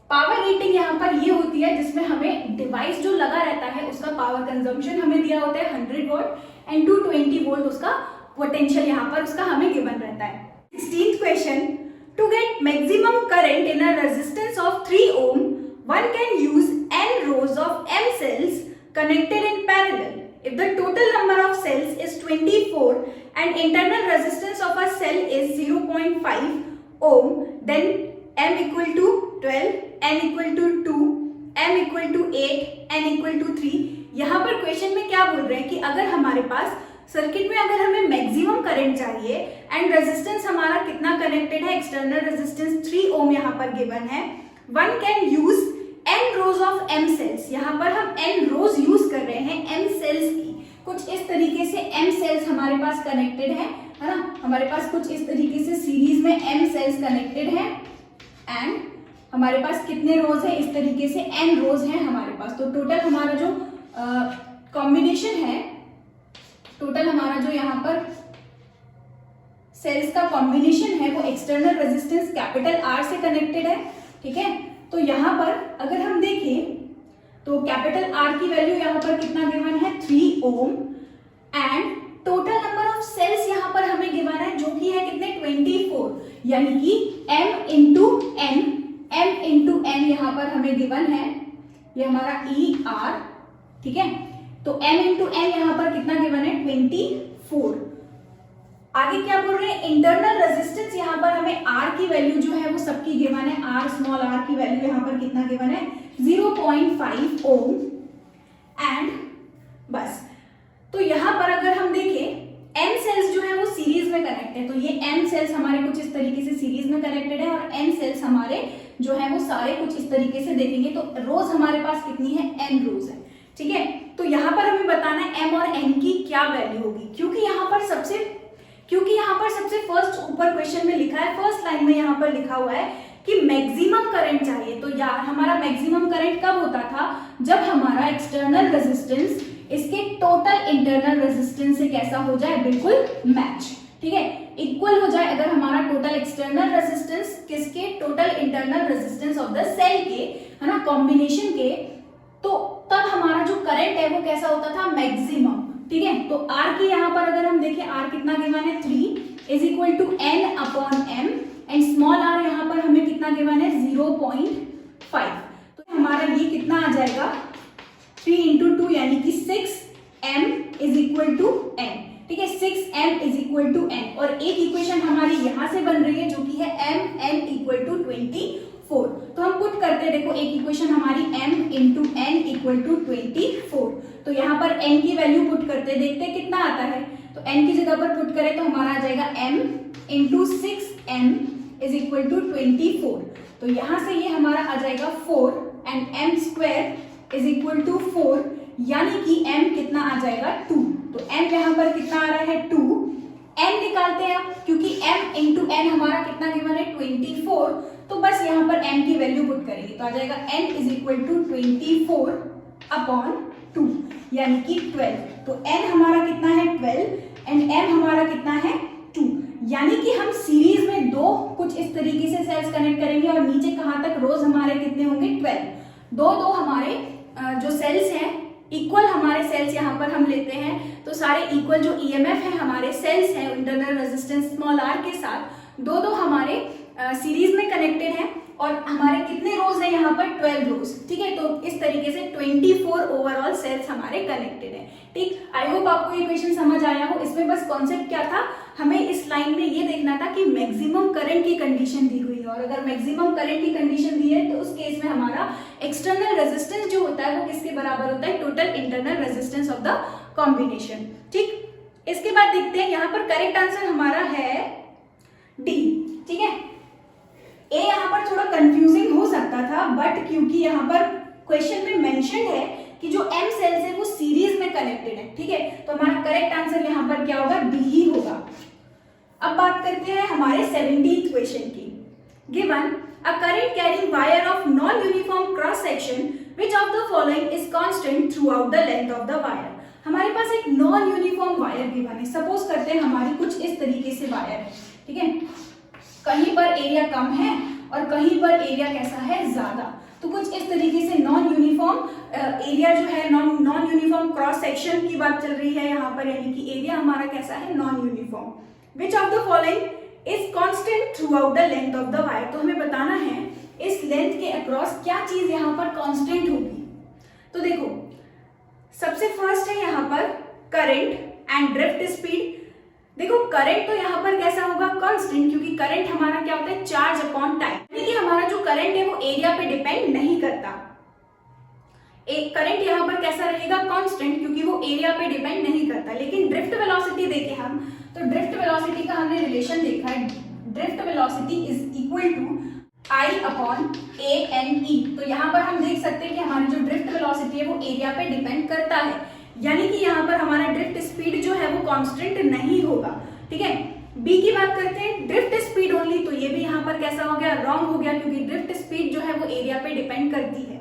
पावर रेटिंग यहाँ पर ये होती है जिसमें हमें डिवाइस जो लगा रहता है उसका पावर कंजम्पशन हमें दिया होता है 100 वॉट एंड 220 वोल्ट उसका पोटेंशियल यहाँ पर उसका हमें गिवन रहता है। 16th question, to get maximum current in a resistance of 3 ohm one can use n rows of m cells connected in parallel. If the total number of cells is 24 and internal resistance of a cell is 0.5 ohm, then m equal to 12, n equal to 2, m equal to 8, n equal to 3। यहाँ पर question में क्या बोल रहे हैं कि अगर हमारे पास सर्किट में अगर हमें मैक्सिमम करंट चाहिए एंड रेजिस्टेंस हमारा कितना कनेक्टेड है, एक्सटर्नल रेजिस्टेंस 3 ओम यहाँ पर गिवन है, one can use n rows of m cells. यहाँ पर हम n रोज यूज कर रहे हैं m सेल्स की। कुछ इस तरीके से m सेल्स हमारे पास कनेक्टेड है ना, हमारे पास कुछ इस तरीके से सीरीज में m सेल्स कनेक्टेड है एंड हमारे पास कितने रोज है, इस तरीके से n रोज है हमारे पास। तो टोटल हमारा जो कॉम्बिनेशन है, टोटल हमारा जो यहाँ पर सेल्स का कॉम्बिनेशन है वो एक्सटर्नल रेजिस्टेंस कैपिटल R से कनेक्टेड है। ठीक है, तो यहाँ पर अगर हम देखें तो कैपिटल R की वैल्यू यहाँ पर कितना गिवन है 3 ohm and total number of cells यहाँ पर हमें गिवन है जो कि है कितने 24, यानी कि m इंटू n यहाँ पर हमें गिवन है, ये हमारा ER। ठीक है, तो m इंटू n यहाँ पर कितना गिवन है 24। आगे क्या बोल रहे हैं, इंटरनल रेजिस्टेंस यहाँ पर हमें R की वैल्यू जो है वो सबकी गिवन है, R स्मॉल r की वैल्यू यहाँ पर कितना गिवन है 0.5 ओम एंड बस। तो यहाँ पर अगर हम देखें m सेल्स जो है वो सीरीज में कनेक्ट है, तो ये m सेल्स हमारे कुछ इस तरीके से सीरीज में कनेक्टेड है और n सेल्स हमारे जो है वो सारे कुछ इस तरीके से देखेंगे तो रोज हमारे पास कितनी है n रोज है। ठीक है, तो यहाँ पर हमें बताना है m और n की क्या वैल्यू होगी, क्योंकि यहाँ पर सबसे फर्स्ट ऊपर क्वेश्चन में लिखा है, फर्स्ट लाइन में यहाँ पर लिखा हुआ है कि मैक्सिमम करंट चाहिए। तो यार हमारा मैक्सिमम करंट कब होता था, जब हमारा एक्सटर्नल रेजिस्टेंस इसके टोटल इंटरनल रेजिस्टेंस से कैसा हो जाए, बिल्कुल मैच। ठीक है, इक्वल हो जाए। अगर हमारा टोटल एक्सटर्नल रेजिस्टेंस किसके, total internal resistance of the cell के, है ना, कॉम्बिनेशन के, तो तब हमारा जो करंट है वो कैसा होता था, मैक्सिमम। ठीक है, तो R की यहाँ पर अगर हम देखें R कितना गिवन है 3 is equal to n upon m and small r यहाँ पर हमें कितना गिवन है 0.5। तो हमारा ये कितना आ जाएगा 3 इंटू 2 यानी कि 6m is equal to n। ठीक है, 6m is equal to n और एक इक्वेशन हमारी यहाँ से बन रही है जो कि है mn इक्वल टू 24। तो हम पुट करते हैं, देखो एक इक्वेशन हमारी m into n equal to 24। तो यहाँ पर n की वैल्यू पुट करते हैं, देखते हैं कितना आता है। तो n की जगह पर पुट करें तो हमारा आ जाएगा m into 6m is equal to 24। तो यहाँ से ये हमारा आ जाएगा 4 and m square is equal to 4, यानी कि m कितना आ जाएगा 2। तो m यहाँ पर कितना आ रहा है 2, n निकालते हैं आप, क्योंकि m इंटू n हमारा कितना गिवन है 24। तो बस यहाँ पर m की वैल्यू पुट करेंगे तो आ जाएगा n is equal to 24 upon 2 यानी कि 12। तो n हमारा कितना है 12 एंड m हमारा कितना है 2, यानी कि हम सीरीज में दो कुछ इस तरीके से सेल्स कनेक्ट करेंगे और नीचे कहाँ तक रोज हमारे कितने होंगे 12। दो हमारे जो सेल्स हैं इक्वल हमारे सेल्स यहाँ पर हम लेते हैं, तो सारे इक्वल जो ईएमएफ है हमारे सेल्स हैं इंटरनल रेजिस्टेंस स्मॉल r के साथ, दो हमारे सीरीज में कनेक्टेड हैं और हमारे कितने रोज हैं यहाँ पर 12 रोज। ठीक है, तो इस तरीके से 24 ओवरऑल सेल्स हमारे कनेक्टेड हैं। ठीक, आई होप आपको ये क्वेश्चन समझ आया हो। इसमें बस कॉन्सेप्ट क्या था, हमें इस लाइन में ये देखना था कि मैक्सिमम करंट की कंडीशन दी हुई है और अगर मैक्सिमम करंट की कंडीशन दी है तो उस केस में हमारा एक्सटर्नल रेजिस्टेंस जो होता है वो किसके बराबर होता है, total internal resistance of the combination. ठीक, इसके बाद देखते हैं यहाँ पर करेक्ट आंसर हमारा है डी। ठीक है, ए यहाँ पर थोड़ा कंफ्यूजिंग हो सकता था, बट क्योंकि यहाँ पर क्वेश्चन में मेंशन है कि जो m सेल्स है वो सीरीज में कनेक्टेड है। ठीक है, तो हमारा करेक्ट आंसर यहाँ पर क्या होगा, डी ही होगा। अब बात करते हैं हमारे 17th क्वेश्चन की। Given a current carrying wire of non-uniform cross section, which of the following is constant throughout the length of the wire? हमारे पास एक नॉन यूनिफॉर्म वायर गिवन है। सपोज करते हैं हमारी कुछ इस तरीके से वायर है, ठीक है, कहीं पर एरिया कम है और कहीं पर एरिया कैसा है, ज्यादा। तो कुछ इस तरीके से नॉन यूनिफॉर्म एरिया जो है, नॉन यूनिफॉर्म क्रॉस सेक्शन की बात चल रही है यहाँ पर, यानी कि एरिया हमारा कैसा है, non uniform. Which of the following is constant through out the length of the wire? तो हमें बताना है इस लेंथ के अक्रॉस क्या चीज यहाँ पर कांस्टेंट होगी। तो देखो, सबसे फर्स्ट है यहाँ पर करंट एंड ड्रिफ्ट स्पीड। देखो करंट तो यहाँ पर कैसा होगा, कांस्टेंट, क्योंकि करंट हमारा क्या होता है, चार्ज अपॉन टाइम, यानी कि हमारा जो करंट है वो एरिया पे डिपेंड नहीं करता। एक करंट यहाँ पर कैसा रहेगा, कांस्टेंट, क्योंकि वो एरिया पे डिपेंड नहीं करता। लेकिन ड्रिफ्ट वेलोसिटी देखें हम, तो ड्रिफ्ट वेलोसिटी का हमने रिलेशन देखा है, drift velocity is equal to I upon a n e। तो यहाँ पर हम देख सकते हैं कि हमारी जो ड्रिफ्ट वेलोसिटी है वो एरिया पे डिपेंड करता है, यानी कि यहाँ पर हमारा ड्रिफ्ट स्पीड जो है वो कांस्टेंट नहीं होगा, ठीक है। बी की बात करते हैं, ड्रिफ्ट स्पीड ओनली, तो ये भी यहाँ पर कैसा हो गया, रॉन्ग हो गया, क्योंकि ड्रिफ्ट स्पीड जो है वो एरिया पे डिपेंड करती है।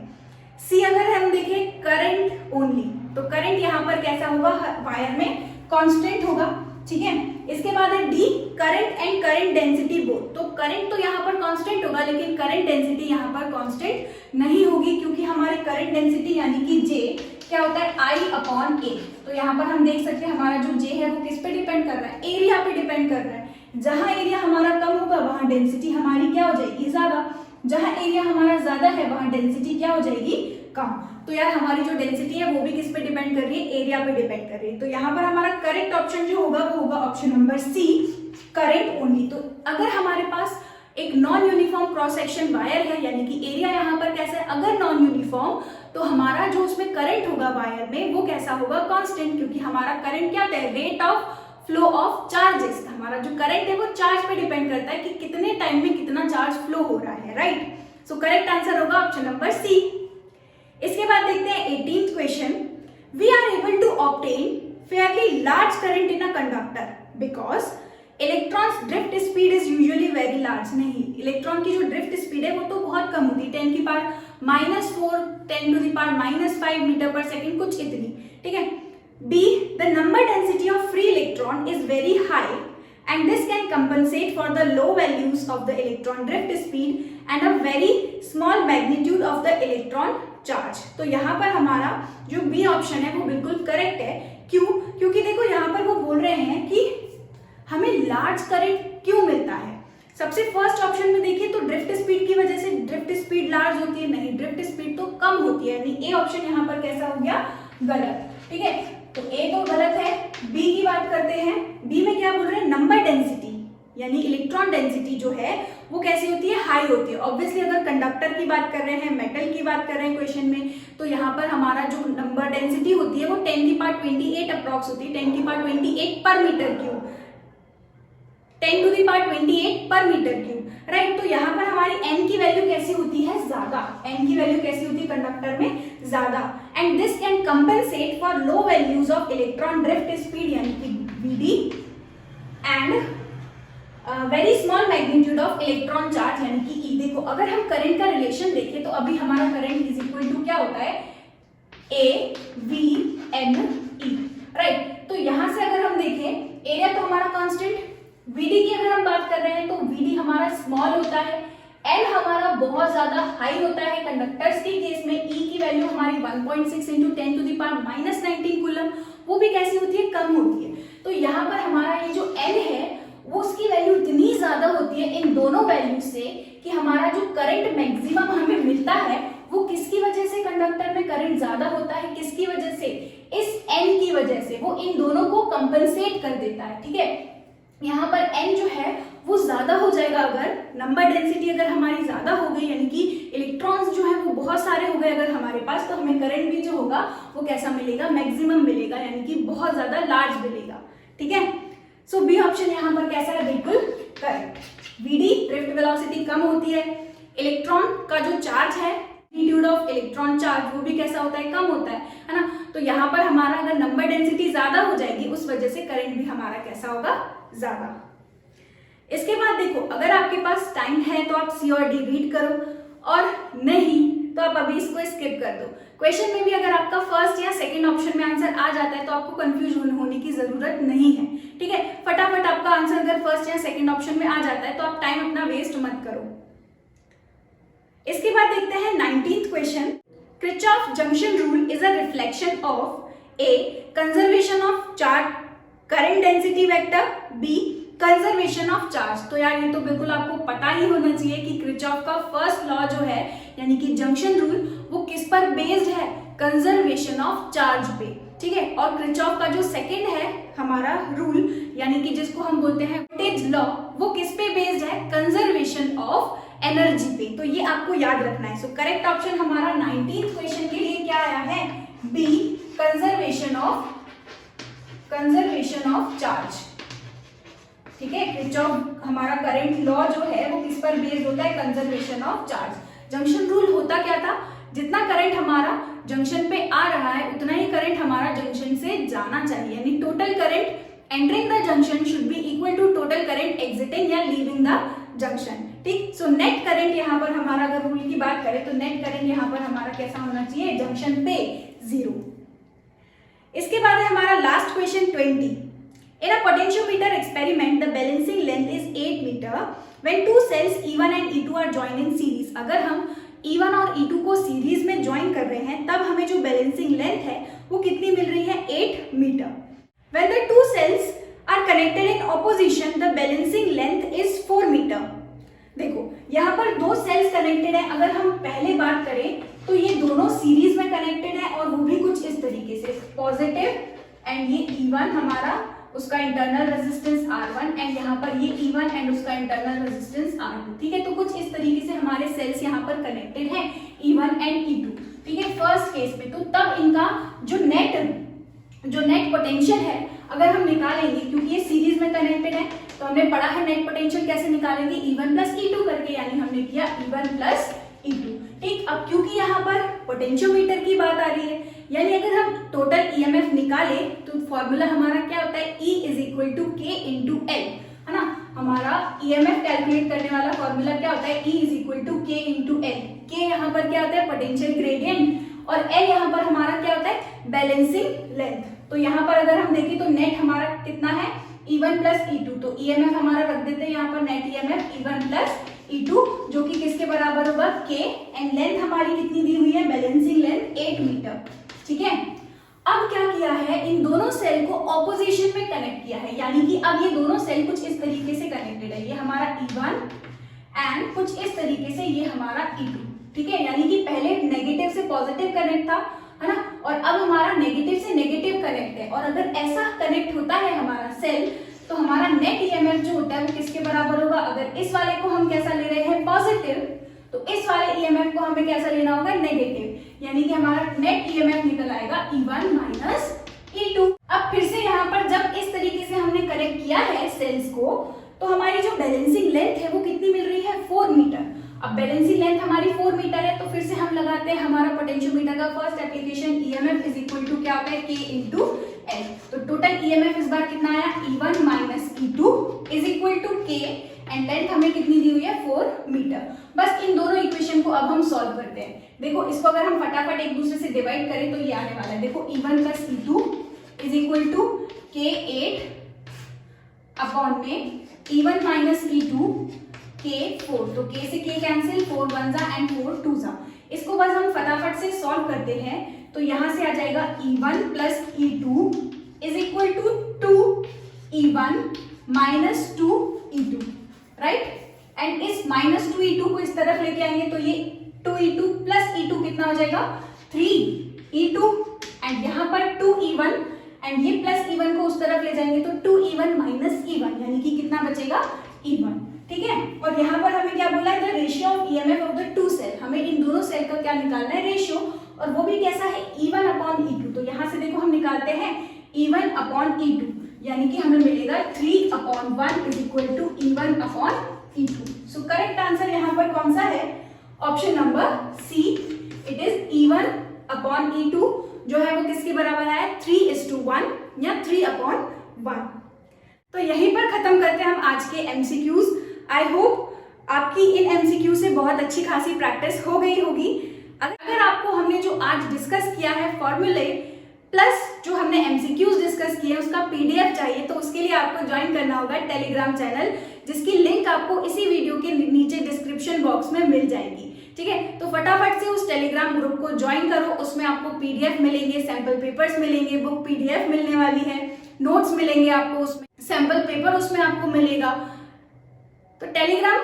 सी अगर हम देखें, करंट ओनली, तो करंट यहाँ पर कैसा होगा, वायर में कांस्टेंट होगा, ठीक है। इसके बाद है D, current and current density both. तो करंट तो यहाँ पर कांस्टेंट होगा, लेकिन करंट डेंसिटी यहाँ पर कांस्टेंट नहीं होगी, क्योंकि हमारे करंट डेंसिटी यानी कि जे क्या होता है, I अपॉन ए। तो यहाँ पर हम देख सकते हैं हमारा जो जे है वो किस पे डिपेंड कर रहा है, एरिया पे डिपेंड कर रहा है। जहां एरिया हमारा कम होगा वहां डेंसिटी हमारी क्या हो जाएगी, ज्यादा। जहां एरिया हमारा ज्यादा है वहां डेंसिटी क्या हो जाएगी, कम। तो यार हमारी जो डेंसिटी है वो भी किस पे डिपेंड कर रही है, एरिया पे डिपेंड कर रही है। तो यहाँ पर हमारा करेक्ट ऑप्शन जो होगा वो होगा option number C, current only. तो अगर हमारे पास एक non uniform cross section wire है, यानी कि एरिया यहाँ पर कैसा है, अगर नॉन यूनिफॉर्म, तो हमारा जो उसमें करंट होगा वायर में वो कैसा होगा, कांस्टेंट, क्योंकि हमारा करंट क्या होता है, rate of flow of charges. हमारा जो करंट है वो चार्ज पे डिपेंड करता है कि कितने टाइम में कितना चार्ज फ्लो हो रहा है, राइट। सो करेक्ट आंसर होगा ऑप्शन नंबर सी। इसके बाद देखते हैं 18th question. We are able to obtain fairly large current in a conductor because electrons drift speed is usually very large. नहीं, इलेक्ट्रॉन की जो ड्रिफ्ट स्पीड है वो तो बहुत कम होती है, 10 की power -4, 10 to the power -5 metre पर सेकेंड, कुछ इतनी, ठीक है। B, the number density of free electron is very high and this can compensate for the low values of the electron drift speed and a very small magnitude of the electron charge। तो यहाँ पर हमारा जो B option है वो बिल्कुल correct है। क्यों? क्योंकि देखो यहाँ पर वो बोल रहे हैं कि हमें लार्ज करंट क्यों मिलता है। सबसे फर्स्ट ऑप्शन में देखिए तो ड्रिफ्ट स्पीड की वजह से ड्रिफ्ट स्पीड लार्ज होती है, नहीं, ड्रिफ्ट स्पीड तो कम होती है, यानी ए ऑप्शन यहाँ पर कैसा हो गया, गलत, ठीक है। तो ए तो गलत है। बी की बात करते हैं, बी में क्या बोल रहे हैं, नंबर डेंसिटी यानी इलेक्ट्रॉन डेंसिटी जो है वो कैसी होती है, हाई होती है। ऑब्वियसली अगर कंडक्टर की बात कर रहे हैं, मेटल की बात कर रहे हैं क्वेश्चन में, तो यहाँ पर हमारा जो नंबर डेंसिटी होती है वो 10 की पावर 28 अप्रॉक्स होती है, 10 की पावर 28 पर metre cube, 10 to the power 28 पर मीटर क्यूब, राइट। तो यहाँ पर हमारी n की वैल्यू कैसी होती है, ज्यादा। n की वैल्यू कैसी होती है कंडक्टर में, ज्यादा। And this can compensate for low values of electron drift speed यानी कि Vd and very small magnitude of electron charge यानी कि E। देखो अगर हम करंट का रिलेशन देखें तो अभी हमारा करंट इज इक्वल टू क्या होता है, AVNE, राइट। तो यहां से अगर हम देखें एरिया तो हमारा कांस्टेंट, Vd की अगर हम बात कर रहे हैं तो Vd हमारा स्मॉल होता है, N हमारा बहुत ज्यादा हाई होता है। कंडक्टर्स के केस में E की वैल्यू हमारी 1.6 into 10 to the power -19 coulomb, वो भी कैसी होती है, कम होती है। तो यहाँ पर हमारा ये जो N है वो उसकी वैल्यू इतनी ज्यादा होती है इन दोनों वैल्यू से कि हमारा जो करंट मैक्सिमम हमें मिलता है वो किसकी वजह से कंडक्टर में करंट ज्यादा होता है, किसकी वजह से, इस N की वजह से। वो इन दोनों को कंपनसेट कर देता है, ठीक है। यहाँ पर N जो है वो ज्यादा हो जाएगा अगर नंबर डेंसिटी अगर हमारी ज्यादा हो गई, यानी कि इलेक्ट्रॉन्स जो है वो बहुत सारे हो गए अगर हमारे पास, तो हमें करंट भी जो होगा वो कैसा मिलेगा, मैक्सिमम मिलेगा, यानी कि बहुत ज्यादा लार्ज मिलेगा, ठीक है। सो बी ऑप्शन यहाँ पर कैसा है, बिल्कुल करेक्ट। Vd ड्रिफ्ट वेलोसिटी कम होती है, इलेक्ट्रॉन का जो चार्ज है, मैग्नीट्यूड ऑफ इलेक्ट्रॉन चार्ज वो भी कैसा होता है, कम होता है ना। तो यहाँ पर हमारा अगर नंबर डेंसिटी ज्यादा हो जाएगी उस वजह से करंट भी हमारा कैसा होगा, ज्यादा। इसके बाद देखो, अगर आपके पास टाइम है तो आप सी और डी रीड करो, और नहीं तो आप अभी इसको स्किप कर दो। क्वेश्चन में भी अगर आपका फर्स्ट या सेकंड ऑप्शन में आंसर आ जाता है तो आपको कंफ्यूज होने की जरूरत नहीं है, ठीक है। फटाफट आपका आंसर अगर फर्स्ट या सेकंड ऑप्शन में आ जाता है तो आप टाइम अपना वेस्ट मत करो। इसके बाद देखते हैं 19th question. Kirchhoff junction rule is a reflection of A conservation of charge current density vector, B conservation of charge. तो यार ये तो बिल्कुल आपको पता ही होना चाहिए कि किरचॉफ का फर्स्ट लॉ जो है यानी कि जंक्शन रूल वो किस पर बेस्ड है, कंजर्वेशन ऑफ चार्ज पे, ठीक है। और किरचॉफ का जो सेकंड है हमारा रूल यानी कि जिसको हम बोलते हैं वोल्टेज लॉ, वो किस पे बेस्ड है, कंजर्वेशन ऑफ एनर्जी पे। तो ये आपको याद रखना है। सो करेक्ट ऑप्शन हमारा 19th क्वेश्चन के लिए क्या आया है, बी कंजर्वेशन ऑफ चार्ज, ठीक है। किरचॉफ हमारा करंट लॉ जो है वो किस पर बेस्ड होता है, conservation of charge. Junction rule होता क्या था, जितना करंट हमारा जंक्शन पे आ रहा है उतना ही करंट हमारा जंक्शन से जाना चाहिए, यानी total current entering the junction should be equal to total current exiting या लीविंग द जंक्शन, ठीक। सो नेट करंट यहाँ पर हमारा, अगर रूल की बात करें तो नेट करंट यहाँ पर हमारा कैसा होना चाहिए, जंक्शन पे 0। इसके बाद है हमारा last question 20। In a potentiometer experiment, the balancing length is 8 meter when two cells E1 and E2 are joined in series। अगर हम E1 और E2 को सीरीज में ज्वाइन कर रहे हैं तब हमें जो बैलेंसिंग लेंथ है वो कितनी मिल रही है, 8 metre. When the two cells are connected in opposition, the balancing length is 4 metre. देखो यहाँ पर दो सेल्स कनेक्टेड है, अगर हम पहले बात करें तो ये दोनों सीरीज में कनेक्टेड है और वो भी कुछ इस तरीके से, पॉजिटिव एंड ये E1 हमारा उसका इंटरनल रेजिस्टेंस R1 एंड यहाँ पर ये E1 एंड उसका इंटरनल रेजिस्टेंस R2, ठीक है। तो कुछ इस तरीके से हमारे सेल्स यहाँ पर कनेक्टेड हैं E1 एंड E2, ठीक है, फर्स्ट केस में। तो तब इनका जो नेट पोटेंशियल है अगर हम निकालेंगे, क्योंकि ये सीरीज में कनेक्टेड है तो हमने पढ़ा है नेट पोटेंशियल कैसे निकालेंगे, E1 प्लस E2 करके, यानी हमने किया E1 प्लस E2, ठीक। अब क्योंकि यहाँ पर पोटेंशियोमीटर की बात आ रही है, यानी अगर हम टोटल ईएमएफ निकाले तो फॉर्मूला हमारा क्या होता है, E is equal to K into L, है ना। हमारा ईएमएफ कैलकुलेट करने वाला फॉर्मूला क्या होता है, E is equal to K into L। K यहाँ पर क्या होता है, पोटेंशियल ग्रेडियंट, और L यहाँ पर हमारा क्या होता है, बैलेंसिंग लेंथ। तो यहाँ पर अगर हम देखें तो नेट हमारा कितना है, E1 प्लस E2, तो ईएमएफ हमारा रख देते हैं यहाँ पर net EMF E1 plus E2 जो कि किसके बराबर होगा, K, एंड लेंथ हमारी कितनी दी हुई है, बैलेंसिंग लेंथ 8 मीटर, ठीक है। अब क्या किया है, इन दोनों सेल को ऑपोजिशन में कनेक्ट किया है, यानी कि अब ये दोनों सेल कुछ इस तरीके से कनेक्टेड है, ये हमारा E1 एंड कुछ इस तरीके से ये हमारा E2, ठीक है। यानी कि पहले नेगेटिव से पॉजिटिव कनेक्ट था, है ना, और अब हमारा नेगेटिव से नेगेटिव कनेक्ट है। और अगर ऐसा कनेक्ट होता है हमारा सेल तो हमारा नेट ईएमएफ जो होता है वो किसके बराबर होगा, अगर इस वाले को हम कैसा ले रहे हैं, पॉजिटिव, तो इस वाले ईएमएफ को हमें कैसा लेना होगा, नेगेटिव, यानी कि हमारा नेट ईएमएफ निकल आएगा E1 माइनस E2। अब फिर से यहाँ पर जब इस तरीके से हमने कनेक्ट किया है सेल्स को तो हमारी जो बैलेंसिंग लेंथ है वो कितनी मिल रही है, 4 मीटर। अब बैलेंसिंग लेंथ हमारी 4 मीटर है तो फिर से हम लगाते हैं हमारा पोटेंशियोमीटर का first application, EMF is equal to क्या होता है, K इंटू L। तो टोटल ईएमएफ इस बार कितना आया, E1 minus E2 is equal to K, and length हमें कितनी दी हुई है, 4 मीटर। बस इन दोनों इक्वेशन को अब हम सॉल्व करते हैं। देखो इसको अगर हम फटाफट एक दूसरे से डिवाइड करें तो ये आने वाला है, देखो E1 plus E2 is equal to K8 upon में E1 माइनस E2 K4, तो K से K कैंसिल, 4 1 जा एंड 4 2 जा। इसको बस हम फटाफट से सॉल्व करते हैं तो यहाँ से आ जाएगा E1 plus E2 is equal to 2 E1 minus 2 E2, right. And इस माइनस 2 E2 को इस तरफ लेके आएंगे तो ये 2 E2 प्लस E2 कितना हो जाएगा, 3 E2, एंड यहाँ पर 2 E1 एंड ये प्लस E1 को उस तरफ ले जाएंगे तो 2 E1 माइनस E1, यानी कि कितना बचेगा, E1, ठीक है। और यहाँ पर हमें क्या बोला है, the ratio of EMF of the two cell, हमें इन दोनों सेल का क्या निकालना है, रेशियो, और वो भी कैसा है, E1 अपॉन E2। तो यहाँ से देखो हम निकालते हैं E1 अपॉन E2, यानी कि हमें मिलेगा 3 upon 1 is equal to E1 upon E2। So correct answer यहाँ पर कौन सा है, option number C, it is E1 upon E2 जो है वो किसके बराबर है, 3:1 या 3 अपॉन 1। तो यहीं पर खत्म करते हैं हम आज के एमसीक्यूज। आई होप आपकी इन एमसीक्यू से बहुत अच्छी खासी प्रैक्टिस हो गई होगी। अगर आपको हमने जो आज डिस्कस किया है फॉर्मूले प्लस जो हमने एमसीक्यूज डिस्कस किए हैं उसका पीडीएफ चाहिए, तो उसके लिए आपको ज्वाइन करना होगा टेलीग्राम चैनल, जिसकी लिंक आपको इसी वीडियो के नीचे डिस्क्रिप्शन बॉक्स में मिल जाएगी। ठीक है, तो फटाफट से उस टेलीग्राम ग्रुप को ज्वाइन करो। उसमें आपको पीडीएफ मिलेंगे, सैंपल पेपर्स मिलेंगे, बुक पीडीएफ मिलने वाली है, नोट्स मिलेंगे आपको, उसमें सैंपल पेपर उसमें आपको मिलेगा। तो टेलीग्राम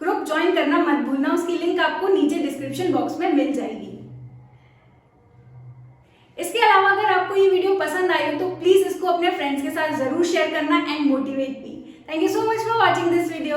ग्रुप ज्वाइन करना मत भूलना, उसकी लिंक आपको नीचे डिस्क्रिप्शन बॉक्स में मिल जाएगी। इसके अलावा अगर आपको ये वीडियो पसंद आई हो तो प्लीज इसको अपने फ्रेंड्स के साथ जरूर शेयर करना and motivate me. Thank you so much for watching this video.